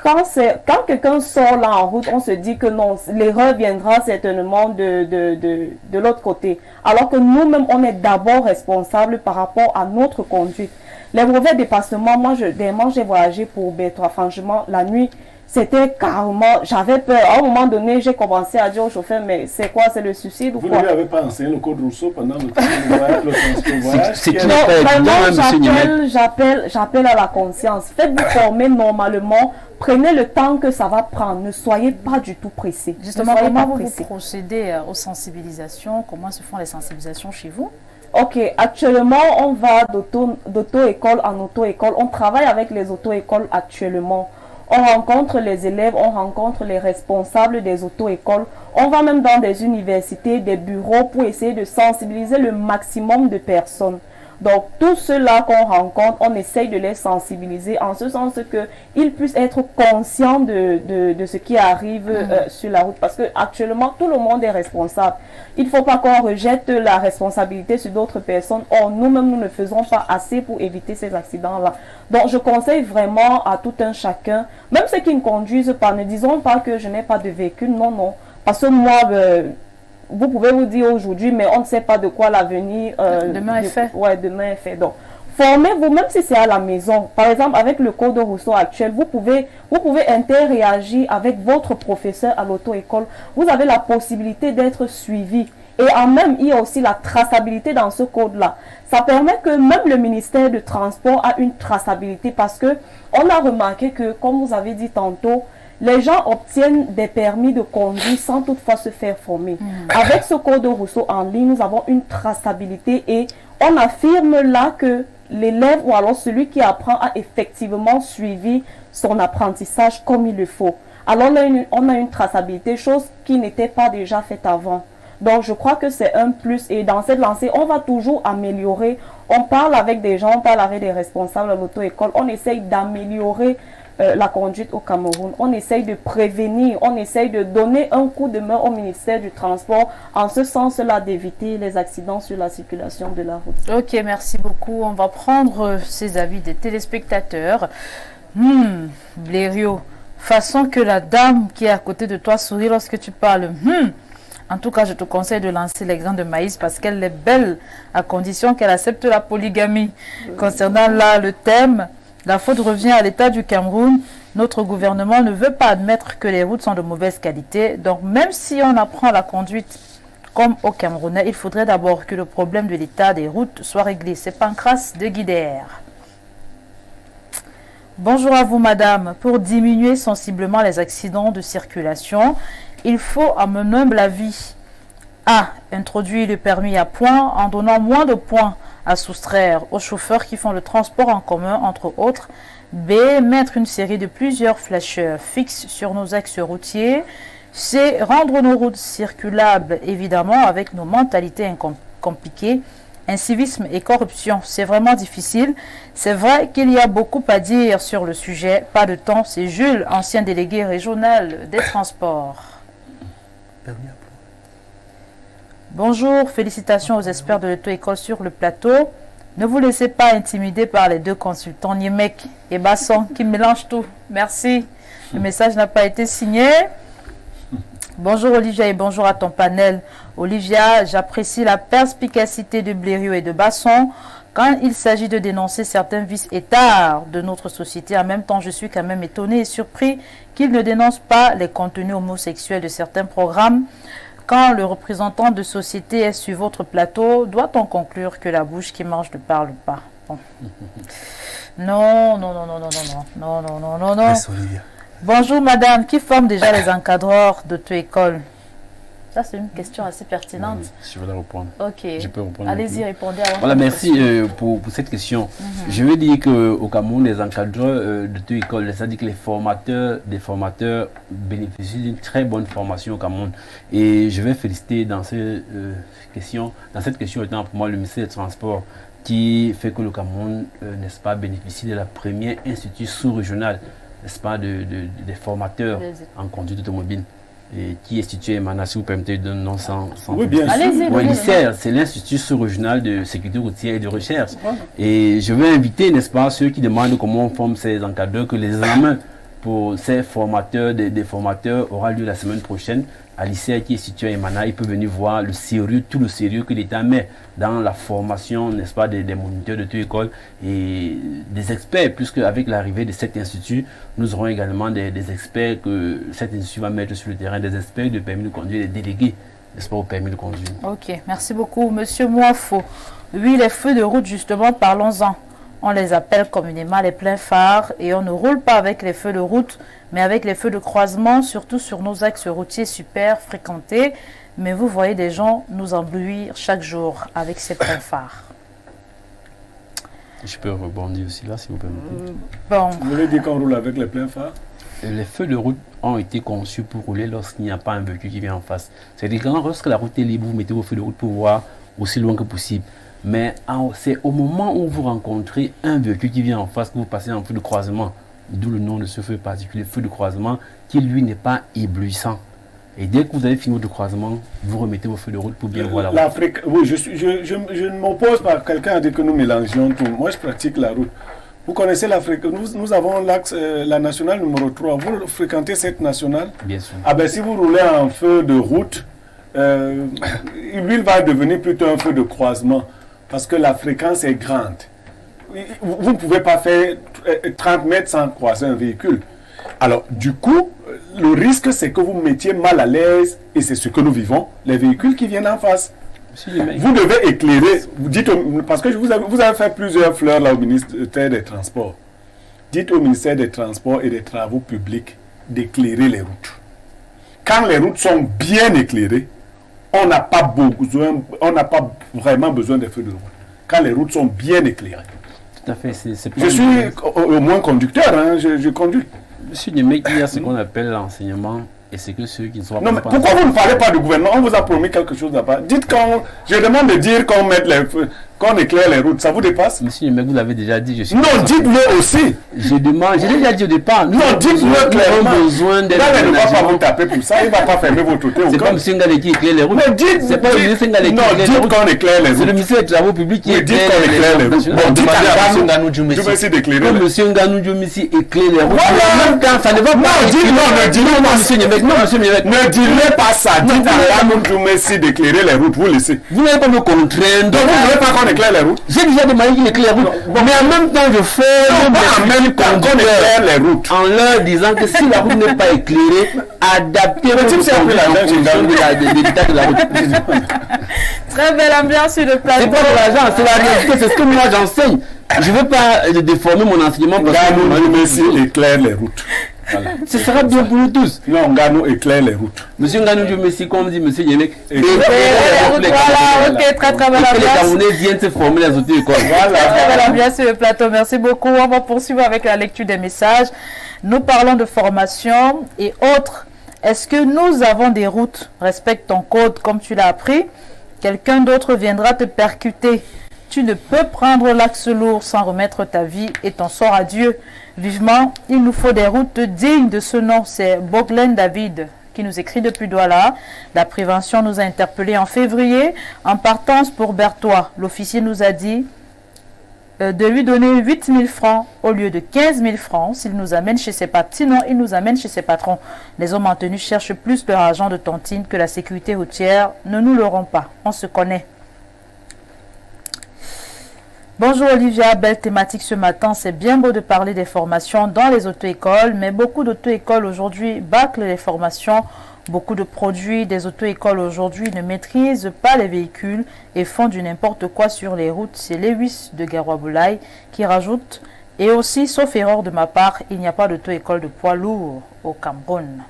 quand quelqu'un sort là en route, on se dit que non, l'erreur viendra certainement de l'autre côté. Alors que nous-mêmes, on est d'abord responsable par rapport à notre conduite. Les mauvais dépassements, moi, j'ai voyagé pour B3, franchement, la nuit, c'était carrément, j'avais peur. À un moment donné, j'ai commencé à dire au chauffeur, mais c'est quoi, c'est le suicide ou quoi? Vous ne lui avez pas enseigné le code Rousseau pendant le voyage? J'appelle à la conscience. Faites-vous former normalement. Prenez le temps que ça va prendre. Ne soyez pas du tout pressé. Justement, comment vous procédez aux sensibilisations? Comment se font les sensibilisations chez vous? Ok, actuellement, on va d'auto-école en auto-école. On travaille avec les auto-écoles actuellement. On rencontre les élèves, on rencontre les responsables des auto-écoles. On va même dans des universités, des bureaux pour essayer de sensibiliser le maximum de personnes. Donc, tous ceux-là qu'on rencontre, on essaye de les sensibiliser en ce sens qu'ils puissent être conscients de ce qui arrive sur la route. Parce que actuellement, tout le monde est responsable. Il ne faut pas qu'on rejette la responsabilité sur d'autres personnes. Or, nous-mêmes, nous ne faisons pas assez pour éviter ces accidents-là. Donc, je conseille vraiment à tout un chacun, même ceux qui ne conduisent pas, ne disons pas que je n'ai pas de véhicule. Non, non. Parce que moi, vous pouvez vous dire aujourd'hui, mais on ne sait pas de quoi l'avenir... demain est fait. Ouais, demain est fait. Donc, formez-vous, même si c'est à la maison. Par exemple, avec le code Rousseau actuel, vous pouvez interagir avec votre professeur à l'auto-école. Vous avez la possibilité d'être suivi. Et en même, il y a aussi la traçabilité dans ce code-là. Ça permet que même le ministère du Transport a une traçabilité parce que on a remarqué que, comme vous avez dit tantôt, les gens obtiennent des permis de conduire sans toutefois se faire former. Avec ce code Rousseau en ligne, nous avons une traçabilité et on affirme là que l'élève ou alors celui qui apprend a effectivement suivi son apprentissage comme il le faut. Alors là, on a une traçabilité, chose qui n'était pas déjà faite avant. Donc, je crois que c'est un plus. Et dans cette lancée, on va toujours améliorer. On parle avec des gens, on parle avec des responsables de l'auto-école. On essaye d'améliorer la conduite au Cameroun. On essaye de prévenir, on essaye de donner un coup de main au ministère du Transport en ce sens-là d'éviter les accidents sur la circulation de la route. Ok, merci beaucoup. On va prendre ces avis des téléspectateurs. Blériot, façon que la dame qui est à côté de toi sourit lorsque tu parles. En tout cas, je te conseille de lancer les grains de maïs parce qu'elle est belle à condition qu'elle accepte la polygamie. Concernant là le thème, la faute revient à l'État du Cameroun. Notre gouvernement ne veut pas admettre que les routes sont de mauvaise qualité. Donc, même si on apprend la conduite comme au Camerounais, il faudrait d'abord que le problème de l'état des routes soit réglé. C'est Pancras de Guidère. Bonjour à vous, madame. Pour diminuer sensiblement les accidents de circulation, il faut, à mon humble avis, A. Introduire le permis à points en donnant moins de points à soustraire aux chauffeurs qui font le transport en commun, entre autres. B. Mettre une série de plusieurs flasheurs fixes sur nos axes routiers. C. Rendre nos routes circulables, évidemment, avec nos mentalités compliquées. Incivisme et corruption, c'est vraiment difficile. C'est vrai qu'il y a beaucoup à dire sur le sujet. Pas de temps, c'est Jules, ancien délégué régional des transports. Bonjour, félicitations aux experts de l'auto-école sur le plateau. Ne vous laissez pas intimider par les deux consultants, Niemek et Basson, qui mélangent tout. Merci. Le message n'a pas été signé. Bonjour Olivia et bonjour à ton panel. Olivia, j'apprécie la perspicacité de Blériot et de Basson quand il s'agit de dénoncer certains vices étards de notre société. En même temps, je suis quand même étonné et surpris qu'ils ne dénoncent pas les contenus homosexuels de certains programmes. Quand le représentant de société est sur votre plateau, doit-on conclure que la bouche qui mange ne parle pas? Bon. Non. Bonjour madame, qui forme déjà les encadreurs d'auto-école? Ça, c'est une question assez pertinente. Oui, je vais la répondre. Ok. Je peux répondre. Allez-y, répondez. Voilà, merci pour cette question. Je veux dire qu'au Cameroun, les encadreurs d'auto-école, c'est-à-dire que des formateurs bénéficient d'une très bonne formation au Cameroun. Et je vais féliciter dans cette question étant pour moi le ministère des Transports qui fait que le Cameroun, n'est-ce pas, bénéficie de la première institut sous-régional, n'est-ce pas, des formateurs en conduite automobile. Et qui est situé à Mana, si vous permettez de donner nom sans oui, bien sûr. Allez-y, oui, l'ICER, c'est l'Institut sous-régional de sécurité routière et de recherche. Et je veux inviter, n'est-ce pas, ceux qui demandent comment on forme ces encadreurs, que les examens pour ces formateurs, des formateurs, aura lieu la semaine prochaine à l'ICER qui est situé à Emana. Il peut venir voir le sérieux, tout le sérieux que l'État met dans la formation, n'est-ce pas, des moniteurs de toute école et des experts, puisque avec l'arrivée de cet institut, nous aurons également des experts que cet institut va mettre sur le terrain, des experts de permis de conduire, des délégués, n'est-ce pas, au permis de conduire. Ok, merci beaucoup. Monsieur Moifo, oui, les feux de route, justement, parlons-en. On les appelle communément les pleins phares et on ne roule pas avec les feux de route, mais avec les feux de croisement, surtout sur nos axes routiers super fréquentés. Mais vous voyez des gens nous embrouiller chaque jour avec ces pleins phares. Je peux rebondir aussi là, si vous permettez. Bon. Vous voulez dire qu'on roule avec les pleins phares? Les feux de route ont été conçus pour rouler lorsqu'il n'y a pas un véhicule qui vient en face. C'est-à-dire que lorsque la route est libre, vous mettez vos feux de route pour voir aussi loin que possible. Mais c'est au moment où vous rencontrez un véhicule qui vient en face que vous passez en feu de croisement, d'où le nom de ce feu particulier, feu de croisement, qui lui n'est pas éblouissant. Et dès que vous avez fini votre croisement, vous remettez vos feux de route pour bien voir la route. L'Afrique, oui, je ne m'oppose pas. Quelqu'un a dit que nous mélangeons tout. Moi, je pratique la route. Vous connaissez l'Afrique. Nous avons l'axe, la nationale numéro 3. Vous fréquentez cette nationale? Bien sûr. Ah ben, si vous roulez en feu de route, lui, il va devenir plutôt un feu de croisement. Parce que la fréquence est grande. Vous ne pouvez pas faire 30 mètres sans croiser un véhicule. Alors, du coup, le risque, c'est que vous mettiez mal à l'aise, et c'est ce que nous vivons, les véhicules qui viennent en face. Vous devez éclairer, vous dites, parce que vous avez fait plusieurs fleurs là au ministère des Transports. Dites au ministère des Transports et des Travaux Publics d'éclairer les routes. Quand les routes sont bien éclairées, on n'a pas vraiment besoin des feux de route. Quand les routes sont bien éclairées. Tout à fait. Je suis au moins conducteur, hein, je conduis. Monsieur Niemé, il y a ce qu'on appelle l'enseignement et c'est que ceux qui ne sont pas... Non, mais pourquoi vous ne parlez pas du gouvernement? On vous a promis quelque chose là-bas. Dites je demande de dire qu'on mette les feux, qu'on éclaire les routes. Ça vous dépasse? Monsieur Niemé, vous l'avez déjà dit. Non, dites-le aussi. J'ai déjà dit au départ. Non, dites-le clairement. Besoin d'être... Il ne va pas vous taper pour ça. Il ne va pas fermer votre hôtel. C'est pas M. Ngale qui éclaire les routes. Mais dites, c'est pas le ministre Ngale qui éclaire les routes. Non, dites qu'on éclaire les routes. C'est le ministère des Travaux Publics qui éclaire les routes. Bon, dites à M. Nganou Djoumissi d'éclairer les routes. M. Nganou Djoumissi éclaire les routes. Voilà. Même quand ça ne va pas... Non, dites-le. Non, monsieur Niemé. Non, monsieur Niemé. Ne dites pas ça. Dites à Nganou Djoumissi d'éclairer les routes. Vous laissez. Vous n'allez pas me contraindre. Donc, vous ne voulez pas qu'on éclaire les routes? J'ai déjà demandé qu'il éclaire les routes. Mais en même temps, je fais les routes. En leur disant que si la route n'est pas éclairée, adaptez votre conduite en fonction de l'état de la route. Très belle ambiance sur le plateau. C'est pas de l'argent, c'est la réalité, c'est ce que moi j'enseigne. Je ne veux pas déformer mon enseignement parce que Messi éclaire les routes. Voilà. Ce sera bien pour nous tous. Non, Nganou éclaire les routes. Monsieur Nganou Messi, comme dit Monsieur Yemek, voilà, ok, très belle ambiance. Les Camerounais viennent se former les auto-écoles. Voilà, très belle ambiance sur le plateau. Merci beaucoup. On va poursuivre avec la lecture des messages. Nous parlons de formation et autres. Est-ce que nous avons des routes? Respecte ton code comme tu l'as appris. Quelqu'un d'autre viendra te percuter. Tu ne peux prendre l'axe lourd sans remettre ta vie et ton sort à Dieu. Vivement, il nous faut des routes dignes de ce nom. C'est Boglen David qui nous écrit depuis Douala. La prévention nous a interpellés en février. En partance pour Berthois, l'officier nous a dit de lui donner 8 000 francs au lieu de 15 000 francs s'il nous amène chez ses patrons. Sinon, il nous amène chez ses patrons. Les hommes en tenue cherchent plus leur argent de tontine que la sécurité routière. Ne nous l'aurons pas. On se connaît. Bonjour Olivia, belle thématique ce matin. C'est bien beau de parler des formations dans les auto-écoles, mais beaucoup d'auto-écoles aujourd'hui bâclent les formations. Beaucoup de produits des auto-écoles aujourd'hui ne maîtrisent pas les véhicules et font du n'importe quoi sur les routes. C'est Lewis de Garoua-Boulaye qui rajoute Et aussi, sauf erreur de ma part, il n'y a pas d'auto-école de poids lourds au Cameroun.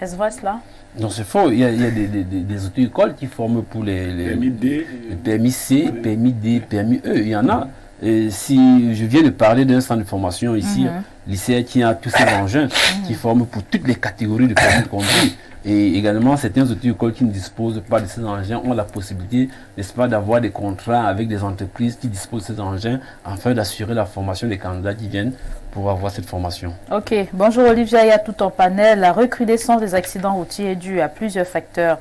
Est-ce vrai cela? Non, c'est faux. Il y a des auto-écoles qui forment pour les Permis D, permis C, permis D, permis E. Il y en a. Et si je viens de parler d'un centre de formation ici, lycée qui a tous ces engins qui forment pour toutes les catégories de permis de conduire. Et également, certaines auto-écoles qui ne disposent pas de ces engins ont la possibilité, n'est-ce pas, d'avoir des contrats avec des entreprises qui disposent de ces engins afin d'assurer la formation des candidats qui viennent pour avoir cette formation. Ok, bonjour Olivia, il y a tout en panel. La recrudescence des accidents routiers est due à plusieurs facteurs.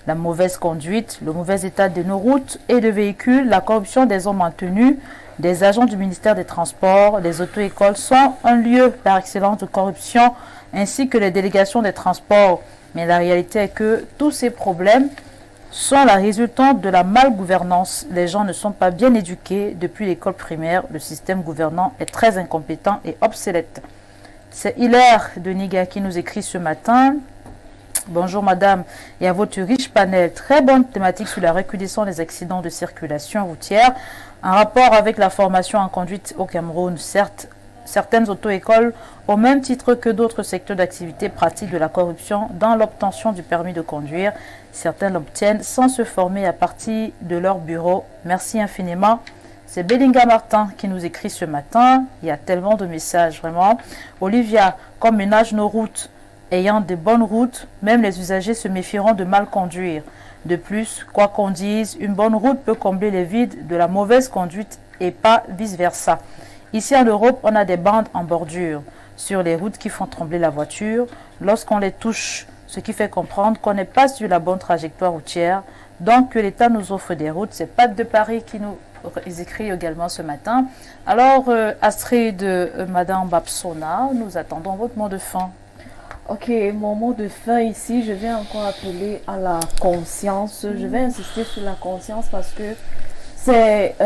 La mauvaise conduite, le mauvais état de nos routes et de véhicules, la corruption des hommes en tenue, des agents du ministère des Transports, les auto-écoles sont un lieu par excellence de corruption, ainsi que les délégations des transports. Mais la réalité est que tous ces problèmes sont la résultante de la malgouvernance. Les gens ne sont pas bien éduqués. Depuis l'école primaire, le système gouvernant est très incompétent et obsolète. C'est Hilaire de Niga qui nous écrit ce matin. Bonjour madame, et à votre riche panel, très bonne thématique sur la recrudescence des accidents de circulation routière, en rapport avec la formation en conduite au Cameroun. Certes, certaines auto-écoles, au même titre que d'autres secteurs d'activité, pratiquent de la corruption dans l'obtention du permis de conduire. Certains l'obtiennent sans se former à partir de leur bureau. Merci infiniment. C'est Belinga Martin qui nous écrit ce matin. Il y a tellement de messages, vraiment. Olivia, comme ménage nos routes, ayant de bonnes routes, même les usagers se méfieront de mal conduire. De plus, quoi qu'on dise, une bonne route peut combler les vides de la mauvaise conduite et pas vice-versa. Ici en Europe, on a des bandes en bordure sur les routes qui font trembler la voiture lorsqu'on les touche, ce qui fait comprendre qu'on n'est pas sur la bonne trajectoire routière. Donc que l'État nous offre des routes. C'est Pat de Paris qui nous écrit également ce matin. Alors, Astrid, Madame Babsona, nous attendons votre mot de fin. Ok, mon mot de fin ici, je vais encore appeler à la conscience. Je vais insister sur la conscience parce que c'est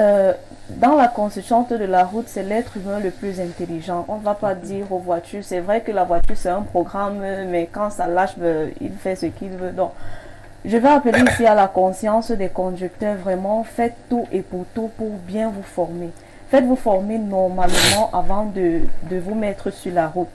dans la constitution de la route, c'est l'être humain le plus intelligent. On ne va pas dire aux voitures, c'est vrai que la voiture c'est un programme, mais quand ça lâche, il fait ce qu'il veut. Donc, je vais appeler ici à la conscience des conducteurs. Vraiment, faites tout et pour tout pour bien vous former. Faites-vous former normalement avant de vous mettre sur la route.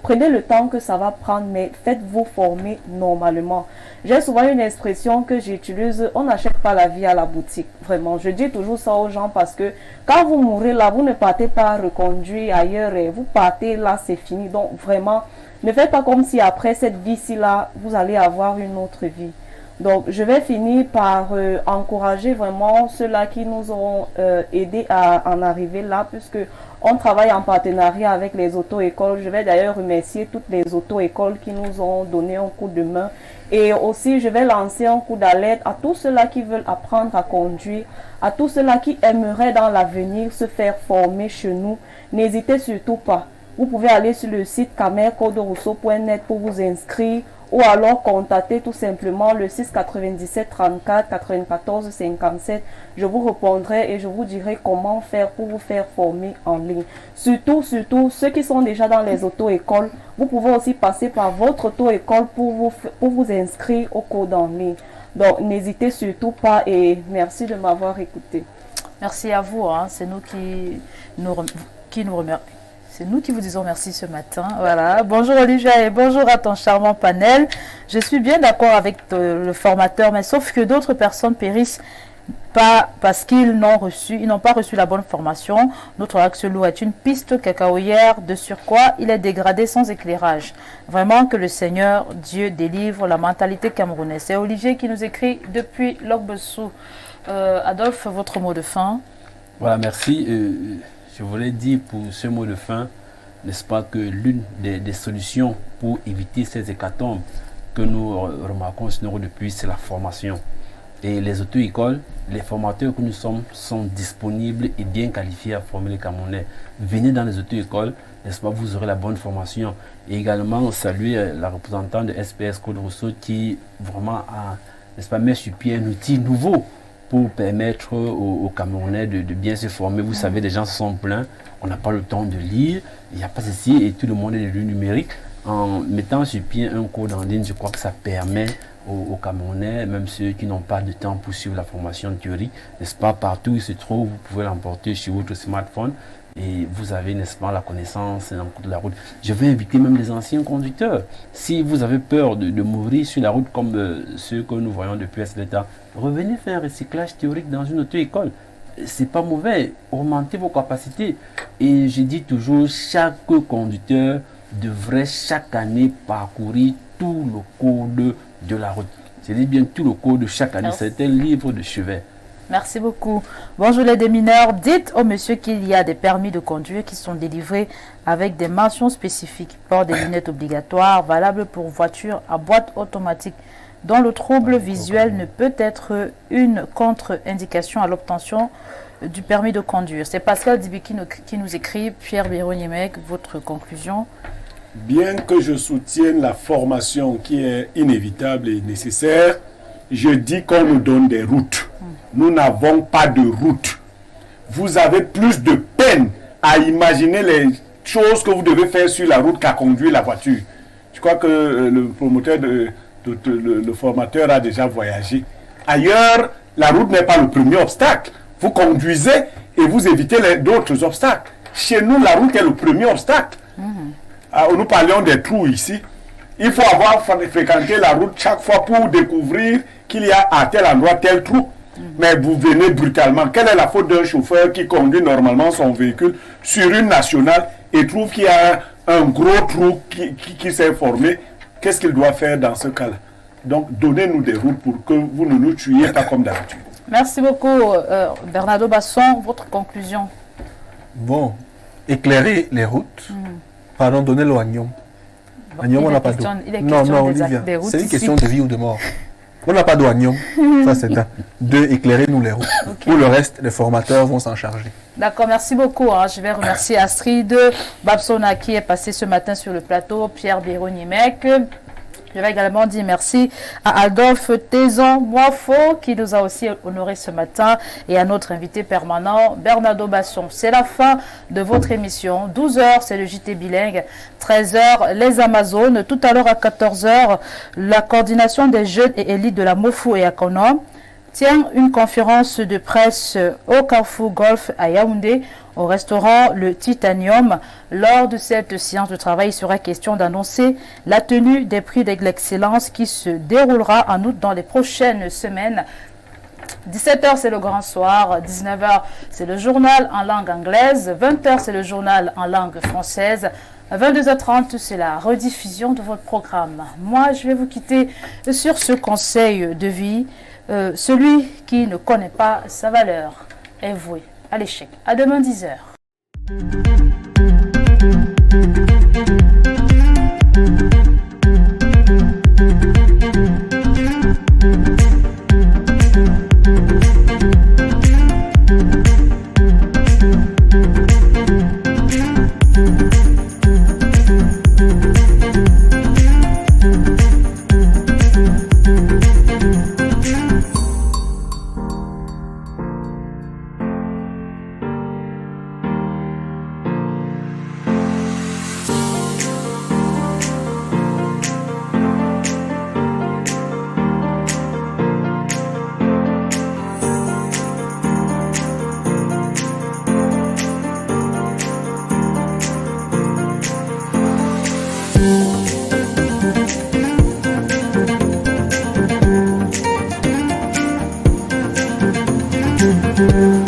Prenez le temps que ça va prendre, mais faites-vous former normalement. J'ai souvent une expression que j'utilise, on n'achète pas la vie à la boutique. Vraiment, je dis toujours ça aux gens parce que quand vous mourrez là, vous ne partez pas reconduire ailleurs et vous partez là, c'est fini. Donc vraiment, ne faites pas comme si après cette vie-ci là, vous allez avoir une autre vie. Donc, je vais finir par encourager vraiment ceux-là qui nous ont aidés à en arriver là, puisque on travaille en partenariat avec les auto-écoles. Je vais d'ailleurs remercier toutes les auto-écoles qui nous ont donné un coup de main. Et aussi, je vais lancer un coup d'alerte à tous ceux-là qui veulent apprendre à conduire, à tous ceux-là qui aimeraient dans l'avenir se faire former chez nous. N'hésitez surtout pas. Vous pouvez aller sur le site camercodorousseau.net pour vous inscrire ou alors contacter tout simplement le 697 34 94 57. Je vous répondrai et je vous dirai comment faire pour vous faire former en ligne. Surtout, ceux qui sont déjà dans les auto-écoles, vous pouvez aussi passer par votre auto-école pour vous inscrire au cours en ligne. Donc, n'hésitez surtout pas et merci de m'avoir écouté. Merci à vous, hein. C'est nous qui nous remercions. C'est nous qui vous disons merci ce matin. Voilà. Bonjour Olivia et bonjour à ton charmant panel. Je suis bien d'accord avec le formateur, mais sauf que d'autres personnes périssent pas parce qu'ils n'ont pas reçu la bonne formation. Notre axe lourd est une piste cacaoyère. De surcroît, il est dégradé sans éclairage. Vraiment que le Seigneur Dieu délivre la mentalité camerounaise. C'est Olivier qui nous écrit depuis Logbessou. Adolphe, votre mot de fin. Voilà, merci. Je voulais dire pour ce mot de fin, n'est-ce pas, que l'une des solutions pour éviter ces hécatombes que nous remarquons sur depuis, c'est la formation. Et les auto-écoles, les formateurs que nous sommes sont disponibles et bien qualifiés à former les Camerounais. Venez dans les auto-écoles, n'est-ce pas, vous aurez la bonne formation. Et également, saluer la représentante de SPS Côte Rousseau qui vraiment a, n'est-ce pas, mis sur pied un outil nouveau pour permettre aux Camerounais de bien se former. Vous savez, les gens se sont plaints, on n'a pas le temps de lire, il n'y a pas ceci, et tout le monde est devenu numérique. En mettant sur pied un cours en ligne, je crois que ça permet aux Camerounais, même ceux qui n'ont pas de temps pour suivre la formation théorique, n'est-ce pas, partout où il se trouve, vous pouvez l'emporter sur votre smartphone et vous avez, n'est-ce pas, la connaissance de la route. Je vais inviter même les anciens conducteurs. Si vous avez peur de mourir sur la route comme ceux que nous voyons depuis l'État, revenez faire un recyclage théorique dans une auto-école. C'est pas mauvais, augmentez vos capacités. Et je dis toujours, chaque conducteur devrait chaque année parcourir tout le code de la route. Je dis bien tout le code de chaque année, c'est un livre de chevet. Merci beaucoup. Bonjour les démineurs, dites au monsieur qu'il y a des permis de conduire qui sont délivrés avec des mentions spécifiques. Port des lunettes obligatoires, valables pour voitures à boîte automatique, dont le trouble visuel ne peut être une contre-indication à l'obtention du permis de conduire. C'est Pascal Dibi qui nous écrit. Pierre Biron-Yemec, votre conclusion? Bien que je soutienne la formation qui est inévitable et nécessaire, je dis qu'on nous donne des routes. Nous n'avons pas de route. Vous avez plus de peine à imaginer les choses que vous devez faire sur la route qu'à conduire la voiture. Je crois que le promoteur, le formateur a déjà voyagé. Ailleurs, la route n'est pas le premier obstacle. Vous conduisez et vous évitez d'autres obstacles. Chez nous, la route est le premier obstacle. Nous parlions des trous ici. Il faut avoir fréquenté la route chaque fois pour découvrir qu'il y a à tel endroit tel trou. Mais vous venez brutalement. Quelle est la faute d'un chauffeur qui conduit normalement son véhicule sur une nationale et trouve qu'il y a un gros trou qui s'est formé? Qu'est-ce qu'il doit faire dans ce cas-là? Donc, donnez-nous des routes pour que vous ne nous tuiez pas comme d'habitude. Merci beaucoup, Bernardo Basson. Votre conclusion? Bon, éclairer les routes. Pardon, donner l'eau à Nyom. À Nyom, on n'a pas d'eau. Non, Olivia, c'est une question de vie ou de mort. On n'a pas d'eau à Nyom. Ça, c'est un. Deux, éclairez-nous les routes. Okay. Pour le reste, les formateurs vont s'en charger. D'accord, merci beaucoup. Je vais remercier Astrid Babsona qui est passée ce matin sur le plateau, Pierre Biron-Yemec. Je vais également dire merci à Adolphe Tézon-Moifo qui nous a aussi honoré ce matin et à notre invité permanent, Bernardo Basson. C'est la fin de votre émission. 12h, c'est le JT bilingue. 13h, les Amazones. Tout à l'heure à 14h, la coordination des jeunes et élites de la Mofu et Akonom tient une conférence de presse au Carrefour Golf à Yaoundé, au restaurant Le Titanium. Lors de cette séance de travail, il sera question d'annoncer la tenue des prix de l'excellence qui se déroulera en août dans les prochaines semaines. 17h, c'est le grand soir. 19h, c'est le journal en langue anglaise. 20h, c'est le journal en langue française. À 22h30, c'est la rediffusion de votre programme. Moi, je vais vous quitter sur ce conseil de vie. Celui qui ne connaît pas sa valeur est voué à l'échec. À demain 10h. Thank you.